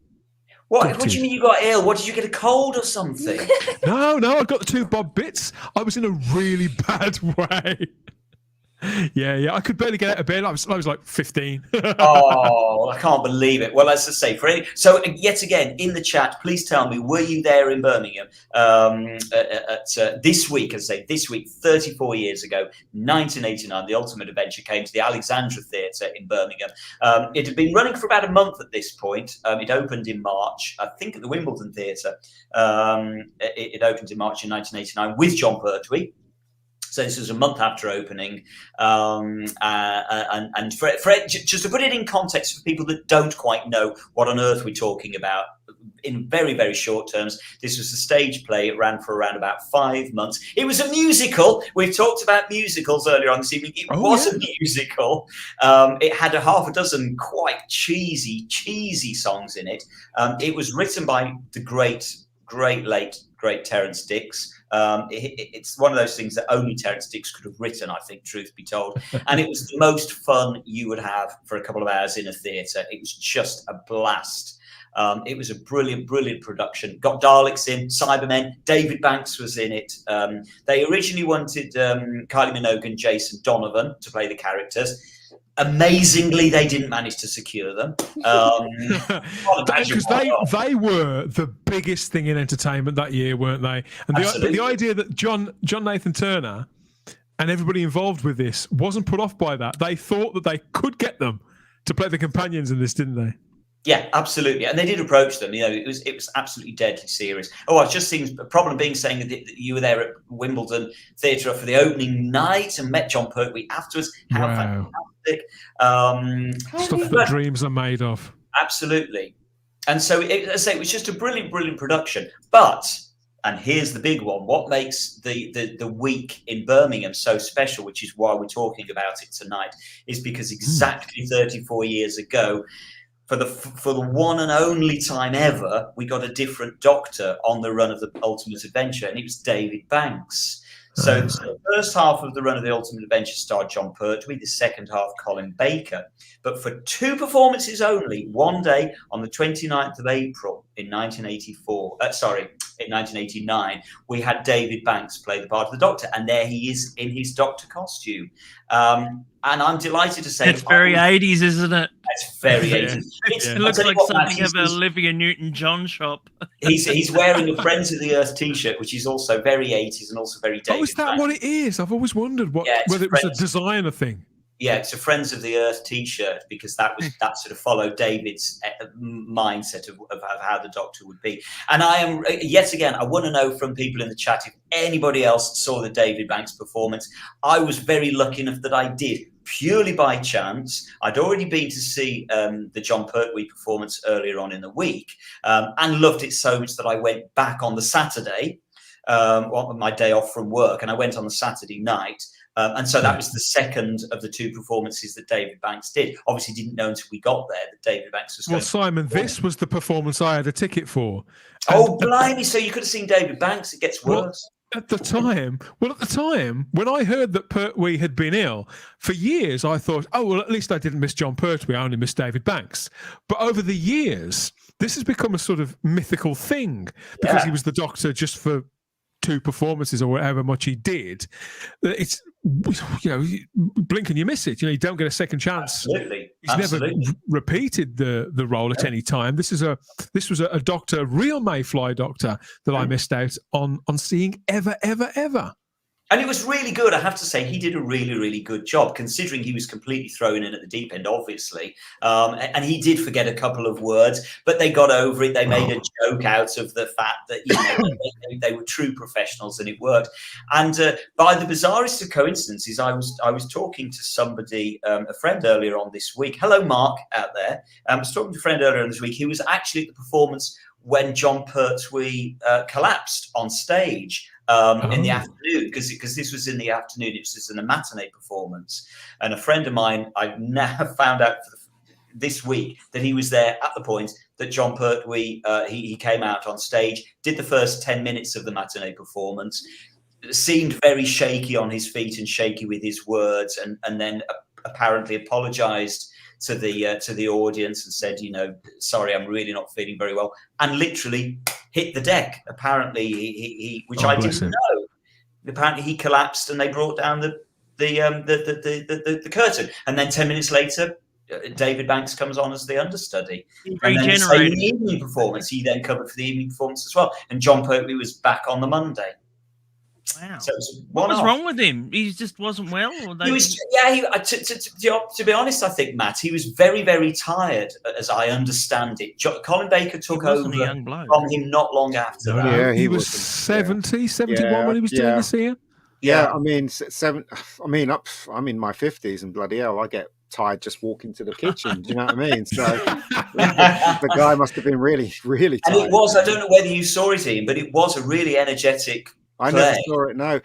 What do you mean you got ill? What, did you get a cold or something? No, I got the 2 bob bits. I was in a really bad way. Yeah, I could barely get out of bed. I was like 15. Oh, I can't believe it. Well, as I say, so yet again in the chat, please tell me, were you there in Birmingham this week? As I say, this week, 34 years ago, 1989, The Ultimate Adventure came to the Alexandra Theatre in Birmingham. It had been running for about a month at this point. It opened in March, I think, at the Wimbledon Theatre. It opened in March in 1989 with John Pertwee. So this was a month after opening, and Fred, just to put it in context for people that don't quite know what on earth we're talking about, in very, very short terms, this was a stage play. It ran for around about 5 months. It was a musical. We've talked about musicals earlier on this evening. It was a musical. It had a half a dozen quite cheesy songs in it. It was written by the great Terence Dicks. It's one of those things that only Terence Dicks could have written, I think, truth be told. And it was the most fun you would have for a couple of hours in a theatre. It was just a blast. It was a brilliant production. Got Daleks in, Cybermen. David Banks was in it. They originally wanted Kylie Minogue and Jason Donovan to play the characters. Amazingly, they didn't manage to secure them. Because they were the biggest thing in entertainment that year, weren't they? And the idea that John Nathan Turner and everybody involved with this wasn't put off by that. They thought that they could get them to play the companions in this, didn't they? Yeah, absolutely. And they did approach them. You know, it was absolutely deadly serious. Oh, I've just seen a problem being saying that you were there at Wimbledon Theatre for the opening night and met John Pertwee afterwards. How fantastic. Stuff that dreams are made of. Absolutely. And so, as I say, it was just a brilliant production. But, and here's the big one, what makes the week in Birmingham so special, which is why we're talking about it tonight, is because exactly 34 years ago, for the one and only time ever, we got a different Doctor on the run of the Ultimate Adventure, and it was David Banks. So the first half of the run of the Ultimate Adventure starred John Pertwee, the second half Colin Baker. But for 2 performances only, one day on the 29th of April in 1989, we had David Banks play the part of the Doctor, and there he is in his Doctor costume. And I'm delighted to say it's very 80s, isn't it? It's very 80s. It looks like something of an Olivia Newton-John shop. He's wearing a Friends of the Earth T-shirt, which is also very 80s and also very David. Oh, is that what it is? I've always wondered whether it was a designer thing. Yeah, it's a Friends of the Earth T-shirt because that sort of followed David's mindset of how the Doctor would be. And I am yet again, I want to know from people in the chat if anybody else saw the David Banks performance. I was very lucky enough that I did, purely by chance. I'd already been to see the John Pertwee performance earlier on in the week, and loved it so much that I went back on the Saturday, on my day off from work, and I went on the Saturday night. And so that was the second of the 2 performances that David Banks did. Obviously didn't know until we got there that David Banks was going Simon, this was the performance I had a ticket for. Oh, blimey. So you could have seen David Banks. It gets worse. At the time, when I heard that Pertwee had been ill, for years I thought, oh, well, at least I didn't miss John Pertwee, I only missed David Banks. But over the years, this has become a sort of mythical thing because he was the Doctor just for 2 performances or however much he did. blink and you miss it. You don't get a second chance. Absolutely. He's never repeated the role at any time. This was a doctor, real Mayfly doctor, that I missed out on seeing ever. And it was really good, I have to say. He did a really, really good job, considering he was completely thrown in at the deep end, obviously. And he did forget a couple of words, but they got over it. They made a joke out of the fact that they were true professionals, and it worked. And by the bizarrest of coincidences, I was talking to somebody, a friend earlier on this week. Hello, Mark, out there. I was talking to a friend earlier on this week who was actually at the performance when John Pertwee collapsed on stage. In the afternoon, because this was in the afternoon, it was just in a matinee performance. And a friend of mine, I've now found out this week that he was there at the point that John Pertwee, he came out on stage, did the first 10 minutes of the matinee performance, seemed very shaky on his feet and shaky with his words, and then apparently apologized to the audience and said, sorry, I'm really not feeling very well, and literally hit the deck. Apparently, he which I didn't know. Apparently, he collapsed, and they brought down the curtain. And then 10 minutes later, David Banks comes on as the understudy. And then the evening performance, he then covered for the evening performance as well. And John Pertwee was back on the Monday. Wow. So what was wrong with him? He just wasn't well? Or to be honest, I think, Matt, he was very, very tired, as I understand it. Colin Baker took over from him not long after that. Yeah, he was 70, 71 when he was doing this here. Yeah, I'm in my 50s, and bloody hell, I get tired just walking to the kitchen. Do you know what I mean? So the guy must have been really, really tired. And it was, I don't know whether you saw it, Ian, but it was a really energetic I never saw it. No,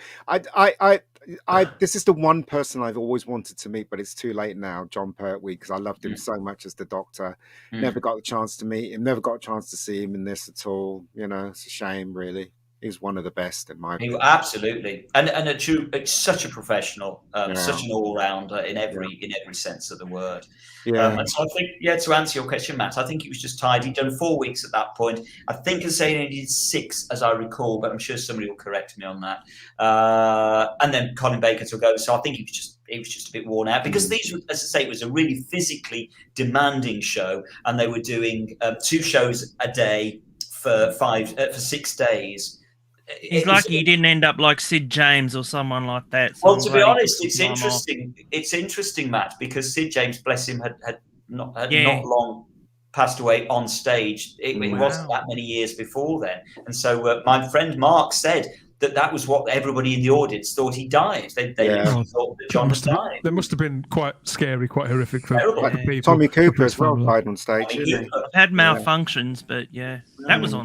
this is the one person I've always wanted to meet, but it's too late now. John Pertwee, because I loved him so much as the Doctor. Never got the chance to meet him. Never got a chance to see him in this at all. It's a shame, really. He's one of the best in my opinion. Absolutely, and such a professional, such an all-rounder in every sense of the word. And so I think, to answer your question, Matt, I think he was just tired. He'd done 4 weeks at that point. I think as saying he did 6, as I recall, but I'm sure somebody will correct me on that. And then Colin Baker took over, so I think he was just a bit worn out, because these, as I say, it was a really physically demanding show, and they were doing 2 shows a day for 6 days. He's lucky he didn't end up like Sid James or someone like that. Well, to be honest, it's interesting. It's interesting, Matt, because Sid James, bless him, had not long passed away on stage. It wasn't that many years before then. And so my friend Mark said that was what everybody in the audience thought he died. They thought that John died. That must have been quite scary, quite horrific for people. Tommy Cooper as well died on stage. Had malfunctions, but that was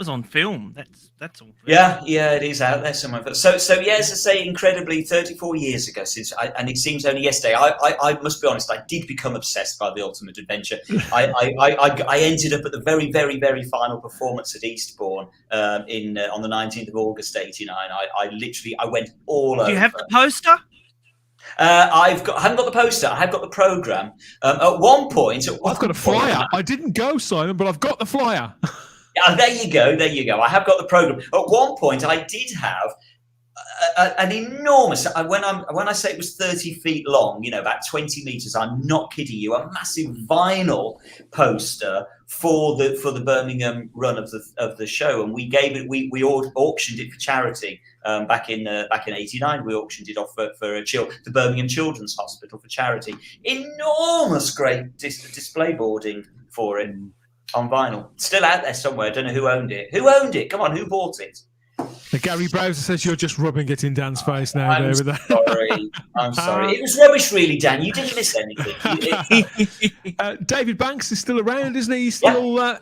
on film. That's all. Yeah, it is out there somewhere. So as I say, incredibly, 34 years ago since, and it seems only yesterday. I must be honest, I did become obsessed by The Ultimate Adventure. I ended up at the very, very, very final performance at Eastbourne on the 19th of August, 1989. I went all over. Do you have the poster? I haven't got the poster. I have got the program. At one point, I've got a flyer. I didn't go, Simon, but I've got the flyer. There you go. I have got the program. At one point, I did have an enormous. When I say it was 30 feet long, about 20 meters. I'm not kidding you. A massive vinyl poster for the Birmingham run of the show, and we gave it. We auctioned it for charity back in '89. We auctioned it off for the Birmingham Children's Hospital for charity. Enormous, great display boarding for it on vinyl. Still out there somewhere. I don't know who owned it. Who owned it? Come on, who bought it? Gary Browser says you're just rubbing it in Dan's face now. I'm sorry. It was rubbish, really, Dan. You didn't miss anything. David Banks is still around, isn't he? He's still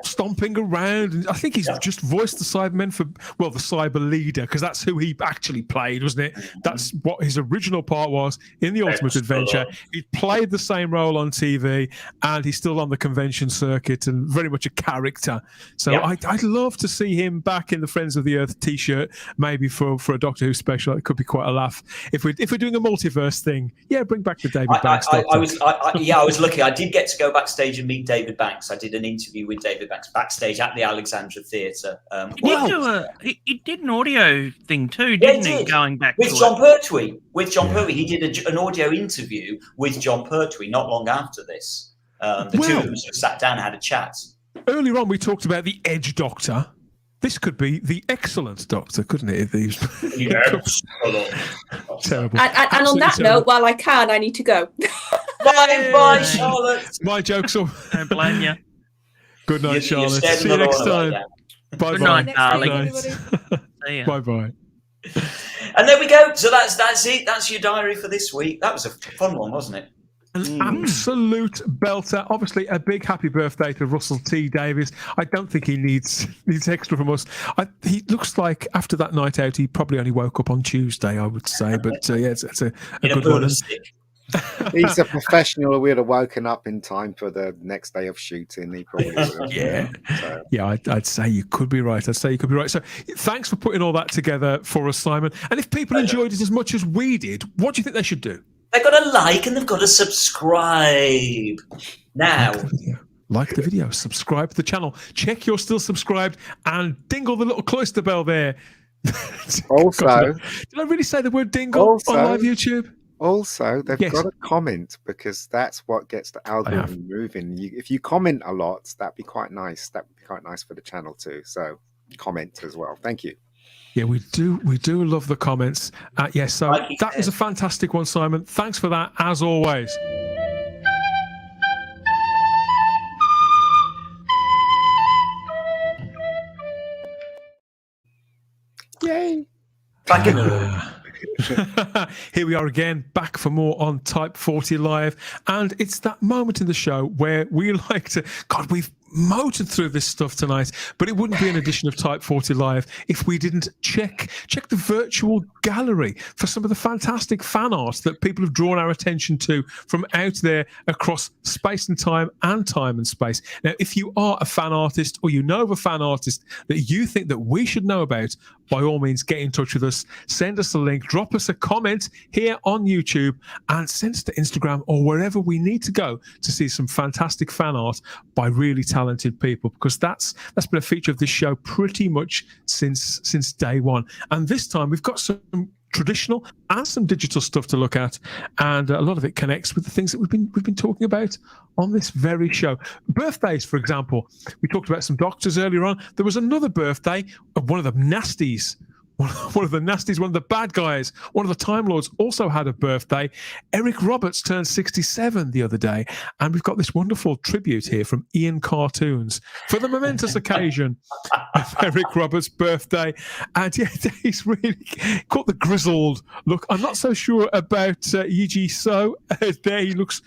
stomping around. And I think he's just voiced the Cybermen the Cyber Leader, because that's who he actually played, wasn't it? That's what his original part was in The Ultimate Adventure. He played the same role on TV, and he's still on the convention circuit and very much a character. So I'd love to see him back in the Friends of the Earth T-shirt, maybe for a Doctor Who special. It could be quite a laugh. If we're doing a multiverse thing, bring back the David Banks. I was lucky. I did get to go backstage and meet David Banks. I did an interview with David Banks backstage at the Alexandra Theatre. He did an audio thing too, didn't he? Going back with John Pertwee. With John Pertwee, he did an audio interview with John Pertwee not long after this. The two of them sort of sat down and had a chat. Earlier on, we talked about the Edge Doctor. This could be the Excellent Doctor, couldn't it? Terrible. And on that note, while I can, I need to go. Bye, Charlotte. My joke's all. Don't blame you. Good night, Charlotte. See you next time. Bye-bye. Good night, darling. Bye-bye. And there we go. So that's it. That's your diary for this week. That was a fun one, wasn't it? An absolute belter. Obviously, a big happy birthday to Russell T Davies. I don't think he needs extra from us. He looks like after that night out, he probably only woke up on Tuesday, I would say. But it's a good one. He's a professional. We'd have woken up in time for the next day of shooting. He probably would have. I'd say you could be right. So thanks for putting all that together for us, Simon. And if people enjoyed it as much as we did, what do you think they should do? They've got to like and they've got to subscribe. Now. Like the video, subscribe to the channel, check you're still subscribed, and dingle the little cloister bell there. Also, did I really say the word dingle on live YouTube? Also, they've got to comment, because that's what gets the algorithm moving. If you comment a lot, that'd be quite nice. That would be quite nice for the channel too. So comment as well. Thank you. Yeah, we do love the comments. So that was a fantastic one, Simon. Thanks for that, as always. Yay! Back in the Here we are again, back for more on Type 40 Live, and it's that moment in the show where we like to, God, we've motored through this stuff tonight, but it wouldn't be an edition of Type 40 Live if we didn't check the virtual gallery for some of the fantastic fan art that people have drawn our attention to from out there across space and time and space. Now, if you are a fan artist, or you know of a fan artist that you think that we should know about, by all means, get in touch with us, send us a link, drop us a comment here on YouTube, and send us to Instagram or wherever we need to go to see some fantastic fan art by really talented people, because that's been a feature of this show pretty much since day one. And this time we've got some traditional and some digital stuff to look at, and a lot of it connects with the things that we've been talking about on this very show. Birthdays, for example, we talked about some doctors earlier on. There was another birthday of one of the nasties. One of the bad guys, one of the Time Lords also had a birthday. Eric Roberts turned 67 the other day, and we've got this wonderful tribute here from Ian Cartoons for the momentous occasion of Eric Roberts' birthday. And he's really got the grizzled look. I'm not so sure about Yiji So. There he looks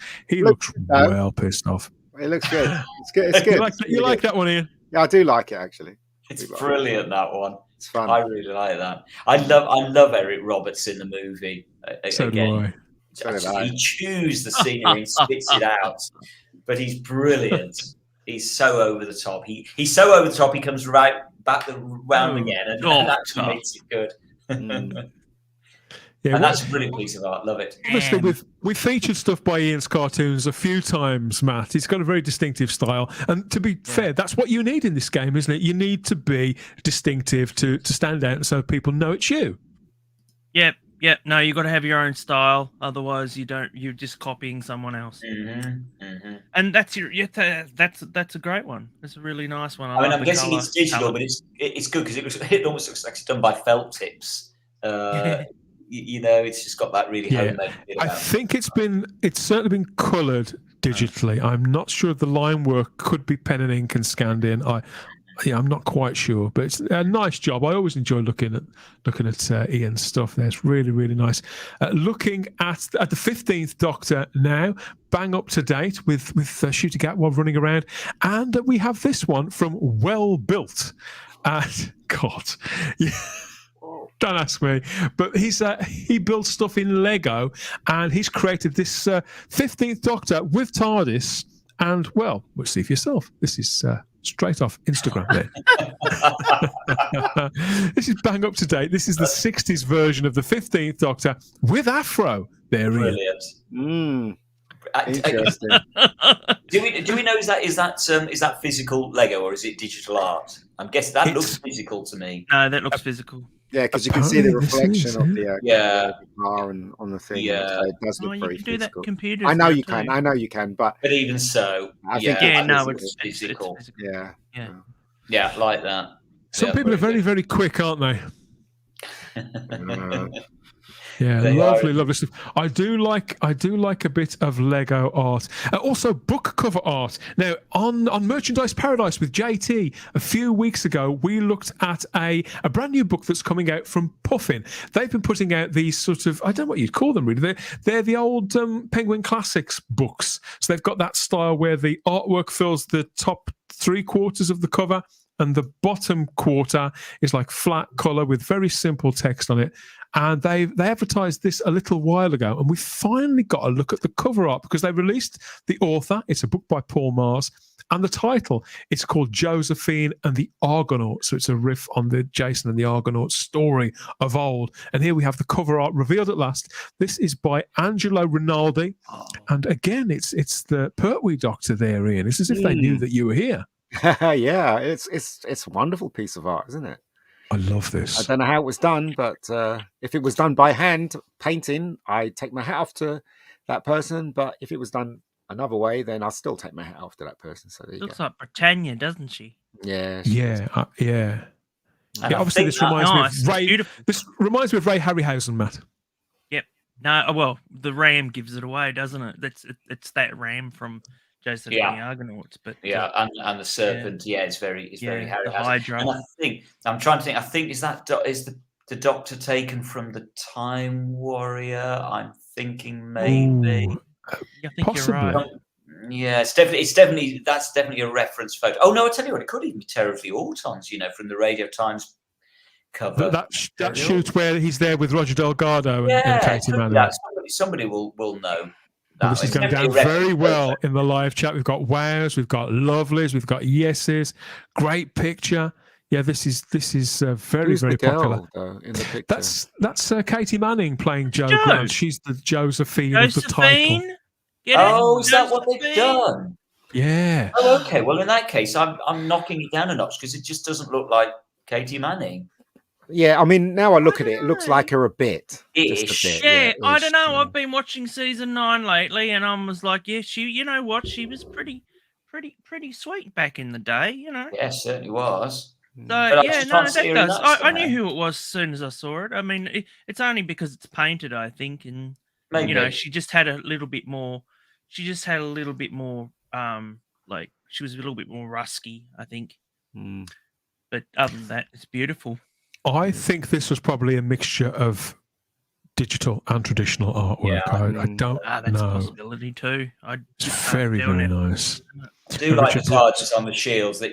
well pissed off. It looks good. It's good. You like that one, Ian? Yeah, I do like it, actually. It's brilliant, that one. It's fun. I really like that. I love Eric Roberts in the movie. So Again, do I. He chews the scenery and spits it out, but he's brilliant. He's so over the top. He's so over the top. He comes right back round again, and actually makes it good. Yeah, and that's a brilliant piece of art. Love it. Obviously, we've featured stuff by Ian's Cartoons a few times, Matt. He's got a very distinctive style. And to be fair, that's what you need in this game, isn't it? You need to be distinctive to stand out so people know it's you. Yep. No, you've got to have your own style. Otherwise, you're just copying someone else. And that's a great one. It's a really nice one. I mean, I'm guessing it's digital, but it's good because it almost looks like it's done by felt tips. It's just got that really homemade feel about it. I think it's certainly been coloured digitally. I'm not sure if the line work could be pen and ink and scanned in. I'm not quite sure, but it's a nice job. I always enjoy looking at Ian's stuff. There, it's really, really nice. Looking at the 15th Doctor now, bang up to date with Shooter Gat while running around, and we have this one from Well Built. God, yeah. Don't ask me, but he builds stuff in Lego, and he's created this 15th Doctor with TARDIS. And well, see for yourself. This is straight off Instagram there. This is bang up to date. This is the 60s version of the 15th Doctor with Afro. There he is. Brilliant. Interesting. Do we know is that physical Lego or is it digital art? I'm guessing that looks physical to me. No, that looks physical. Yeah, because you can see the reflection of the car and on the thing. Yeah, so it does look very you can do physical. that computer. I know you can. I know you can, but even so, I think it's physical. Yeah, like that. Some people are very, very quick, aren't they? Yeah, lovely stuff. I do like a bit of Lego art. Also, book cover art. Now, on Merchandise Paradise with JT a few weeks ago, we looked at a brand new book that's coming out from Puffin. They've been putting out these sort of, I don't know what you'd call them really. They're the old Penguin Classics books. So they've got that style where the artwork fills the top 3/4 of the cover, and the bottom quarter is like flat colour with very simple text on it. And they advertised this a little while ago, and we finally got a look at the cover art because they released the author. It's a book by Paul Mars, and the title, it's called Josephine and the Argonauts. So it's a riff on the Jason and the Argonauts story of old. And here we have the cover art revealed at last. This is by Angelo Rinaldi, and again, it's the Pertwee Doctor there, Ian. It's as if they knew that you were here. Yeah, it's a wonderful piece of art, isn't it? I love this. I don't know how it was done, but if it was done by hand painting, I take my hat off to that person. But if it was done another way, then I'll still take my hat off to that person. So there you looks go. like Britannia, doesn't she? Yeah. Yeah. Obviously, this reminds me of Ray. This reminds me of Ray Harryhausen, Matt. Yep. No, well, the ram gives it away, doesn't it? It's that ram from Jason and the Argonauts, but and the serpent, it's very Harry. The Hydra. And I'm trying to think. I think is the Doctor taken from the Time Warrior? I'm thinking maybe. I think Possibly. you're right. Yeah, that's definitely a reference photo. Oh no, I tell you what, it could even be Terror of the Autons, from the Radio Times cover. That shoot where he's there with Roger Delgado and Katie Manning. Somebody will know. Well, this is going down very well in the live chat. We've got wows, we've got lovelies, we've got yeses. Great picture. Yeah, this is very very popular. Though, in the picture? That's Katie Manning playing Jo Grant. She's the Josephine of the title. Is that what they've done? Yeah. Oh, okay. Well, in that case, I'm knocking it down a notch because it just doesn't look like Katie Manning. Yeah, I mean, now I look at it, it looks like her a bit. Just a bit. Yeah, I don't know. I've been watching season 9 lately, and I was like, she, you know what? She was pretty sweet back in the day, Yeah, certainly was. So that does. I knew who it was as soon as I saw it. I mean, it's only because it's painted, I think, and maybe. She just had a little bit more. She just had a little bit more. Like she was a little bit more rusky, I think. But other than that, it's beautiful. I think this was probably a mixture of digital and traditional artwork. I don't that's know. a possibility too. It's very, very nice. I do like the TARDIS on the shields.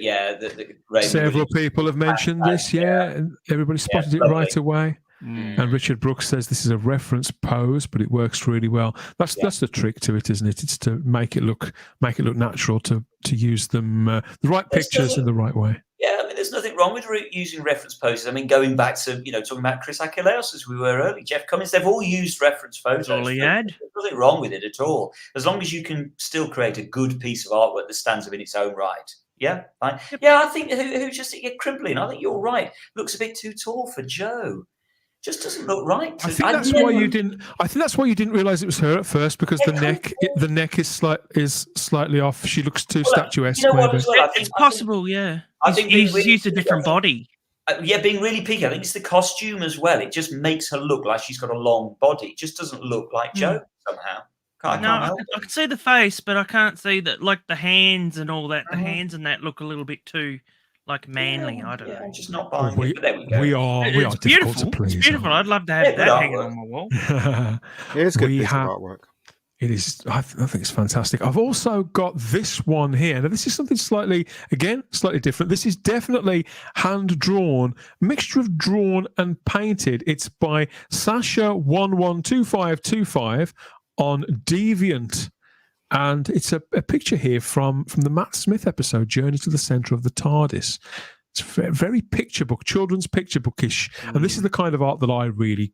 Several people have mentioned this, and everybody spotted it right away. And Richard Brooks says this is a reference pose, but it works really well. That's the trick to it, isn't it? It's to make it look natural, to use them the right pictures in the right way. Yeah, I mean, there's nothing wrong with using reference poses. I mean, going back to talking about Chris Achilleos as we were early, Jeff Cummins, they've all used reference photos. All he had. There's nothing wrong with it at all, as long as you can still create a good piece of artwork that stands up in its own right. Yeah, fine. Yeah, I think who just crimpling. I think you're right. Looks a bit too tall for Jo. Just doesn't look right. I think that's why you didn't. I think that's why you didn't realise it was her at first, because the neck is slightly off. She looks too statuesque. It's possible, yeah. I think he's used a different body. Being really picky. I think it's the costume as well. It just makes her look like she's got a long body. It just doesn't look like Jo somehow. I can see the face, but I can't see that, like the hands and all that. The hands and that look a little bit too manly. I don't know. I'm just not buying it. But there we go. We are difficult beautiful. to please. It's beautiful. I'd love to have that hanging on my wall. It is good piece of artwork. It is. I think it's fantastic. I've also got this one here. Now, this is something slightly different. This is definitely hand drawn, mixture of drawn and painted. It's by Sasha 112525 on Deviant. And it's a picture here from the Matt Smith episode, Journey to the Centre of the TARDIS. It's very picture book, children's picture bookish. And this is the kind of art that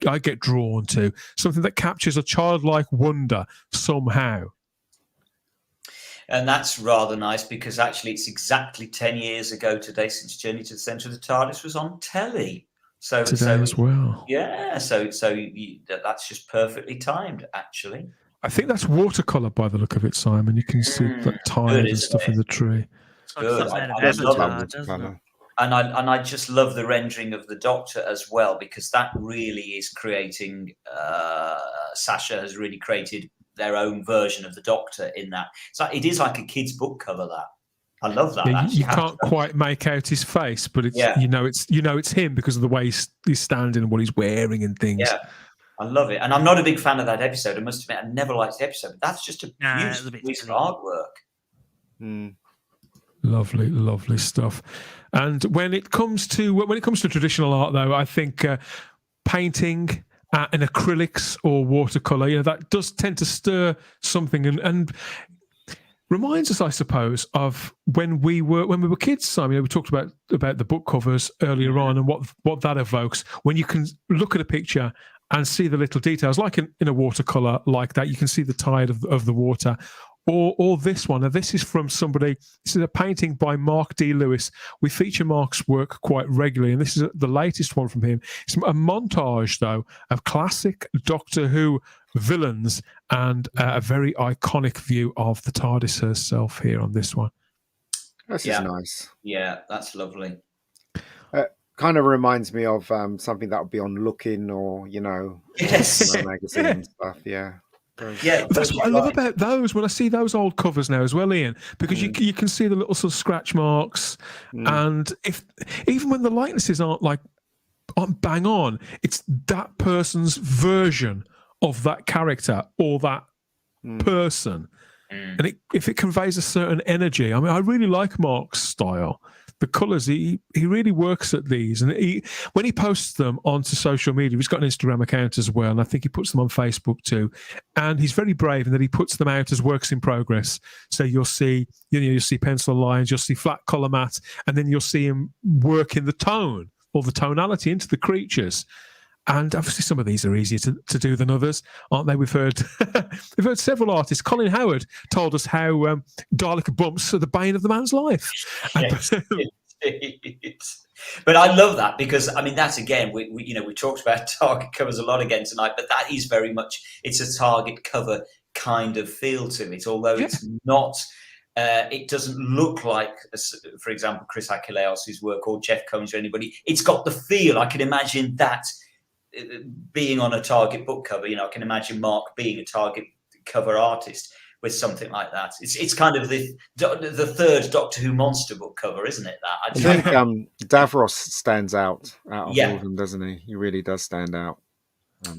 I get drawn to, something that captures a childlike wonder somehow. And that's rather nice because actually it's exactly 10 years ago today since Journey to the Centre of the TARDIS was on telly. So today as well. Yeah, so that's just perfectly timed, actually. I think that's watercolour by the look of it, Simon. You can see that tide and stuff in the tree. Good. And I just love the rendering of the Doctor as well, because that really is creating. Sasha has really created their own version of the Doctor in that. So it is like a kid's book cover. That I love that. Yeah, you can't quite make out his face, but it's it's him because of the way he's standing and what he's wearing and things. Yeah, I love it. And I'm not a big fan of that episode. I must admit, I never liked the episode. But that's just a beautiful piece of artwork. Lovely, lovely stuff. And when it comes to traditional art, though, I think painting in acrylics or watercolor, that does tend to stir something and reminds us, I suppose, of when we were kids. Simon, we talked about the book covers earlier on and what that evokes. When you can look at a picture and see the little details, like in a watercolor like that, you can see the tide of the water. Or this one. Now, this is from somebody. This is a painting by Mark D. Lewis. We feature Mark's work quite regularly, and this is the latest one from him. It's a montage, though, of classic Doctor Who villains and a very iconic view of the TARDIS herself here on this one. This is nice. Yeah, that's lovely. Kind of reminds me of something that would be on Looking or, magazine and stuff. Yeah. Yeah, that's what I love about those. When I see those old covers now as well, Ian, because you can see the little sort of scratch marks, and even when the likenesses aren't bang on, it's that person's version of that character or that person, and if it conveys a certain energy. I mean, I really like Mark's style. The colours, he really works at these, and when he posts them onto social media, he's got an Instagram account as well, and I think he puts them on Facebook too. And he's very brave in that he puts them out as works in progress. So you'll see pencil lines, you'll see flat colour mat, and then you'll see him work in the tone or the tonality into the creatures. And obviously, some of these are easier to do than others, aren't they? We've heard several artists. Colin Howard told us how Dalek bumps are the bane of the man's life. Yes, but I love that because that's again we talked about target covers a lot again tonight, but that is very much it's a target cover kind of feel to it, although it's not. It doesn't look like, for example, Chris Achilleos' work or Jeff Combs or anybody. It's got the feel. I can imagine that. Being on a Target book cover, I can imagine Mark being a Target cover artist with something like that. It's kind of the third Doctor Who monster book cover, isn't it? I think Davros stands out of all of them, doesn't he? He really does stand out.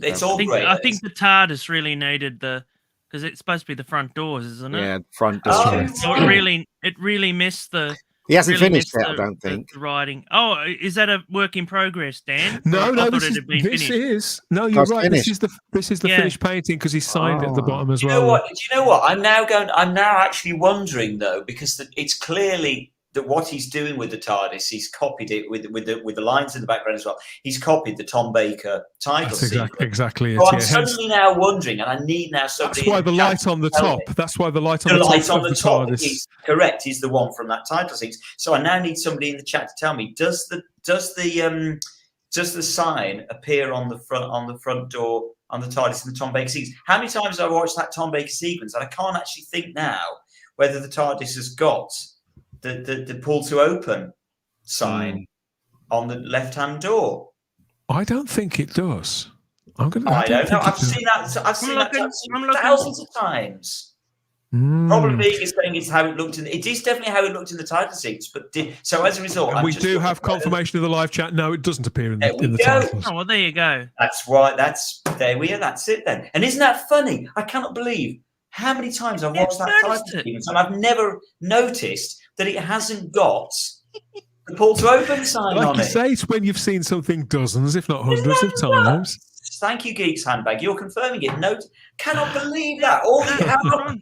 It's all great. I think the TARDIS really needed because it's supposed to be the front doors, isn't it? Yeah, front doors. So it really missed the. He hasn't finished it, I don't think. The writing. Oh, is that a work in progress, Dan? No, this is. No, you're right. Finished. This is the finished painting because he signed it at the bottom as well. Do you know what? I'm now actually wondering though, because it's clearly that what he's doing with the TARDIS, he's copied it with the lines in the background as well. He's copied the Tom Baker title sequence. Exactly it. So I'm suddenly now wondering, and I need now somebody. That's why the light on the top. That's why the light on the top is correct. Is the one from that title sequence. So I now need somebody in the chat to tell me: does the sign appear on the front door on the TARDIS in the Tom Baker sequence? How many times have I watched that Tom Baker sequence, and I can't actually think now whether the TARDIS has got the pull to open sign on the left-hand door. I don't think it does. I don't know. I've seen that thousands of times. Probably being saying it's how it looked it is definitely how it looked in the title sequence. But so as a result, and we do have confirmation of the live chat. No, it doesn't appear in the titles. Oh, well, there you go. That's right. There we are. That's it then. And isn't that funny? I cannot believe how many times I've watched that title sequence and I've never noticed that it hasn't got the pull to open sign on it. Like you say, it's when you've seen something dozens, if not hundreds of times. Thank you, Geeks Handbag. You're confirming it. No, cannot believe that.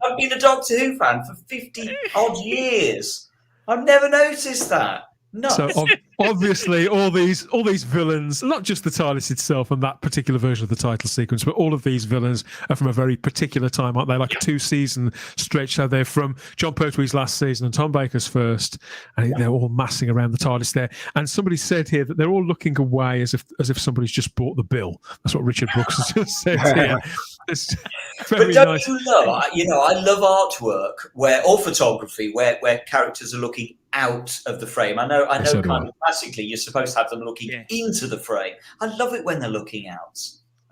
I've been a Doctor Who fan for 50 odd years. I've never noticed that. No. So obviously, all these villains, not just the TARDIS itself and that particular version of the title sequence, but all of these villains are from a very particular time, aren't they? Like a 2-season stretch. So they're from John Pertwee's last season and Tom Baker's first, and they're all massing around the TARDIS there. And somebody said here that they're all looking away as if somebody's just bought the bill. That's what Richard Brooks has just said here. It's very but don't nice. you love? I love artwork or photography where characters are looking out of the frame. I know. Yes, kind of classically, you're supposed to have them looking into the frame. I love it when they're looking out.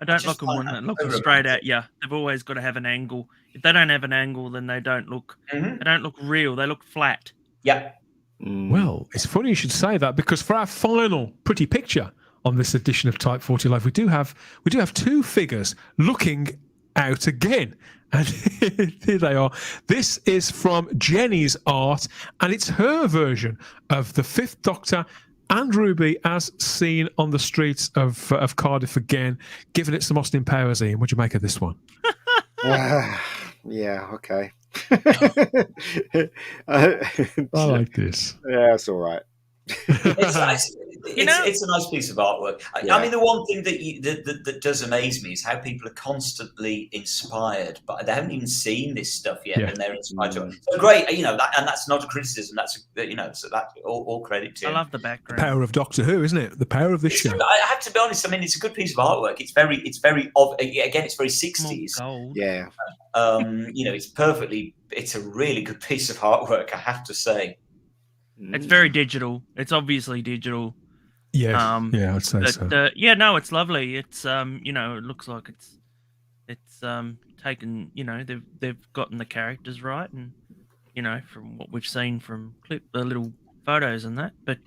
I don't like them when they're looking straight at you. They've always got to have an angle. If they don't have an angle, then they don't look. They don't look real. They look flat. Yeah. Well, it's funny you should say that, because for our final pretty picture on this edition of Type 40 Live, we do have 2 figures looking out again. And here they are. This is from Jenny's art, and it's her version of the 5th Doctor and Ruby as seen on the streets of Cardiff again, giving it some Austin Powers. Ian, what'd you make of this one? Yeah, okay. I like this. Yeah, it's all right. It's nice. It's a nice piece of artwork. I mean, the one thing that does amaze me is how people are constantly inspired, but they haven't even seen this stuff yet, and they're inspired to it. So great, and that's not a criticism. That's so that's all credit to. I love the background. The power of Doctor Who, isn't it? The power of this show. I have to be honest. I mean, it's a good piece of artwork. It's very again, it's very 60s. Yeah. It's a really good piece of artwork, I have to say. It's very digital. It's obviously digital. Yeah, I'd say so. It's lovely. It's it looks like it's taken. They've gotten the characters right, and from what we've seen from little photos and that. But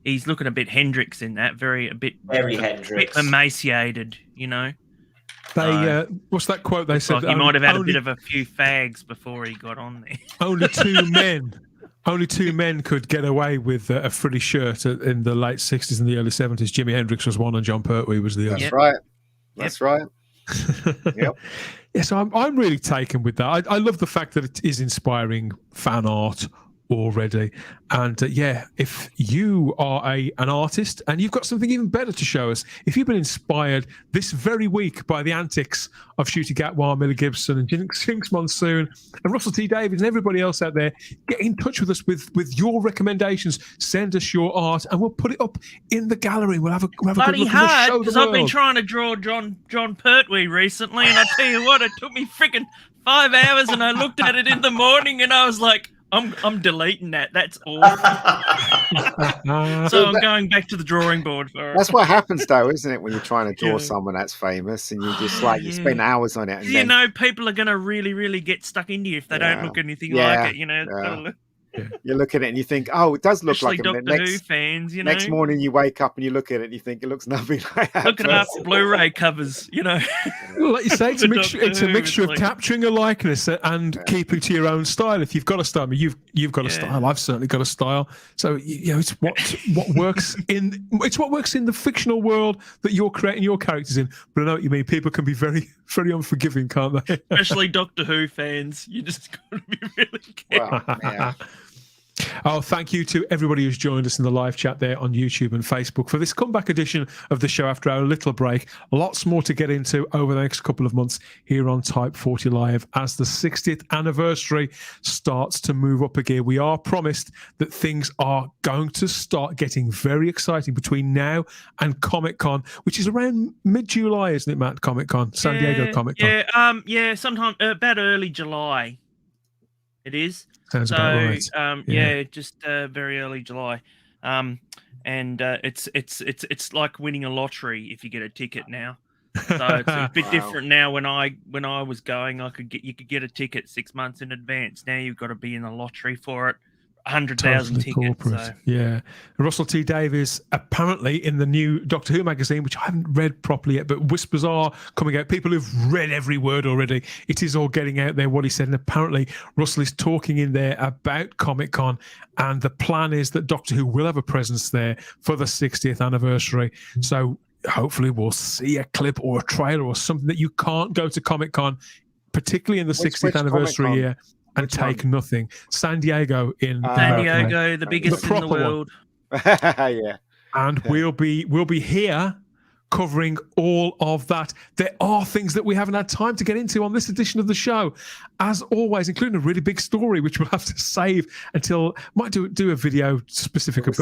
he's looking a bit Hendrix in that. Very Hendrix, emaciated. They what's that quote they said? Like he might have had a bit of a few fags before he got on there. Only 2 men. Only 2 men could get away with a frilly shirt in the late 60s and the early 70s. Jimi Hendrix was one and John Pertwee was the other. That's right. That's right. Yep. Yeah, so I'm really taken with that. I love the fact that it is inspiring fan art already. And if you are an artist and you've got something even better to show us, if you've been inspired this very week by the antics of Shooty Gatwa, Miller Gibson and Jinx Monsoon and Russell T Davies and everybody else out there, get in touch with us with your recommendations. Send us your art and we'll put it up in the gallery. We'll have a good look bloody hard, because I've been world. trying to draw John Pertwee recently, and I tell you what, it took me freaking 5 hours, and I looked at it in the morning and I was like, I'm deleting that. That's awful. So I'm going back to the drawing board for it. That's what happens, though, isn't it? When you're trying to draw someone that's famous, and you just you spend hours on it. And people are going to really, really get stuck into you if they don't look anything like it. You look at it and you think, oh, it does look especially like Doctor Who fans. Next morning you wake up and you look at it and you think it looks nothing like that. Looking up Blu-ray covers, Well, like you say, it's a mixture of capturing a likeness and keeping to your own style. If you've got a style, I mean, you've got a style. I've certainly got a style. So it's what works in the fictional world that you're creating your characters in. But I know what you mean. People can be very, very unforgiving, can't they? Especially Doctor Who fans. You just got to be really careful. Well, yeah. Oh, thank you to everybody who's joined us in the live chat there on YouTube and Facebook for this comeback edition of the show after our little break. Lots more to get into over the next couple of months here on Type 40 Live as the 60th anniversary starts to move up again. We are promised that things are going to start getting very exciting between now and Comic-Con, which is around mid-July, isn't it, Matt? Comic-Con, San Diego Comic-Con. Sometime about early July. It is. Sounds about right. Just very early July, and it's like winning a lottery if you get a ticket now. So it's a bit different now. When I was going, you could get a ticket 6 months in advance. Now you've got to be in the lottery for it. 100,000 tickets. So. Yeah. Russell T Davies, apparently in the new Doctor Who magazine, which I haven't read properly yet, but whispers are coming out. People who've read every word already. It is all getting out there what he said. And apparently Russell is talking in there about Comic-Con, and the plan is that Doctor Who will have a presence there for the 60th anniversary. So hopefully we'll see a clip or a trailer or something that you can't go to Comic-Con, particularly in the 60th anniversary Comic-Con? year, and take nothing. San Diego in San Diego, the biggest in the world. Yeah. And we'll be here covering all of that. There are things that we haven't had time to get into on this edition of the show, as always, including a really big story, which we'll have to save until might do a video specifically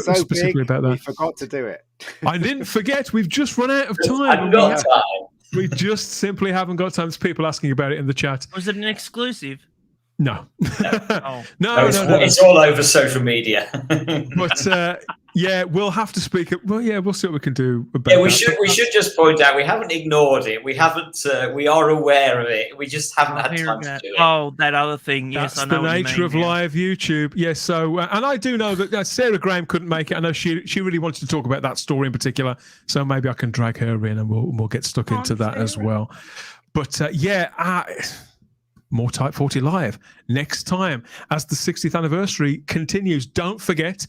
about that. We forgot to do it. I didn't forget. We've just run out of time. I've got time. We just simply haven't got time. There's people asking about it in the chat. Was it an exclusive? No. Oh. No. It's all over social media. But yeah, we'll have to speak. Well, yeah, we'll see what we can do about Yeah, we that. should just point out we haven't ignored it. We haven't. We are aware of it. We just haven't had time to do it. Oh, that other thing. Yes, That's I know the what you nature mean, of yeah. live YouTube. Yes, so and I do know that Sarah Graham couldn't make it. I know she really wanted to talk about that story in particular. So maybe I can drag her in and we'll get stuck into that as well. But more Type 40 Live next time as the 60th anniversary continues. Don't forget,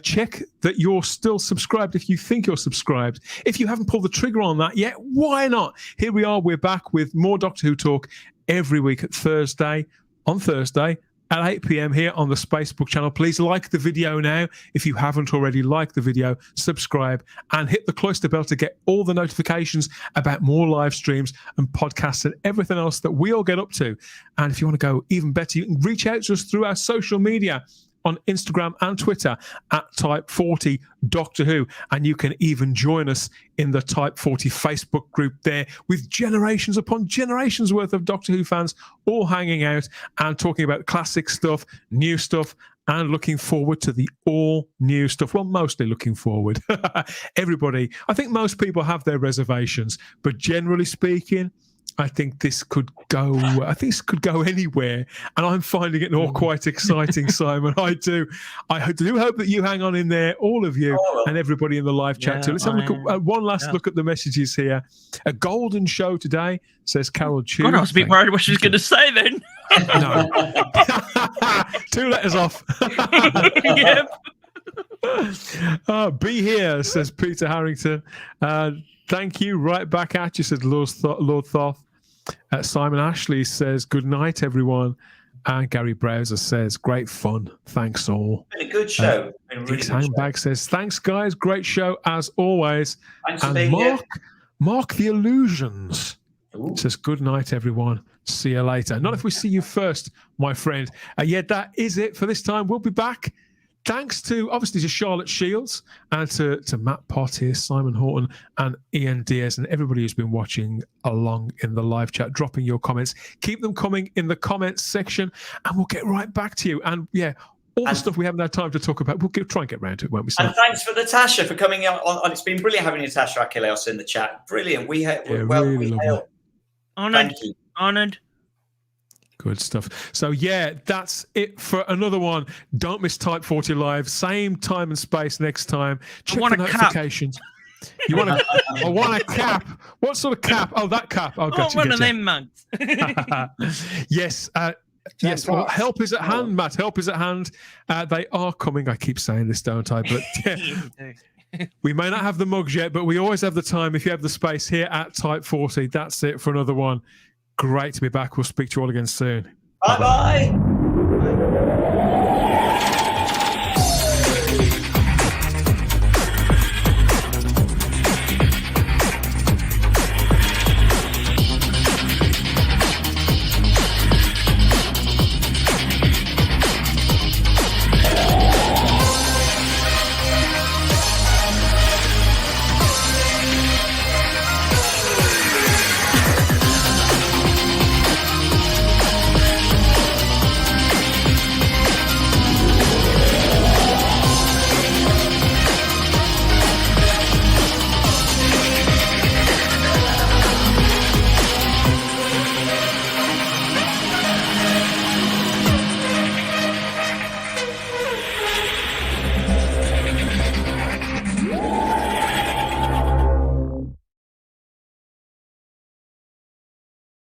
check that you're still subscribed if you think you're subscribed. If you haven't pulled the trigger on that yet, why not? Here we are. We're back with more Doctor Who talk every week on Thursday at 8 p.m. here on the Spacebook channel. Please like the video now. If you haven't already liked the video, subscribe and hit the cloister bell to get all the notifications about more live streams and podcasts and everything else that we all get up to. And if you want to go even better, you can reach out to us through our social media on Instagram and Twitter at Type 40 Doctor Who. And you can even join us in the Type 40 Facebook group there with generations upon generations worth of Doctor Who fans all hanging out and talking about classic stuff, new stuff, and looking forward to the all new stuff. Well, mostly looking forward. Everybody, I think most people have their reservations, but generally speaking, I think this could go anywhere, and I'm finding it all quite exciting, Simon. I do hope that you hang on in there, all of you, and everybody in the live chat too. Let's have a look at one last look at the messages here. A golden show today, says Carol Chu. God, I was a bit worried what she was going to say then. No. 2 letters off. Yep. Be here, says Peter Harrington. Thank you. Right back at you, says Lord Thoth. Simon Ashley says, good night, everyone. And Gary Browser says, great fun. Thanks all. Been a good show. Been a really good Handbag says, thanks, guys. Great show as always. Thanks for and being here. Mark the Illusions says, good night, everyone. See you later. Not if we see you first, my friend. Yeah, that is it for this time. We'll be back. Thanks to, obviously, to Charlotte Shields and to Matt Pott here, Simon Horton and Ian Diaz and everybody who's been watching along in the live chat, dropping your comments. Keep them coming in the comments section and we'll get right back to you. And yeah, all the stuff we haven't had time to talk about, we'll try and get round to it, won't we? And thanks for Natasha for coming on. It's been brilliant having Natasha Achilleos in the chat. Brilliant. We hail. Honoured. Thank you. Honoured. Good stuff. So yeah, that's it for another one. Don't miss Type 40 Live. Same time and space next time. Check the notifications. You want I want a cap. What sort of cap? Oh, that cap. I'll get you. One of them mugs. Yes. Yes. Well, help is at hand, Matt. Help is at hand. They are coming. I keep saying this, don't I? But yeah. We may not have the mugs yet, but we always have the time if you have the space here at Type 40. That's it for another one. Great to be back. We'll speak to you all again soon. Bye-bye.